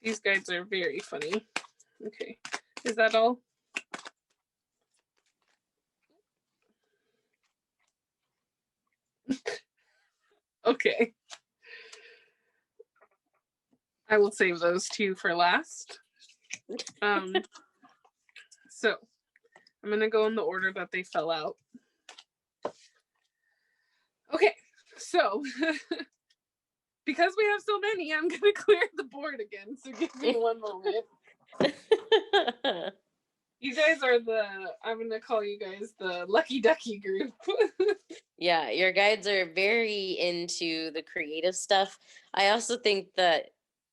These guides are very funny. Okay. Is that all? Okay. I will save those 2 for last. So I'm going to go in the order that they fell out. Okay. So because we have so many, I'm going to clear the board again. So give me one moment. You guys are I'm going to call you guys the Lucky Ducky group. Yeah, your guides are very into the creative stuff. I also think that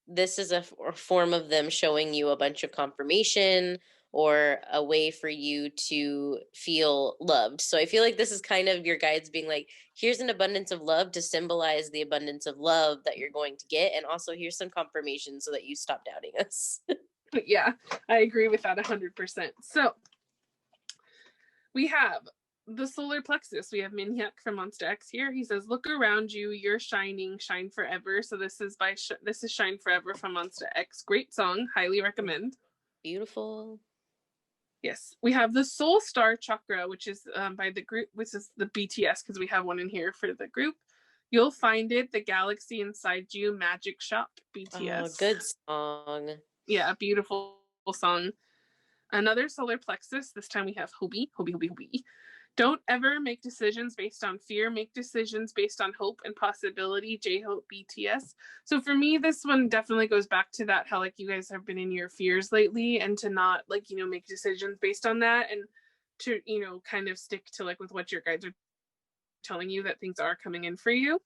this is a form of them showing you a bunch of confirmation or a way for you to feel loved. So I feel like this is kind of your guides being like, here's an abundance of love to symbolize the abundance of love that you're going to get. And also here's some confirmation so that you stop doubting us. Yeah, I agree with that 100%. So we have the solar plexus. We have Minhyuk from MonstaX X here. He says, look around you, you're shining, shine forever. So this is Shine Forever from MonstaX X. Great song, highly recommend. Beautiful. Yes, we have the Soul Star Chakra, which is by the group, which is the BTS, because we have one in here for the group. You'll Find It, The Galaxy Inside You, Magic Shop, BTS. Oh, good song. Yeah, beautiful song. Another solar plexus. This time we have Hobie. Don't ever make decisions based on fear. Make decisions based on hope and possibility. J-Hope, BTS. So for me, this one definitely goes back to that, how like you guys have been in your fears lately, and to not like, you know, make decisions based on that, and to, you know, kind of stick to like with what your guides are telling you, that things are coming in for you.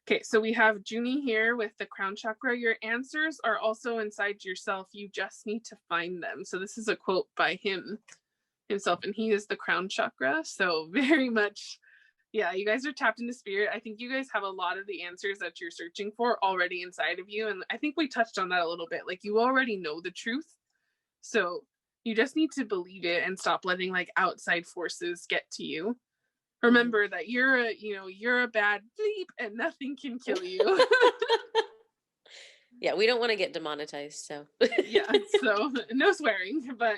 Okay, so we have Joohoney here with the crown chakra. Your answers are also inside yourself. You just need to find them. So this is a quote by himself, and he is the crown chakra. So very much, yeah, you guys are tapped into spirit. I think you guys have a lot of the answers that you're searching for already inside of you. And I think we touched on that a little bit. Like, you already know the truth. So you just need to believe it and stop letting like outside forces get to you. Remember that you're a bad bleep and nothing can kill you. Yeah, we don't want to get demonetized, so. Yeah, so no swearing, but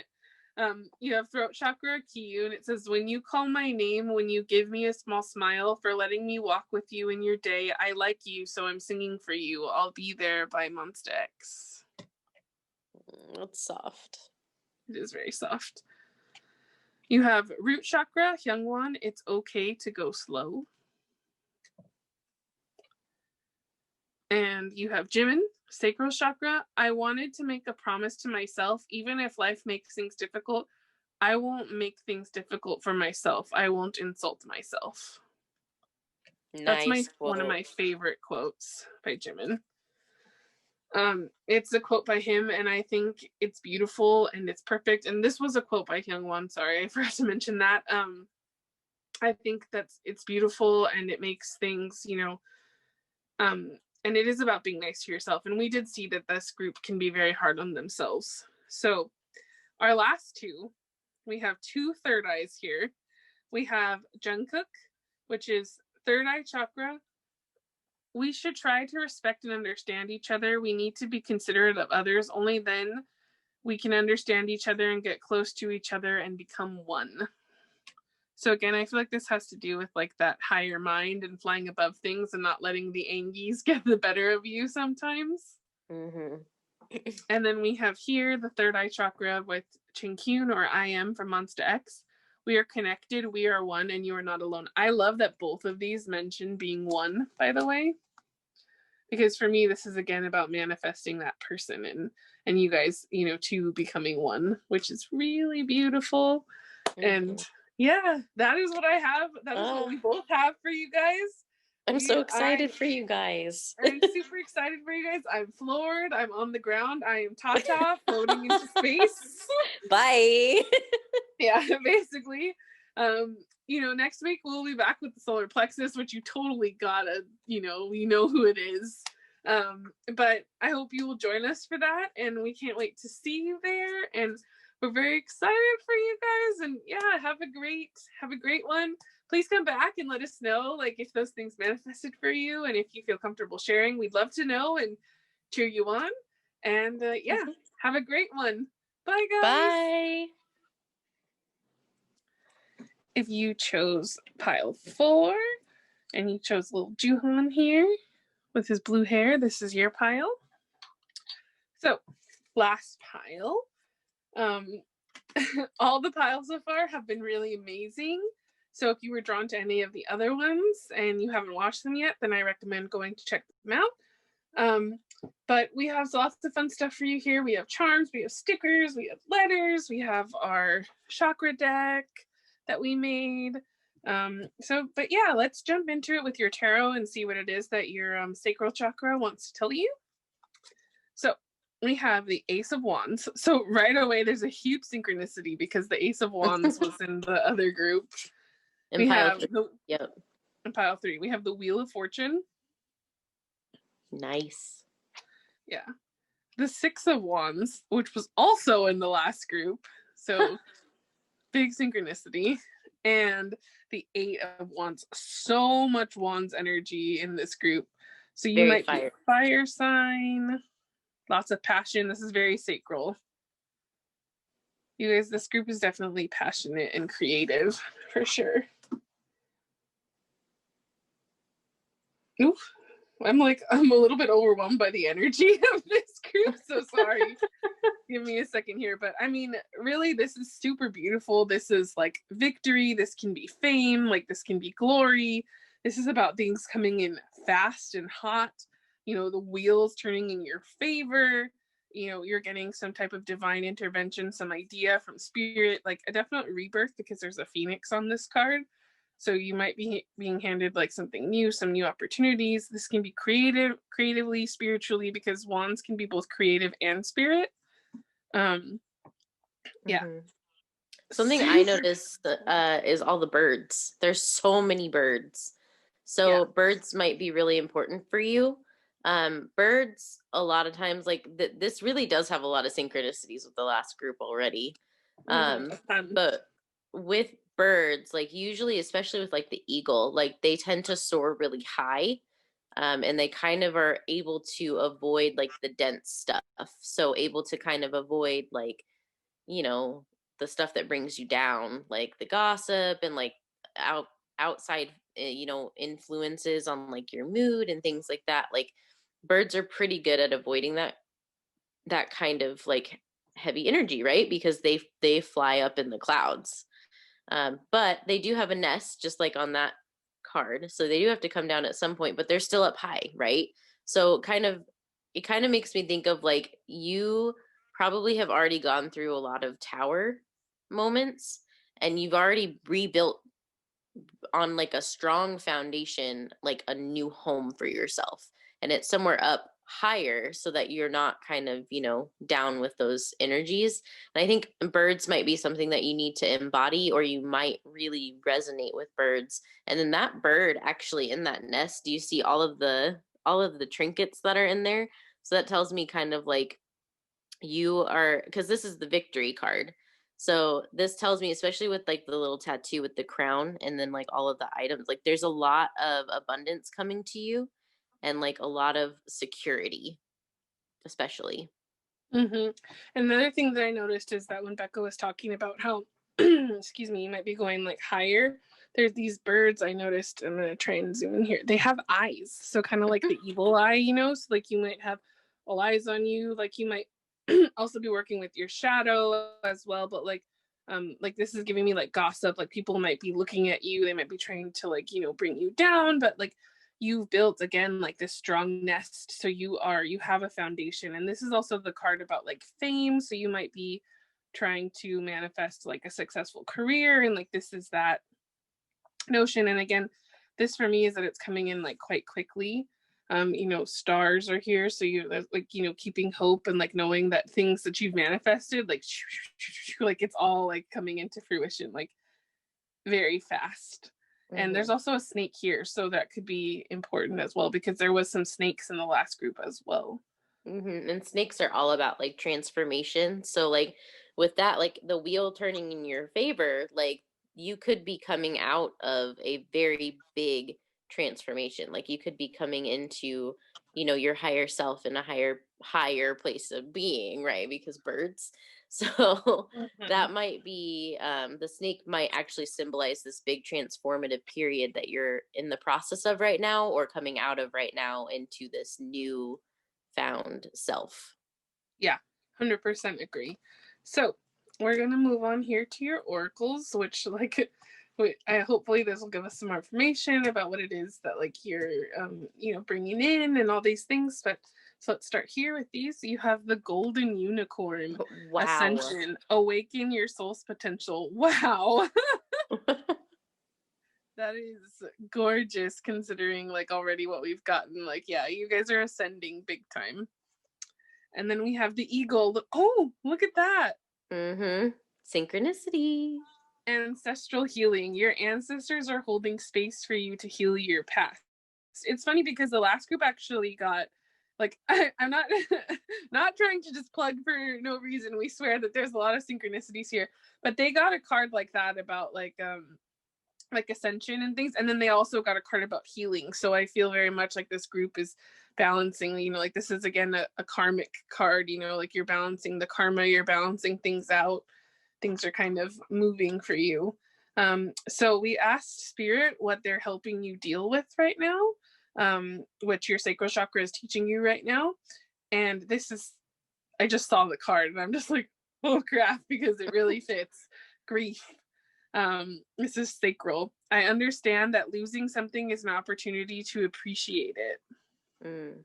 you have throat chakra, Kiyu, and it says, when you call my name, when you give me a small smile, for letting me walk with you in your day, I like you, so I'm singing for you. I'll be there by MonstaX. That's soft. It is very soft. You have root chakra, Hyungwon, it's okay to go slow. And you have Jimin, sacral chakra, I wanted to make a promise to myself, even if life makes things difficult, I won't make things difficult for myself. I won't insult myself. Nice. That's one of my favorite quotes by Jimin. It's a quote by him, and I think it's beautiful and it's perfect. And this was a quote by Hyungwon. Sorry, I forgot to mention that. I think it's beautiful, and it makes things, you know, and it is about being nice to yourself. And we did see that this group can be very hard on themselves. So our last two, we have two third eyes here. We have Jungkook, which is third eye chakra. We should try to respect and understand each other. We need to be considerate of others. Only then we can understand each other and get close to each other and become one. So again, I feel like this has to do with like that higher mind and flying above things and not letting the angies get the better of you sometimes. And then we have here the third eye chakra with Chinkyun, or I am, from MonstaX X. We are connected, we are one, and you are not alone. I love that both of these mention being one, by the way, because for me, this is again about manifesting that person and you guys, you know, two becoming one, which is really beautiful. And yeah, that is what I have. That is what we both have for you guys. I'm so excited for you guys. I'm super excited for you guys. I'm floored. I'm on the ground. I am Tata floating into space. Bye. Yeah, basically. You know, next week we'll be back with the solar plexus, which you totally gotta, you know who it is. But I hope you will join us for that, and we can't wait to see you there. And we're very excited for you guys. And yeah, have a great one. Please come back and let us know, like, if those things manifested for you, and if you feel comfortable sharing. We'd love to know and cheer you on. And yeah, have a great one. Bye, guys. Bye. If you chose pile 4 and you chose little Joohon here with his blue hair, this is your pile. So last pile. All the piles so far have been really amazing. So if you were drawn to any of the other ones and you haven't watched them yet, then I recommend going to check them out. But we have lots of fun stuff for you here. We have charms, we have stickers, we have letters, we have our chakra deck that we made. But yeah, let's jump into it with your tarot and see what it is that your sacral chakra wants to tell you. So we have the Ace of Wands. So right away, there's a huge synchronicity because the Ace of Wands was in the other group. In pile 3. Yep. In pile 3, we have the Wheel of Fortune. Nice. Yeah. The Six of Wands, which was also in the last group. So big synchronicity. And the Eight of Wands. So much Wands energy in this group. So you might be a fire sign. Lots of passion. This is very sacral. You guys, this group is definitely passionate and creative, for sure. Oof. I'm a little bit overwhelmed by the energy of this group. So sorry. Give me a second here. But I mean, really, this is super beautiful. This is like victory. This can be fame. Like, this can be glory. This is about things coming in fast and hot. You know, the wheels turning in your favor. You know, you're getting some type of divine intervention, some idea from spirit, like a definite rebirth, because there's a phoenix on this card. So you might be being handed like something new, some new opportunities. This can be creatively, spiritually, because wands can be both creative and spirit. Yeah. Mm-hmm. Something I noticed is all the birds. There's so many birds. So birds might be really important for you. Birds, a lot of times, like this really does have a lot of synchronicities with the last group already. But with birds, like usually, especially with like the eagle, like they tend to soar really high. And they kind of are able to avoid like the dense stuff. So able to kind of avoid like, you know, the stuff that brings you down, like the gossip and like outside, you know, influences on like your mood and things like that. Like birds are pretty good at avoiding that kind of like heavy energy, right? Because they fly up in the clouds. But they do have a nest, just like on that card. So they do have to come down at some point, but they're still up high, right? So it kind of makes me think of like you probably have already gone through a lot of tower moments and you've already rebuilt on like a strong foundation, like a new home for yourself. And it's somewhere up higher so that you're not kind of, you know, down with those energies. And I think birds might be something that you need to embody, or you might really resonate with birds. And then that bird actually in that nest, do you see all of the trinkets that are in there? So that tells me kind of like you are, because this is the victory card. So this tells me, especially with like the little tattoo with the crown and then like all of the items, like there's a lot of abundance coming to you and like a lot of security, especially. Mm-hmm. And another thing that I noticed is that when Becca was talking about how, excuse me, you might be going like higher, there's these birds I noticed. I'm going to try and zoom in here. They have eyes. So kind of like the evil eye, you know? So like you might have all eyes on you. Like you might also be working with your shadow as well. But like this is giving me like gossip. Like people might be looking at you. They might be trying to like, you know, bring you down. But like you've built again like this strong nest, so you have a foundation. And this is also the card about like fame, so you might be trying to manifest like a successful career, and like this is that notion. And again, this for me is that it's coming in like quite quickly. You know, stars are here, so you like, you know, keeping hope and like knowing that things that you've manifested like it's all like coming into fruition like very fast. And there's also a snake here, so that could be important as well, because there was some snakes in the last group as well. And snakes are all about like transformation. So like with that, like the wheel turning in your favor, like you could be coming out of a very big transformation. Like you could be coming into, you know, your higher self in a higher place of being, right? Because birds. So that might be the snake might actually symbolize this big transformative period that you're in the process of right now, or coming out of right now into this new found self. Yeah, 100% agree. So we're gonna move on here to your oracles, which like hopefully this will give us some more information about what it is that like you're you know, bringing in and all these things. But so let's start here with these. You have the golden unicorn. Wow. Ascension, awaken your soul's potential. Wow. That is gorgeous, considering like already what we've gotten. Like, yeah, you guys are ascending big time. And then we have the eagle. Oh, look at that. Synchronicity. Ancestral healing. Your ancestors are holding space for you to heal your past. It's funny because the last group actually got like I'm not not trying to just plug for no reason. We swear that there's a lot of synchronicities here, but they got a card like that about like ascension and things, and then they also got a card about healing. So I feel very much like this group is balancing, you know, like this is again a karmic card, you know, like you're balancing the karma, you're balancing things out, things are kind of moving for you. So we asked spirit what they're helping you deal with right now. which your sacral chakra is teaching you right now. And this is, I just saw the card and I'm just like, oh crap, because it really fits. Grief. This is sacral. I understand that losing something is an opportunity to appreciate it. Mm.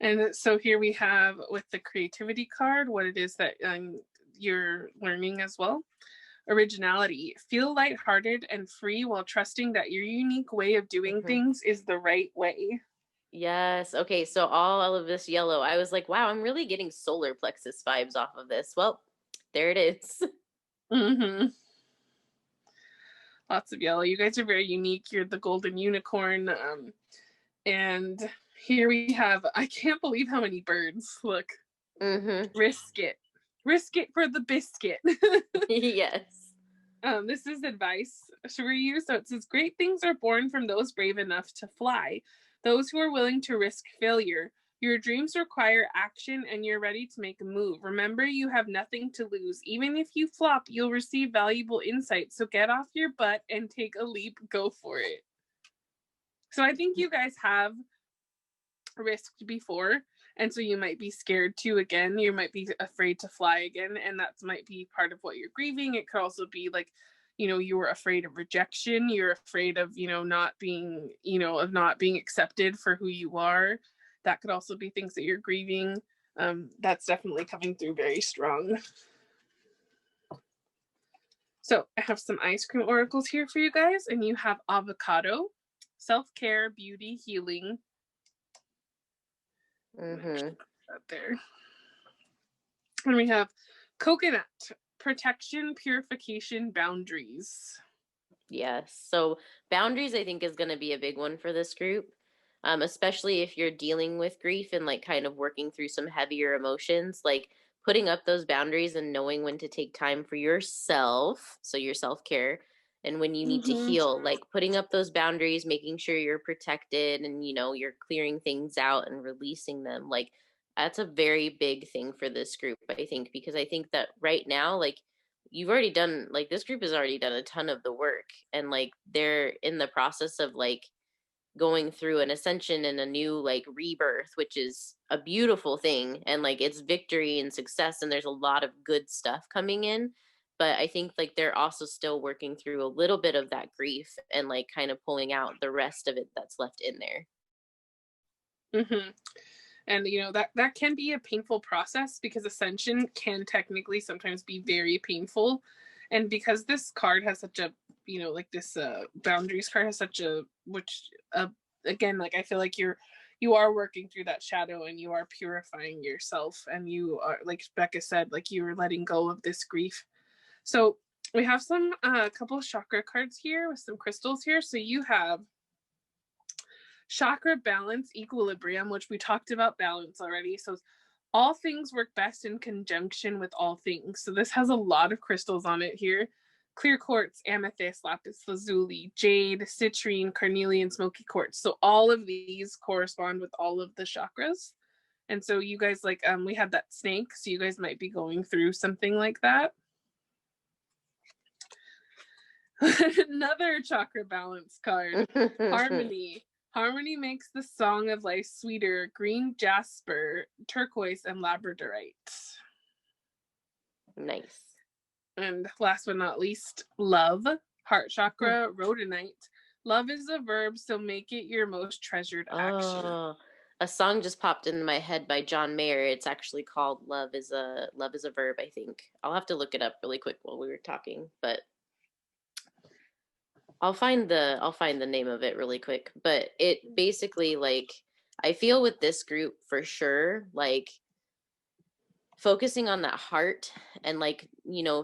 And so here we have with the creativity card, what it is that you're learning as well. Originality. Feel lighthearted and free while trusting that your unique way of doing things is the right way. Yes. Okay. So all of this yellow, I was like, wow, I'm really getting solar plexus vibes off of this. Well, there it is. Mm-hmm. Lots of yellow. You guys are very unique. You're the golden unicorn. And here we have, I can't believe how many birds. Look. Risk it. Risk it for the biscuit. Yes. This is advice for you. So it says, great things are born from those brave enough to fly, those who are willing to risk failure. Your dreams require action and you're ready to make a move. Remember, you have nothing to lose. Even if you flop, you'll receive valuable insight. So get off your butt and take a leap. Go for it. So I think you guys have risked before. And so you might be scared too again. You might be afraid to fly again. And that might be part of what you're grieving. It could also be like, you were afraid of rejection. You're afraid of, not being, of not being accepted for who you are. That could also be things that you're grieving. That's definitely coming through very strong. So I have some ice cream oracles here for you guys. And you have avocado, self-care, beauty, healing. There. And we have coconut, protection, purification, boundaries. Yes. So boundaries, I think, is going to be a big one for this group, especially if you're dealing with grief and like kind of working through some heavier emotions, like putting up those boundaries and knowing when to take time for yourself. So your self-care, and when you need to heal, like putting up those boundaries, making sure you're protected and, you're clearing things out and releasing them. Like that's a very big thing for this group, I think, because I think that right now, like, you've already done, like, this group has already done a ton of the work, and like they're in the process of like going through an ascension and a new like rebirth, which is a beautiful thing, and like it's victory and success, and there's a lot of good stuff coming in. But I think like they're also still working through a little bit of that grief and like kind of pulling out the rest of it that's left in there. And that can be a painful process, because ascension can technically sometimes be very painful. And because this card has such a, like this boundaries card has such a, again, like I feel like you are working through that shadow and you are purifying yourself, and you are, like Becca said, like you are letting go of this grief. So we have some couple of chakra cards here with some crystals here. So you have chakra balance, equilibrium, which we talked about balance already. So all things work best in conjunction with all things. So this has a lot of crystals on it here. Clear quartz, amethyst, lapis lazuli, jade, citrine, carnelian, smoky quartz. So all of these correspond with all of the chakras. And so you guys, like, we had that snake, so you guys might be going through something like that. Another chakra balance card, harmony. Harmony makes the song of life sweeter. Green jasper, turquoise, and labradorite. Nice. And last but not least, love. Heart chakra, rhodonite. Love is a verb, so make it your most treasured action. A song just popped into my head by John Mayer. It's actually called Love is a Verb, I think. I'll have to look it up really quick while we were talking, but I'll find the name of it really quick. But it basically, like, I feel with this group for sure, like focusing on that heart and like,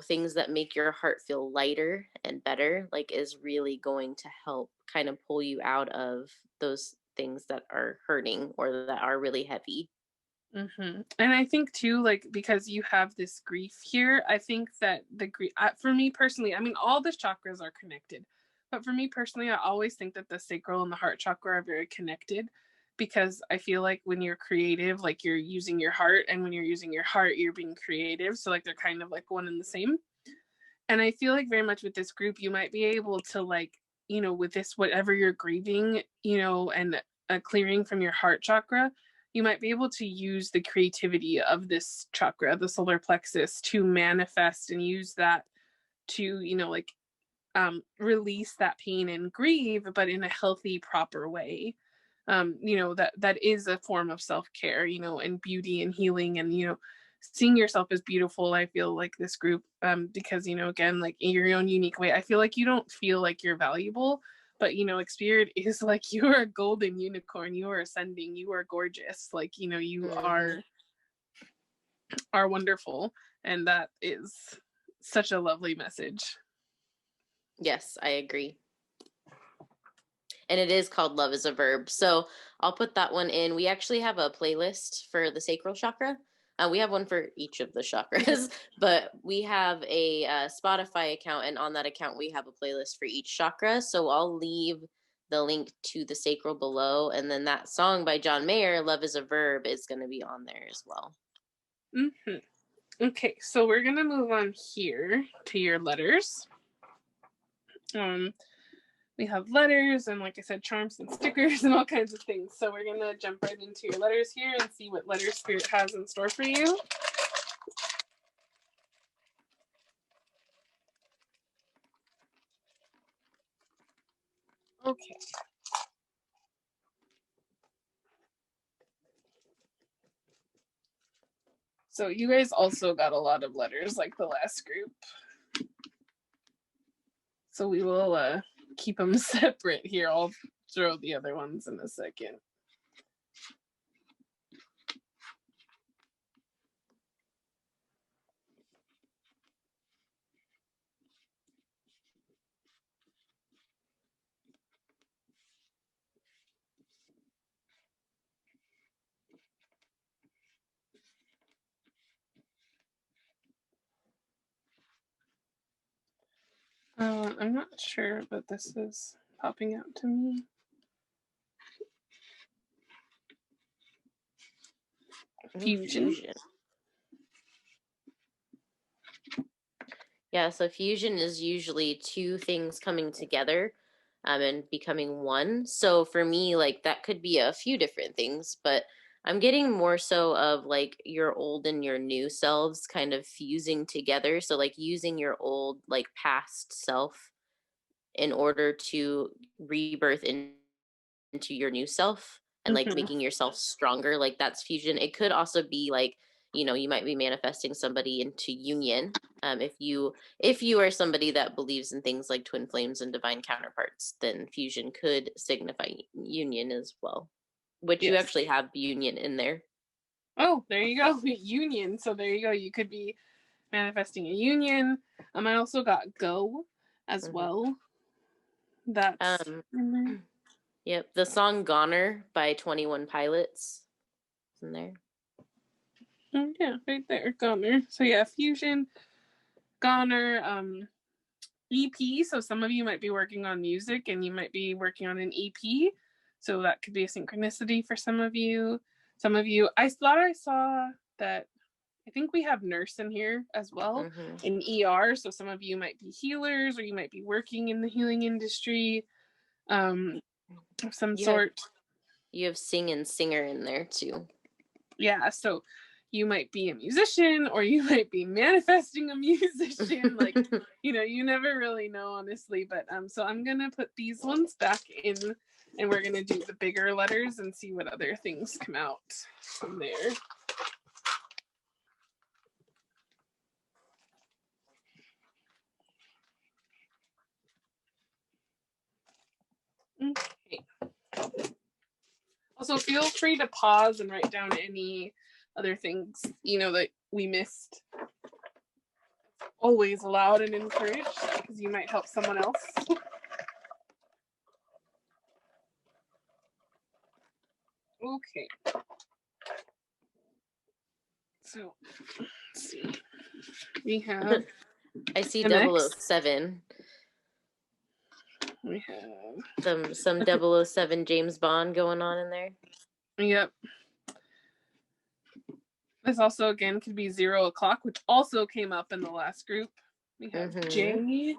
things that make your heart feel lighter and better, like, is really going to help kind of pull you out of those things that are hurting or that are really heavy. And I think too, like, because you have this grief here, I think that the grief, for me personally, I mean, all the chakras are connected, but for me personally, I always think that the sacral and the heart chakra are very connected, because I feel like when you're creative, like, you're using your heart, and when you're using your heart, you're being creative. So like they're kind of like one and the same. And I feel like very much with this group, you might be able to, like, you know, with this, whatever you're grieving, you know, and a clearing from your heart chakra, you might be able to use the creativity of this chakra, the solar plexus, to manifest and use that to, you know, like, release that pain and grieve, but in a healthy, proper way. You know, that is a form of self-care, you know, and beauty and healing, and, you know, seeing yourself as beautiful. I feel like this group, because, you know, again, like, in your own unique way, I feel like you don't feel like you're valuable, but, you know, like, Spirit is like, you are a golden unicorn, you are ascending, you are gorgeous, like, you know, you are wonderful, and that is such a lovely message. Yes, I agree. And it is called Love is a Verb. So I'll put that one in. We actually have a playlist for the sacral chakra. We have one for each of the chakras, but we have a Spotify account, and on that account, we have a playlist for each chakra. So I'll leave the link to the sacral below, and then that song by John Mayer, Love is a Verb, is going to be on there as well. Okay, so we're going to move on here to your letters. We have letters and, like I said, charms and stickers and all kinds of things. So we're going to jump right into your letters here and see what letter Spirit has in store for you. Okay. So you guys also got a lot of letters like the last group. So we will keep them separate here. I'll throw the other ones in a second. I'm not sure, but this is popping out to me. Fusion. Yeah, so fusion is usually two things coming together and becoming one. So for me, like, that could be a few different things, but I'm getting more so of, like, your old and your new selves kind of fusing together. So, like, using your old, like, past self in order to rebirth into your new self and, like, making yourself stronger. Like, that's fusion. It could also be like, you know, you might be manifesting somebody into union. If you are somebody that believes in things like twin flames and divine counterparts, then fusion could signify union as well, which you actually have union in there. Oh, there you go. Union. So there you go. You could be manifesting a union. I also got go as well. That's yep. The song Goner by 21 Pilots is in there. Oh, yeah, right there. Goner. So yeah, fusion, Goner, EP. So some of you might be working on music and you might be working on an EP. So that could be a synchronicity for some of you. Some of you, I thought I saw that. I think we have nurse in here as well, in ER. So some of you might be healers, or you might be working in the healing industry of some sort. You have sing and singer in there too. Yeah, so you might be a musician, or you might be manifesting a musician. Like, you know, you never really know, honestly. But so I'm gonna put these ones back in, and we're gonna do the bigger letters and see what other things come out from there. Okay. Also, feel free to pause and write down any other things, you know, that we missed. Always allowed and encouraged, because you might help someone else. Okay. So, let's see. We have I see MX. 007. We have some 007 James Bond going on in there. Yep. This also, again, could be 0 o'clock, which also came up in the last group. We have J.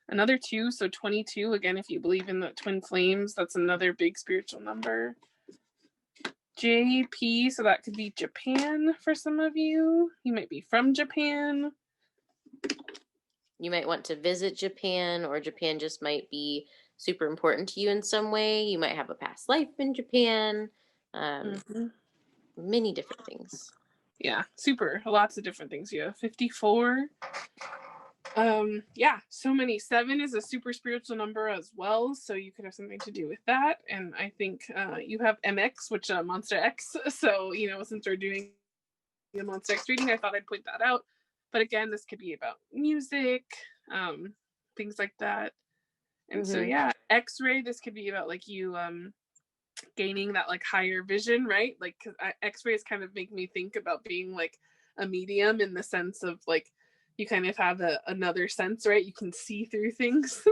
Another 2, so 22. Again, if you believe in the twin flames, that's another big spiritual number. JP, so that could be Japan for some of you. You might be from Japan. You might want to visit Japan, or Japan just might be super important to you in some way. You might have a past life in Japan. Many different things. Yeah, super. Lots of different things. You have 54. Yeah, so many. 7 is a super spiritual number as well, so you could have something to do with that. And I think you have MX, which MonstaX. So, you know, since we're doing the MonstaX reading, I thought I'd point that out. But again, this could be about music, things like that. And so, yeah, X-ray, this could be about like you gaining that like higher vision, right? Like, cause X-rays kind of make me think about being like a medium in the sense of like you kind of have another sense, right? You can see through things.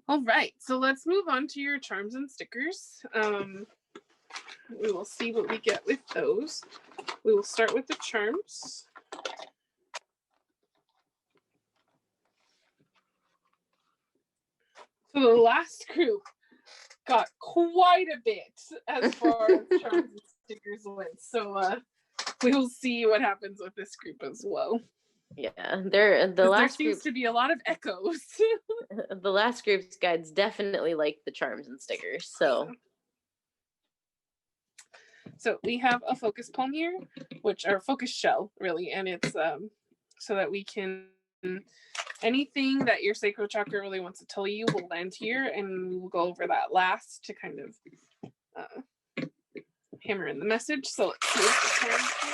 All right, so let's move on to your charms and stickers. We will see what we get with those. We will start with the charms. So the last group got quite a bit as far as charms and stickers went. So we will see what happens with this group as well. Yeah, there seems to be a lot of echoes. The last group's guides definitely like the charms and stickers. So we have a focus palm here, which are focus shell really, and it's so that we can anything that your sacral chakra really wants to tell you will land here, and we'll go over that last to kind of hammer in the message. So let's see what the cards here.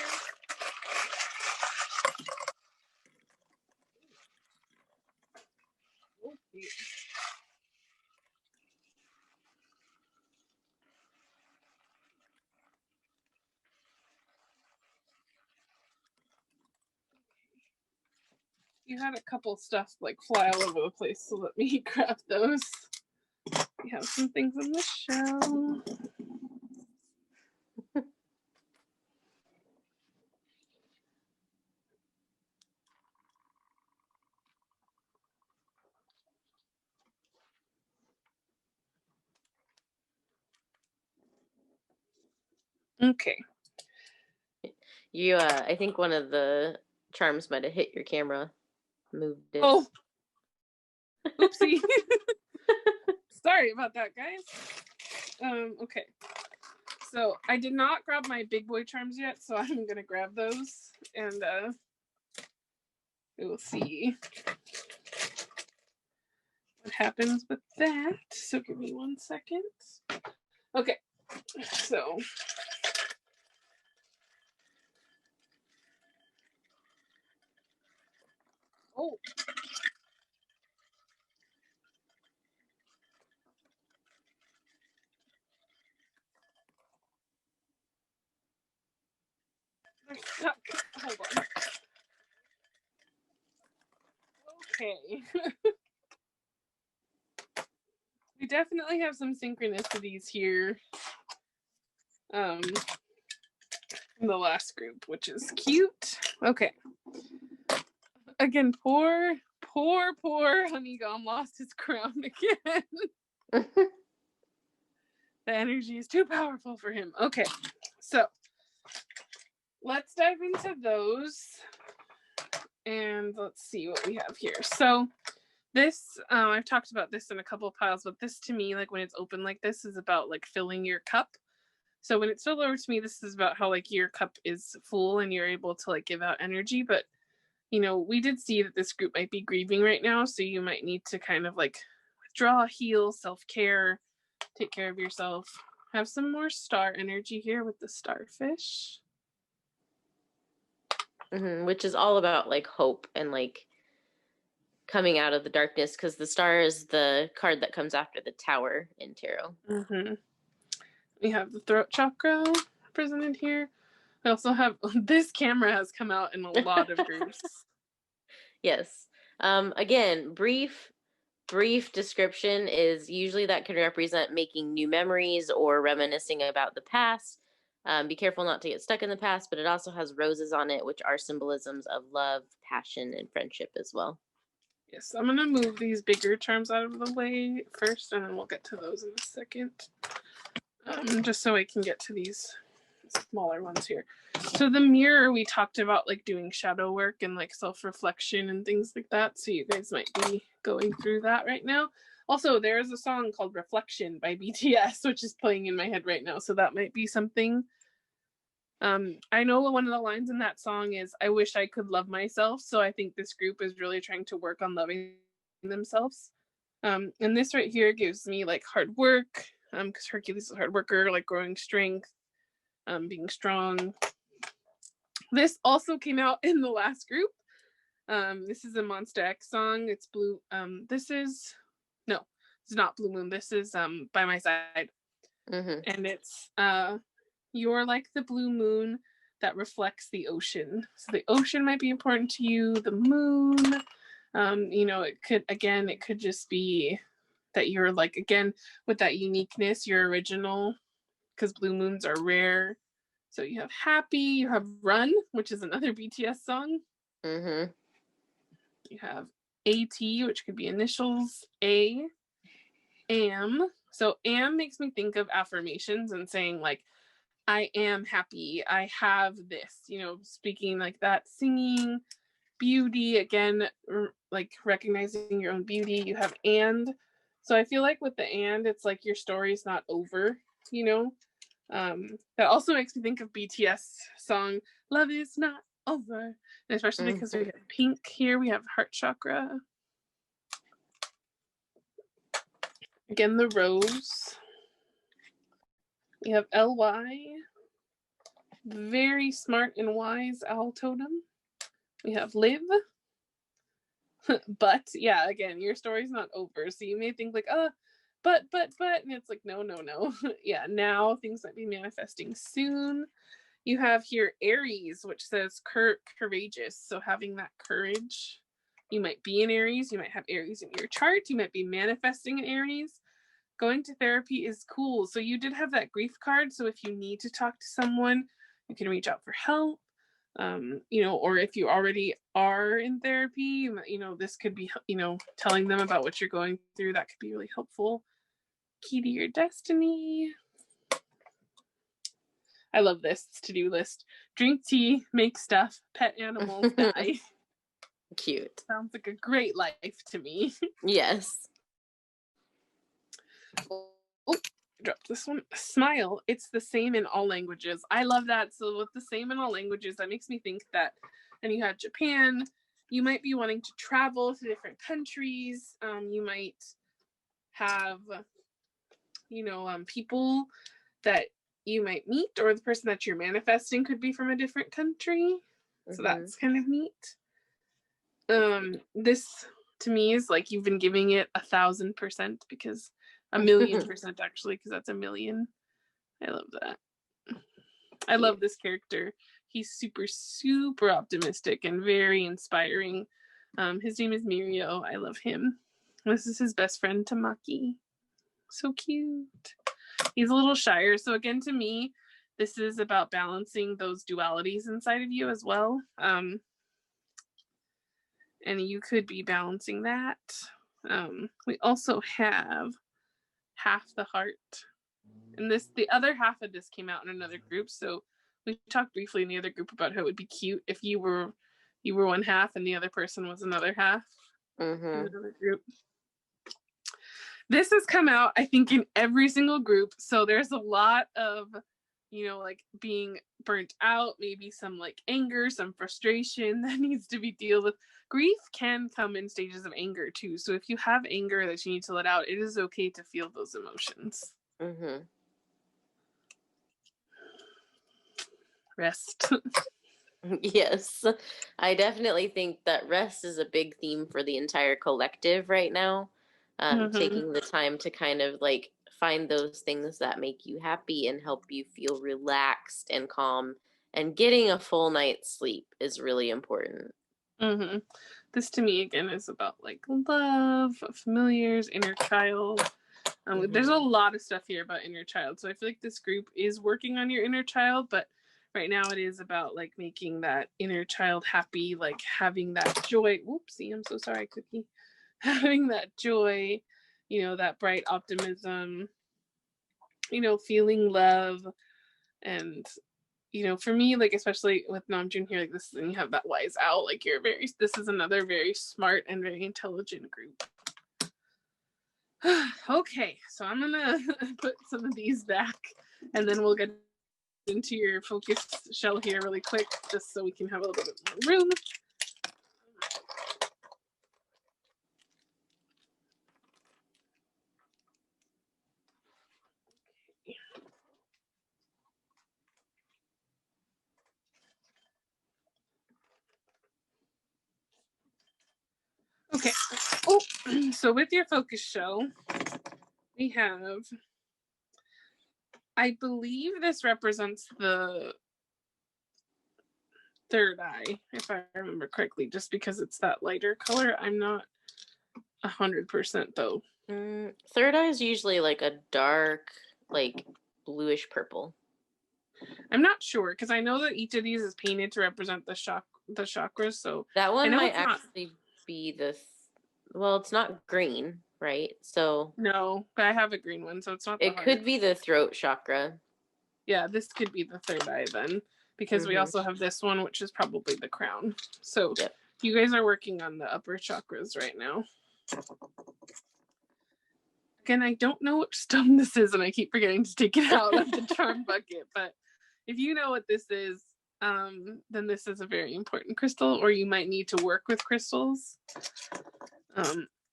Okay. You had a couple stuff like fly all over the place, so let me grab those. We have some things in the shell. Okay. I think one of the charms might have hit your camera. Moved it. Oh. Oopsie. Sorry about that, guys. Okay. So I did not grab my big boy charms yet, so I'm gonna grab those and we will see what happens with that. So give me 1 second. Okay. So oh. They're stuck. Hold on. Okay. We definitely have some synchronicities here. In the last group, which is cute. Okay. Again, poor Honeygum lost his crown again. The energy is too powerful for him. Okay, so let's dive into those and let's see what we have here. So this, I've talked about this in a couple of piles, but this to me, like when it's open like this, is about like filling your cup. So when it's filled over to me, this is about how like your cup is full and you're able to like give out energy. But you know, we did see that this group might be grieving right now, so you might need to kind of like withdraw, heal, self-care, take care of yourself. Have some more star energy here with the starfish. Which is all about like hope and like coming out of the darkness, because the star is the card that comes after the tower in tarot. We have the throat chakra presented here. I also have, this camera has come out in a lot of groups. Yes. Again, brief description is usually that can represent making new memories or reminiscing about the past. Be careful not to get stuck in the past, but it also has roses on it, which are symbolisms of love, passion, and friendship as well. Yes, I'm going to move these bigger charms out of the way first, and then we'll get to those in a second. Just so I can get to these smaller ones here. So the mirror, we talked about like doing shadow work and like self-reflection and things like that. So you guys might be going through that right now. Also, there's a song called Reflection by BTS, which is playing in my head right now. So that might be something. I know one of the lines in that song is, I wish I could love myself. So I think this group is really trying to work on loving themselves. And this right here gives me like hard work, because Hercules is a hard worker, like growing strength, being strong. This also came out in the last group. This is a MonstaX X song. It's blue. This is not Blue Moon. This is By My Side. And it's you're like the blue moon that reflects the ocean. So the ocean might be important to you, the moon. It could just be that you're like, again, with that uniqueness, you're original, because blue moons are rare. So you have Happy, you have Run, which is another BTS song. You have AT, which could be initials, A. Am. So am makes me think of affirmations and saying like, I am happy, I have this, speaking like that. Singing. Beauty, again, like recognizing your own beauty. You have and. So I feel like with the and, it's like your story's not over, that also makes me think of BTS song Love Is Not Over, and especially because we have pink here, we have heart chakra. Again, the rose. We have LY, very smart and wise owl totem. We have Live. But yeah, again, your story's not over. So you may think like, but, and it's like, no. Yeah, now things might be manifesting soon. You have here Aries, which says courageous. So having that courage. You might be in Aries. You might have Aries in your chart. You might be manifesting in Aries. Going to therapy is cool. So you did have that grief card. So if you need to talk to someone, you can reach out for help. Or if you already are in therapy, this could be, telling them about what you're going through. That could be really helpful. Key to your destiny. I love this to-do list. Drink tea, make stuff, pet animals, die. Cute. Sounds like a great life to me. Yes. Oh, drop this one. Smile. It's the same in all languages. I love that. So with the same in all languages, that makes me think that, and you have Japan, you might be wanting to travel to different countries. You might have, people that you might meet, or the person that you're manifesting could be from a different country. So that's kind of neat. This to me is like you've been giving it 1,000%, because 1,000,000% actually, because that's 1,000,000. I love that. I love this character. He's super, super optimistic and very inspiring. His name is Mirio. I love him. This is his best friend, Tamaki. So cute. He's a little shyer. So again, to me, this is about balancing those dualities inside of you as well. And you could be balancing that. We also have half the heart. And the other half of this came out in another group. So we talked briefly in the other group about how it would be cute if you were one half and the other person was another half. In another group. This has come out, I think, in every single group. So there's a lot of, like being burnt out, maybe some like anger, some frustration that needs to be dealt with. Grief can come in stages of anger too. So if you have anger that you need to let out, it is okay to feel those emotions. Rest. Yes, I definitely think that rest is a big theme for the entire collective right now. Taking the time to kind of like find those things that make you happy and help you feel relaxed and calm, and getting a full night's sleep is really important. This to me again is about like love, familiars, inner child. There's a lot of stuff here about inner child. So I feel like this group is working on your inner child, but right now it is about like making that inner child happy, like having that joy. Whoopsie, I'm so sorry, Cookie. Having that joy, you know, that bright optimism, you know, feeling love. And, you know, for me, like, especially with Namjoon here, like this, and you have that wise owl, like this is another very smart and very intelligent group. Okay, so I'm gonna put some of these back and then we'll get into your focus shell here really quick, just so we can have a little bit more room. Okay. Oh, so with your focus shell, we have, I believe this represents the third eye, if I remember correctly, just because it's that lighter color. I'm not 100% though. Third eye is usually like a dark, like bluish purple. I'm not sure because I know that each of these is painted to represent the chakras. So that one might actually be the. Well, it's not green, right? So no, but I have a green one, so it's not. It could be the throat chakra. Yeah, this could be the third eye then, because we also have this one, which is probably the crown. So you guys are working on the upper chakras right now. Again, I don't know which stone this is, and I keep forgetting to take it out of the charm bucket. But if you know what this is, then this is a very important crystal, or you might need to work with crystals.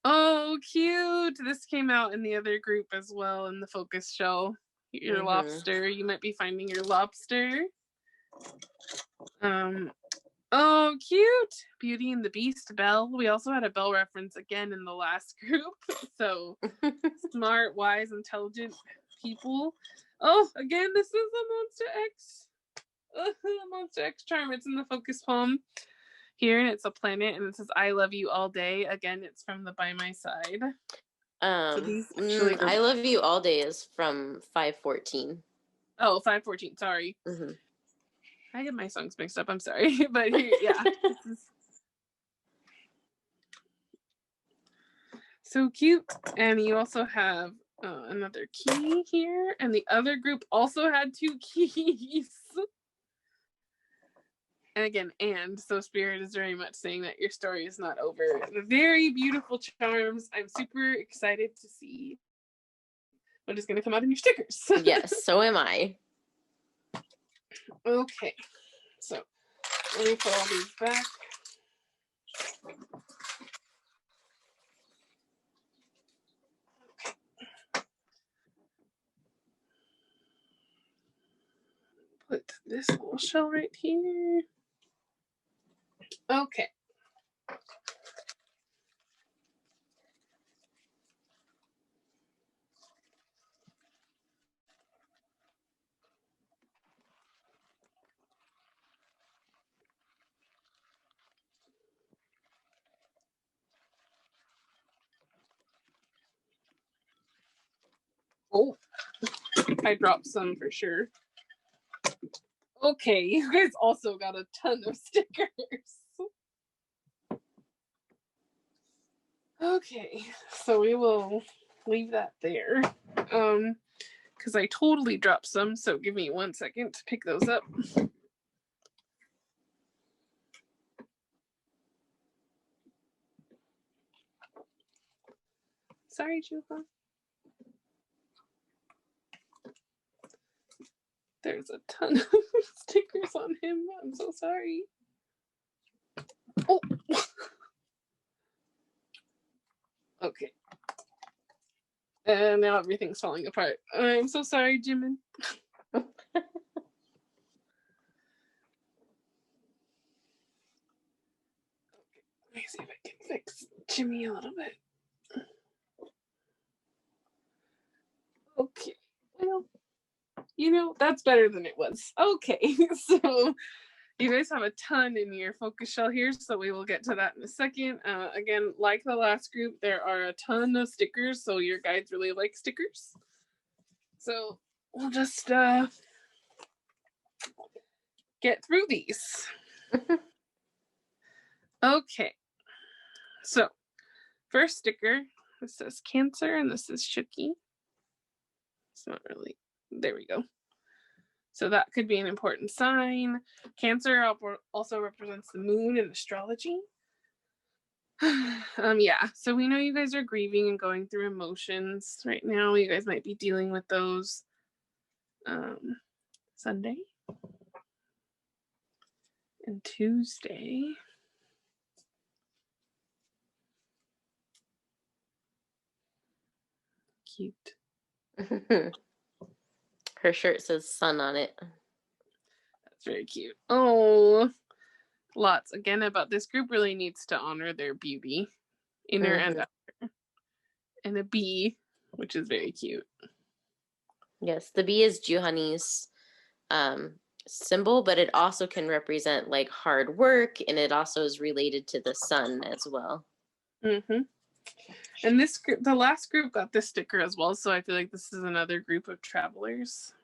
Oh, cute! This came out in the other group as well in the focus shell. Your lobster. You might be finding your lobster. Oh, cute! Beauty and the Beast bell. We also had a bell reference again in the last group. So smart, wise, intelligent people. Oh, again, this is the MonstaX. MonstaX charm. It's in the focus palm here, and it's a planet, and it says "I love you all day." Again, it's from the By My Side. So these actually I love you all day is from 514. Oh, 514. Sorry. I get my songs mixed up. I'm sorry, but here, yeah. This is so cute. And you also have another key here, and the other group also had 2 keys. And again, so Spirit is very much saying that your story is not over. Very beautiful charms. I'm super excited to see what is going to come out in your stickers. Yes, so am I. Okay, so let me put all these back. Put this little shell right here. Okay. Oh, I dropped some for sure. Okay, you guys also got a ton of stickers. Okay, so we will leave that there. Because I totally dropped some, so give me 1 second to pick those up. Sorry, Joohoney. There's a ton of stickers on him. I'm so sorry. Oh. Okay. And now everything's falling apart. I'm so sorry, Jimin. Okay, let me see if I can fix Jimmy a little bit. Okay. Well, you know, that's better than it was. Okay, so You guys have a ton in your focus shell here, so we will get to that in a second. Again, like the last group, there are a ton of stickers, so your guides really like stickers. So we'll just get through these. Okay. So, first sticker, this says Cancer, and this is Shooky. It's not really, there we go. So that could be an important sign. Cancer also represents the moon in astrology. Yeah, so we know you guys are grieving and going through emotions right now. You guys might be dealing with those Sunday and Tuesday. Cute. Her shirt says sun on it. That's very cute. Oh, lots. Again, about this group really needs to honor their beauty, inner and outer. And a bee, which is very cute. Yes, the bee is Joohoney's symbol, but it also can represent like hard work, and it also is related to the sun as well. And this group, the last group, got this sticker as well, so I feel like this is another group of travelers.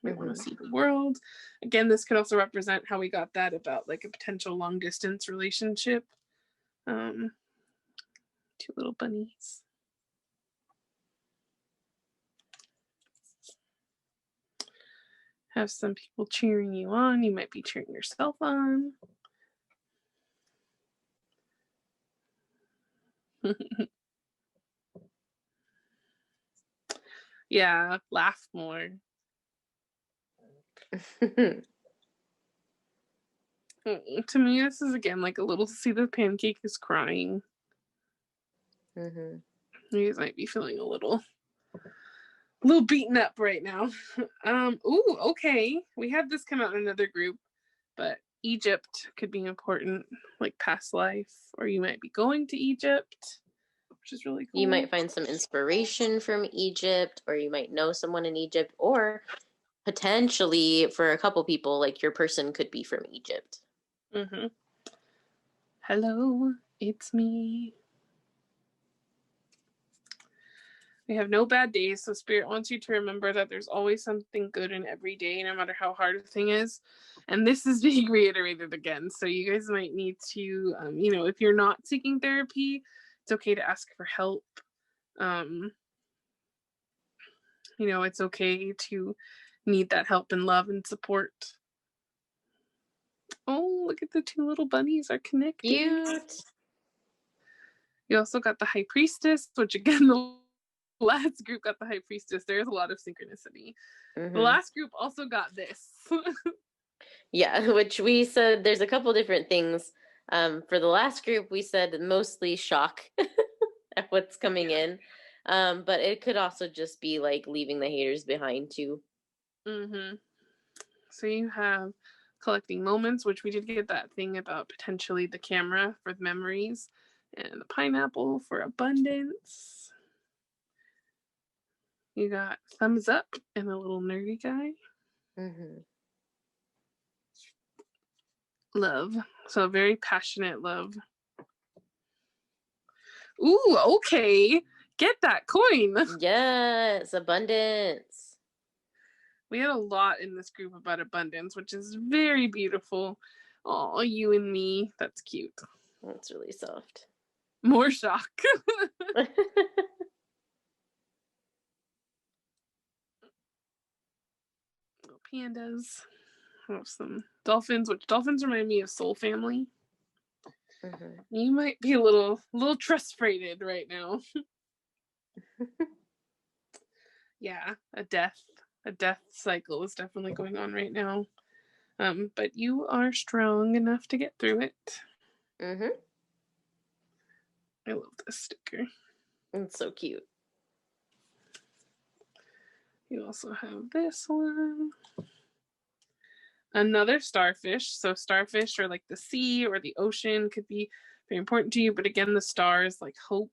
Might want to see the world. Again, this could also represent how we got that about like a potential long distance relationship. 2 little bunnies. Have some people cheering you on. You might be cheering yourself on. Yeah, laugh more. To me, this is again like a little see the pancake is crying. You guys might be feeling a little beaten up right now. Ooh, okay. We had this come out in another group, but Egypt could be important, like past life, or you might be going to Egypt, which is really cool. You might find some inspiration from Egypt, or you might know someone in Egypt, or potentially for a couple people, like your person could be from Egypt. Hello, it's me. We have no bad days, so Spirit wants you to remember that there's always something good in every day, no matter how hard a thing is. And this is being reiterated again, so you guys might need to, if you're not seeking therapy, it's okay to ask for help. It's okay to need that help and love and support. Oh, look at the 2 little bunnies are connected. Cute. You also got the High Priestess, which again, the last group got the High Priestess. There's a lot of synchronicity. The last group also got this. Yeah, which we said there's a couple different things. For the last group, we said mostly shock at what's coming in. But it could also just be like leaving the haters behind too. So you have collecting moments, which we did get that thing about potentially the camera for the memories, and the pineapple for abundance. You got thumbs up and a little nerdy guy. Love. So very passionate love. Ooh, okay. Get that coin. Yes, abundance. We had a lot in this group about abundance, which is very beautiful. Oh, you and me. That's cute. That's really soft. More shock. Little pandas. I have some dolphins, which dolphins remind me of Soul Family. You might be a little frustrated right now. Yeah, a death cycle is definitely going on right now. But you are strong enough to get through it. I love this sticker. It's so cute. You also have this one. Another starfish. So starfish or like the sea or the ocean could be very important to you. But again, the star is like hope.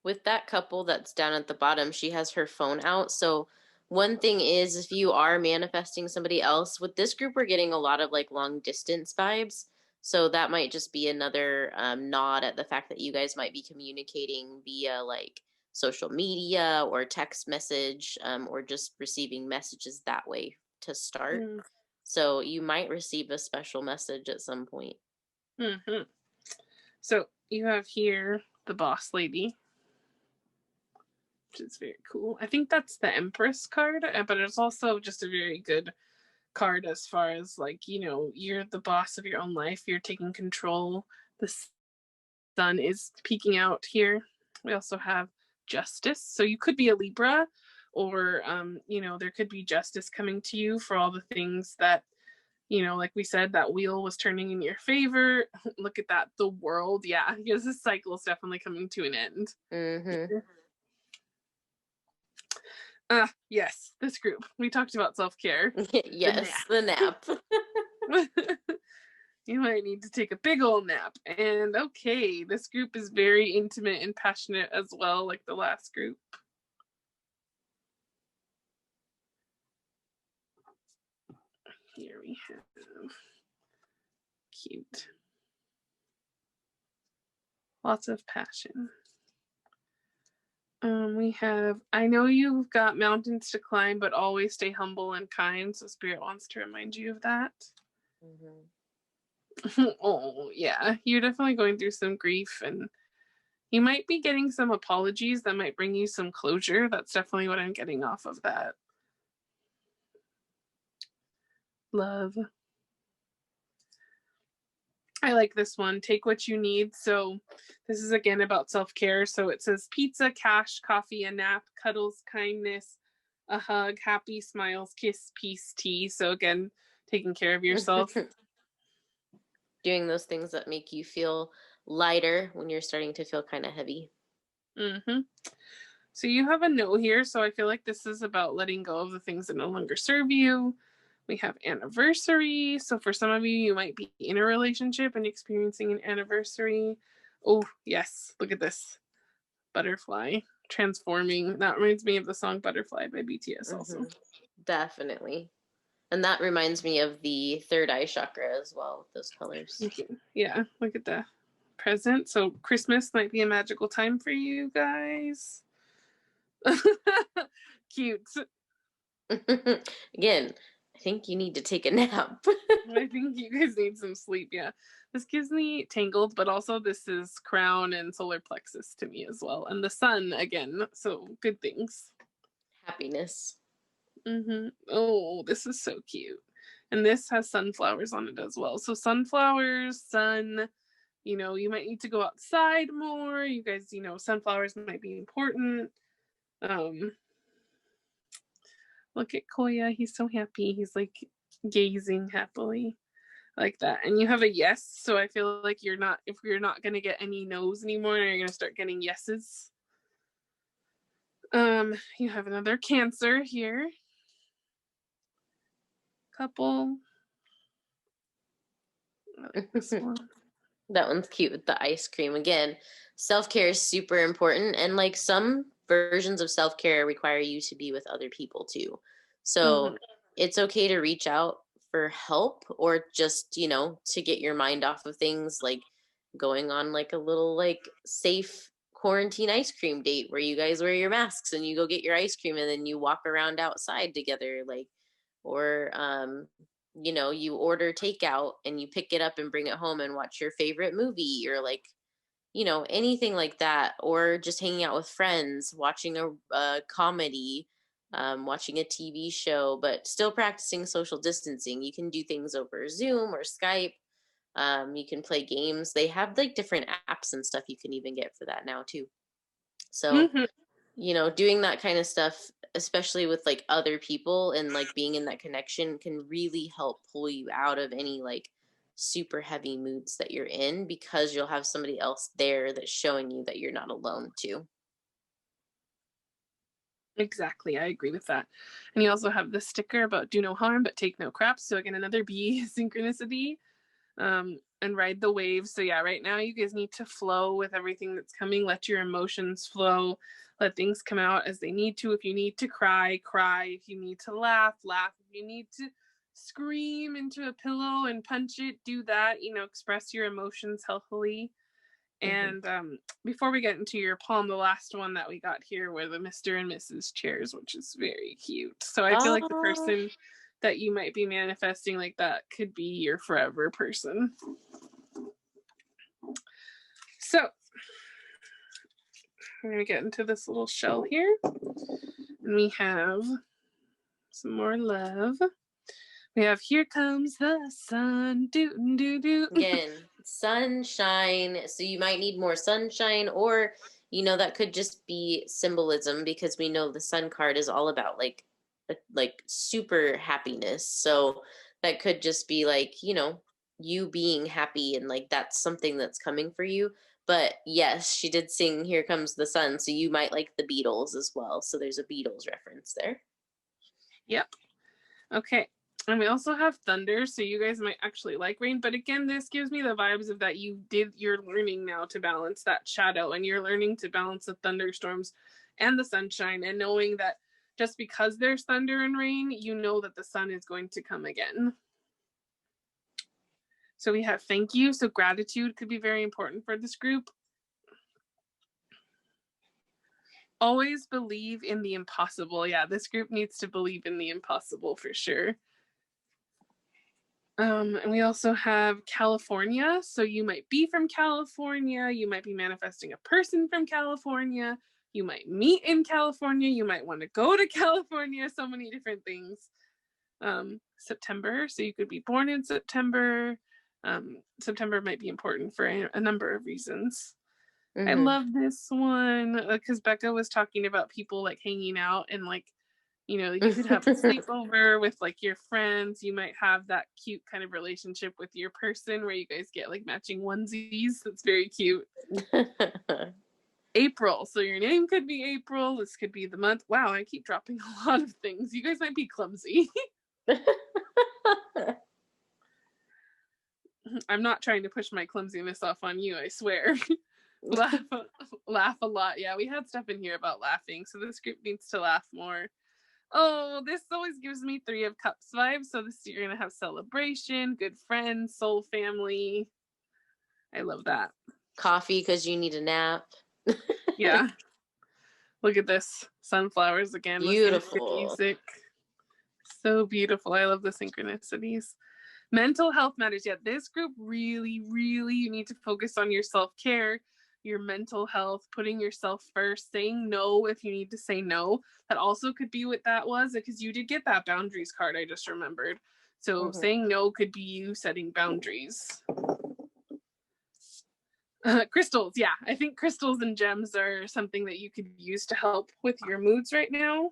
With that couple that's down at the bottom, she has her phone out. So one thing is, if you are manifesting somebody else, with this group, we're getting a lot of like long distance vibes. So that might just be another nod at the fact that you guys might be communicating via like social media or text message, or just receiving messages that way to start. Mm. So you might receive a special message at some point. Mm-hmm. So you have here the boss lady, which is very cool. I think that's the Empress card, but it's also just a very good card as far as like, you know, you're the boss of your own life. You're taking control. The sun is peeking out here. We also have justice. So you could be a Libra, or, you know, there could be justice coming to you for all the things that, you know, like we said, that wheel was turning in your favor. Look at that. The world. Yeah, because this cycle is definitely coming to an end. Mm-hmm. Yes, this group. We talked about self-care. Yes, the nap. You might need to take a big old nap. And okay, this group is very intimate and passionate as well, like the last group. Here we have cute. Lots of passion. We have, I know you've got mountains to climb, but always stay humble and kind. So Spirit wants to remind you of that. Mm-hmm. Oh, yeah. You're definitely going through some grief, and you might be getting some apologies that might bring you some closure. That's definitely what I'm getting off of that. Love. I like this one. Take what you need. So this is again about self-care. So it says pizza, cash, coffee, a nap, cuddles, kindness, a hug, happy, smiles, kiss, peace, tea. So again, taking care of yourself. Doing those things that make you feel lighter when you're starting to feel kind of heavy. Mm-hmm. So you have a no here. So I feel like this is about letting go of the things that no longer serve you. We have anniversary. So for some of you, you might be in a relationship and experiencing an anniversary. Oh, yes. Look at this. Butterfly transforming. That reminds me of the song Butterfly by BTS also. Definitely. And that reminds me of the third eye chakra as well, with those colors. Yeah, look at the present. So Christmas might be a magical time for you guys. Cute. Again, I think you need to take a nap. I think you guys need some sleep. Yeah. This gives me tangled, but also this is crown and solar plexus to me as well. And the sun again. So good things. Happiness. Mm-hmm. Oh, this is so cute. And this has sunflowers on it as well. So sunflowers, sun, you know, you might need to go outside more. You guys, you know, sunflowers might be important. Look at Koya. He's so happy. He's like gazing happily like that. And you have a yes. So I feel like you're not, if you're not going to get any no's anymore, you're going to start getting yeses. You have another Cancer here. Couple. I like this one. That one's cute with the ice cream. Again, self-care is super important. And like some versions of self-care require you to be with other people too. So it's okay to reach out for help, or just, you know, to get your mind off of things, like going on like a little like safe quarantine ice cream date where you guys wear your masks and you go get your ice cream and then you walk around outside together, like, or you know, you order takeout and you pick it up and bring it home and watch your favorite movie, or like, you know, anything like that. Or just hanging out with friends, watching a comedy, watching a TV show, but still practicing social distancing. You can do things over Zoom or Skype. You can play games. They have like different apps and stuff you can even get for that now too. So you know, doing that kind of stuff, especially with like other people and like being in that connection, can really help pull you out of any like super heavy moods that you're in, because you'll have somebody else there that's showing you that you're not alone too. Exactly. I agree with that. And you also have the sticker about do no harm, but take no crap. So again, another B synchronicity. And ride the waves. So yeah, right now you guys need to flow with everything that's coming. Let your emotions flow. Let things come out as they need to. If you need to cry, cry. If you need to laugh, laugh. If you need to scream into a pillow and punch it, do that. You know, express your emotions healthily. And before we get into your palm, the last one that we got here were the Mr. and Mrs. chairs, which is very cute. So I feel like the person that you might be manifesting like that could be your forever person. So we're going to get into this little shell here. And we have some more love. We have Here Comes the Sun. Do, do, do. Again, sunshine. So you might need more sunshine, or, you know, that could just be symbolism, because we know the sun card is all about like super happiness. So that could just be like, you know, you being happy, and like that's something that's coming for you. But yes, she did sing Here Comes the Sun, so you might like the Beatles as well. So there's a Beatles reference there. Yep. Okay. And we also have thunder, so you guys might actually like rain. But again, this gives me the vibes of that you're learning now to balance that shadow, and you're learning to balance the thunderstorms and the sunshine, and knowing that just because there's thunder and rain, you know that the sun is going to come again. So we have thank you. So gratitude could be very important for this group. Always believe in the impossible. Yeah, this group needs to believe in the impossible for sure. And we also have California. So you might be from California. You might be manifesting a person from California. You might meet in California. You might want to go to California. So many different things. September. So you could be born in September. September might be important for a number of reasons. I love this one because Becca was talking about people like hanging out, and like, you know, you could have a sleepover with like your friends. You might have that cute kind of relationship with your person where you guys get like matching onesies. That's very cute. April. So your name could be April. This could be the month. Wow, I keep dropping a lot of things. You guys might be clumsy. I'm not trying to push my clumsiness off on you, I swear. Laugh a lot. Yeah, we had stuff in here about laughing, so this group needs to laugh more. Oh, this always gives me 3 of Cups vibes. So this you're gonna have celebration, good friends, soul family. I love that. Coffee because you need a nap. Yeah. Look at this. Sunflowers again. Beautiful. Music. So beautiful. I love the synchronicities. Mental health matters. Yeah, this group really, really, you need to focus on your self-care, your mental health, putting yourself first, saying no if you need to say no. That also could be what that was, because you did get that boundaries card, I just remembered. So saying no could be you setting boundaries. Crystals, yeah. I think crystals and gems are something that you could use to help with your moods right now.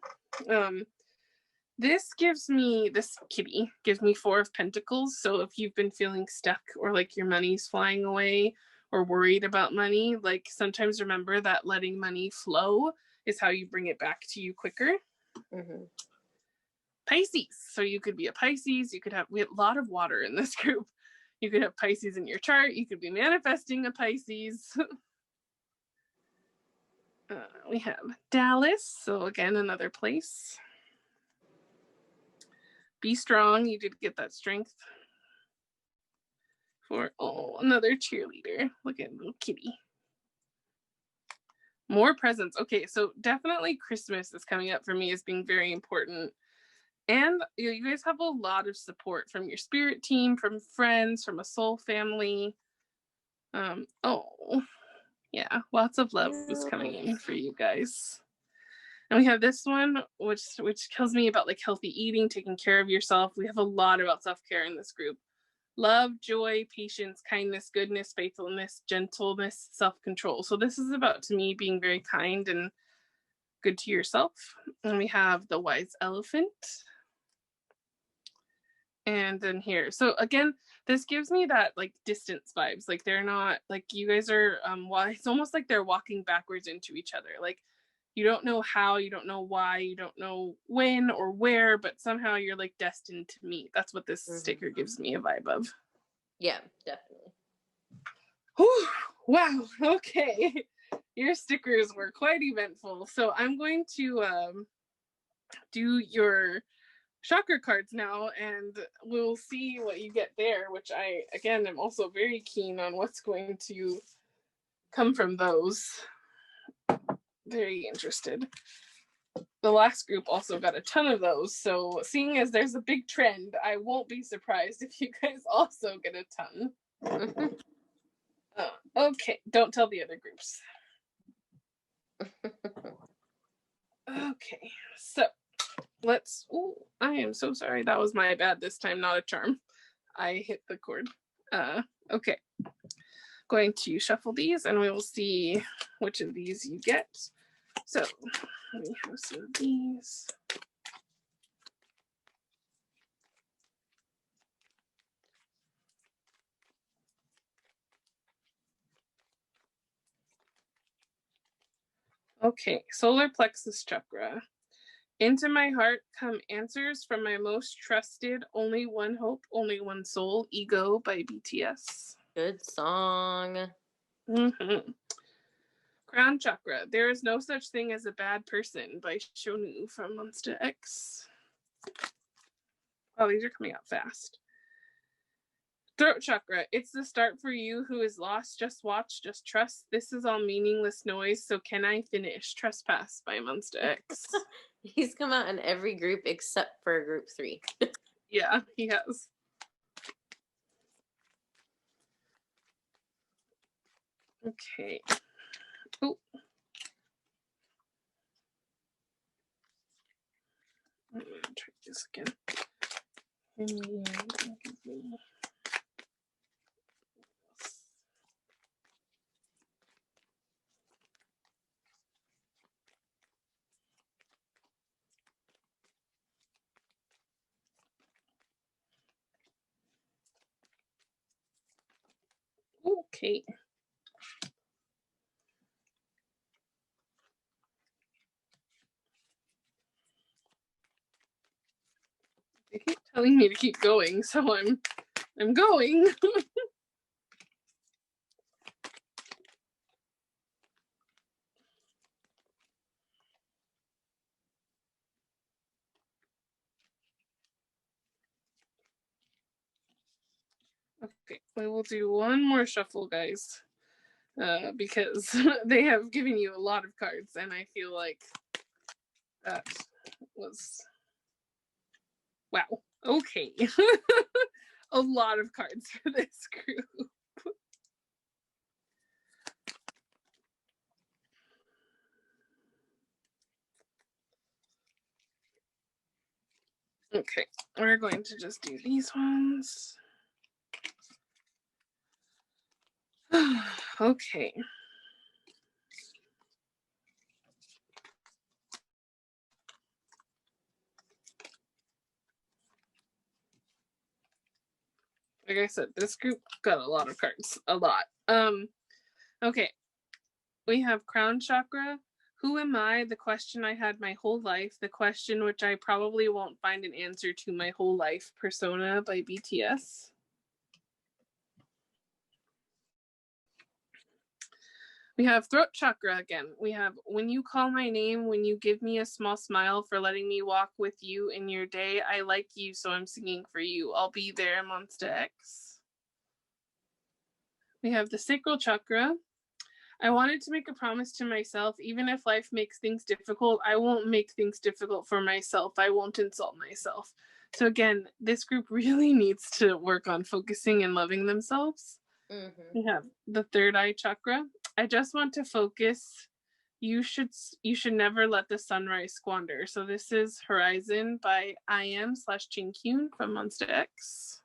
This kitty gives me 4 of Pentacles. So if you've been feeling stuck, or like your money's flying away, or worried about money, like sometimes remember that letting money flow is how you bring it back to you quicker. Pisces. So you could be a Pisces. We have a lot of water in this group. You could have Pisces in your chart. You could be manifesting a Pisces. We have Dallas. So again, another place. Be strong. You did get that strength. For another cheerleader. Look at little kitty. More presents. Okay, so definitely Christmas is coming up for me as being very important. And you guys have a lot of support from your spirit team, from friends, from a soul family. Yeah, lots of love is coming in for you guys. And we have this one, which tells me about like healthy eating, taking care of yourself. We have a lot about self-care in this group. Love, joy, patience, kindness, goodness, faithfulness, gentleness, self-control. So this is about, to me, being very kind and good to yourself. And we have the wise elephant. And then here. So again, this gives me that like distance vibes. Like they're not, like you guys are, it's almost like they're walking backwards into each other. Like you don't know how, you don't know why, you don't know when or where, but somehow you're like destined to meet. That's what this sticker gives me a vibe of. Yeah, definitely. Whew, wow. Okay. your stickers were quite eventful. So I'm going to do your chakra cards now, and we'll see what you get there, which I, again, am also very keen on what's going to come from those. Very interested. The last group also got a ton of those, so seeing as there's a big trend, I won't be surprised if you guys also get a ton. Okay, don't tell the other groups. Okay, so let's, oh, I am so sorry, that was my bad this time, not a charm. I hit the cord. Okay, going to shuffle these and we will see which of these you get. So we have some of these. Okay, solar plexus chakra. Into my heart come answers from my most trusted, only one hope, only one soul, Ego by BTS. Good song. Mm-hmm. Crown chakra. There is no such thing as a bad person by Shonu from MonstaX X. Oh, these are coming out fast. Throat chakra. It's the start for you who is lost. Just watch, just trust. This is all meaningless noise, so can I finish? Trespass by MonstaX X. He's come out in every group except for group 3. Yeah, he has. Okay. Oh. I'm gonna try this again. Okay. They keep telling me to keep going, so I'm going. Okay, we will do one more shuffle, guys, because they have given you a lot of cards, and I feel like that was, wow, okay. A lot of cards for this group. Okay, we're going to just do these ones. Okay. Like I said, this group got a lot of cards. A lot. Okay. We have Crown Chakra. Who am I? The question I had my whole life. The question which I probably won't find an answer to my whole life. Persona by BTS. We have Throat Chakra again. We have when you call my name, when you give me a small smile for letting me walk with you in your day. I like you, so I'm singing for you. I'll be there, MonstaX. We have the Sacral Chakra. I wanted to make a promise to myself, even if life makes things difficult, I won't make things difficult for myself. I won't insult myself. So again, this group really needs to work on focusing and loving themselves. Mm-hmm. We have the third eye chakra. I just want to focus. You should never let the sunrise squander. So this is Horizon by IM/Jin from MonstaX.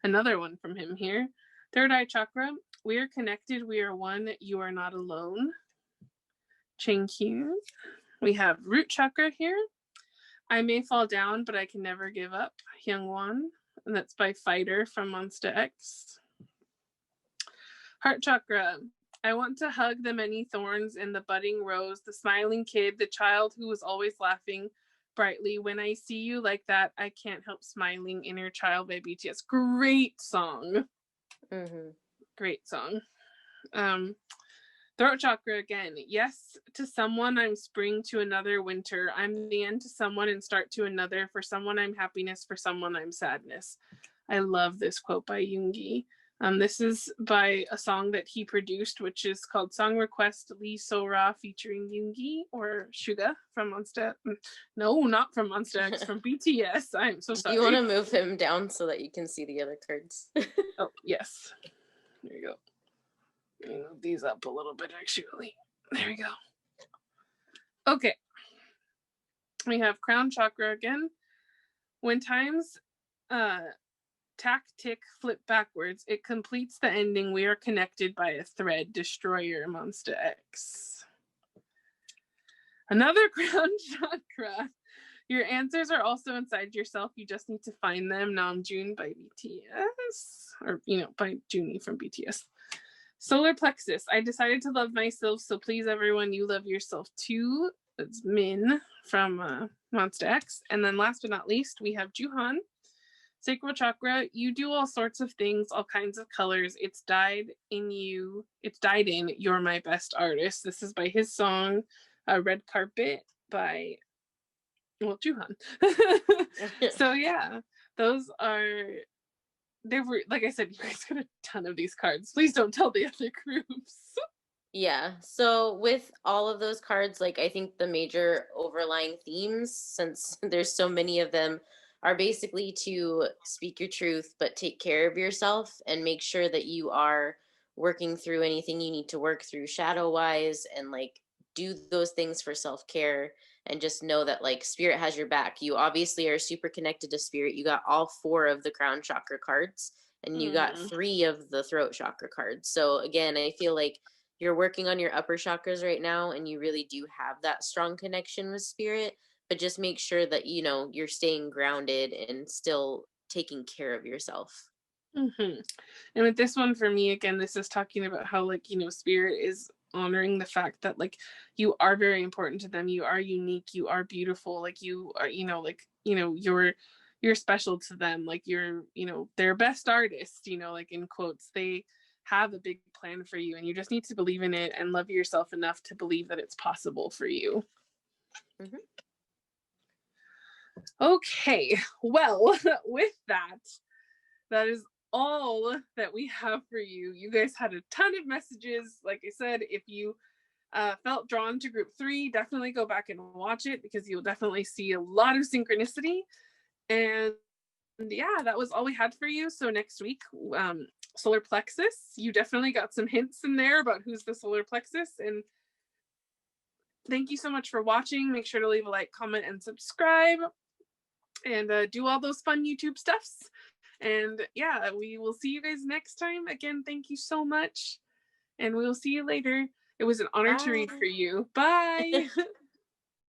Another one from him here. Third eye chakra. We are connected. We are one. You are not alone. Changkyun. We have root chakra here. I may fall down, but I can never give up. Hyungwon. And that's by Fighter from MonstaX. Heart chakra. I want to hug the many thorns in the budding rose, the smiling kid, the child who was always laughing brightly. When I see you like that, I can't help smiling. Inner Child by BTS. Great song. Mm-hmm. Great song. Throat chakra again. Yes, to someone I'm spring, to another winter. I'm the end to someone and start to another. For someone I'm happiness, for someone I'm sadness. I love this quote by Yoongi. This is by a song that he produced, which is called Song Request Lee So-ra featuring Yoongi or Suga from MonstaX. No, not from MonstaX, from BTS. I'm so sorry. Do you want to move him down so that you can see the other cards? Oh, yes. There you go. Move these up a little bit, actually. There we go. Okay. We have crown chakra again. When times tactic flip backwards, it completes the ending. We are connected by a thread. Destroyer, MonstaX. Another crown chakra. Your answers are also inside yourself. You just need to find them. Namjoon by BTS. Or, by Joohoney from BTS. Solar plexus. I decided to love myself, so please everyone, you love yourself too. That's Min from MonstaX. And then last but not least, we have Joohon. Sacral chakra. You do all sorts of things, all kinds of colors. It's dyed in you. It's dyed in. You're my best artist. This is by his song, Red Carpet by, Joohon. So yeah, those are... They were, like I said, you guys got a ton of these cards. Please don't tell the other groups. Yeah. So with all of those cards, like I think the major overlying themes, since there's so many of them, are basically to speak your truth, but take care of yourself and make sure that you are working through anything you need to work through shadow wise, and like do those things for self-care, and just know that like spirit has your back. You obviously are super connected to spirit. You got all 4 of the crown chakra cards, and you got 3 of the throat chakra cards. So again, I feel like you're working on your upper chakras right now, and you really do have that strong connection with spirit, but just make sure that you're staying grounded and still taking care of yourself. And with this one, for me, again, this is talking about how spirit is honoring the fact that you are very important to them. You are unique, you are beautiful, you are you're special to them, you're their best artist, in quotes. They have a big plan for you, and you just need to believe in it and love yourself enough to believe that it's possible for you. Okay, well, with that is all that we have for you. You guys had a ton of messages. Like I said, if you felt drawn to group 3, definitely go back and watch it, because you'll definitely see a lot of synchronicity. And yeah, that was all we had for you. So next week, solar plexus. You definitely got some hints in there about who's the solar plexus. And thank you so much for watching. Make sure to leave a like, comment, and subscribe, and do all those fun YouTube stuffs. And yeah, we will see you guys next time. Again, thank you so much, and we will see you later. It was an honor to read for you. Bye.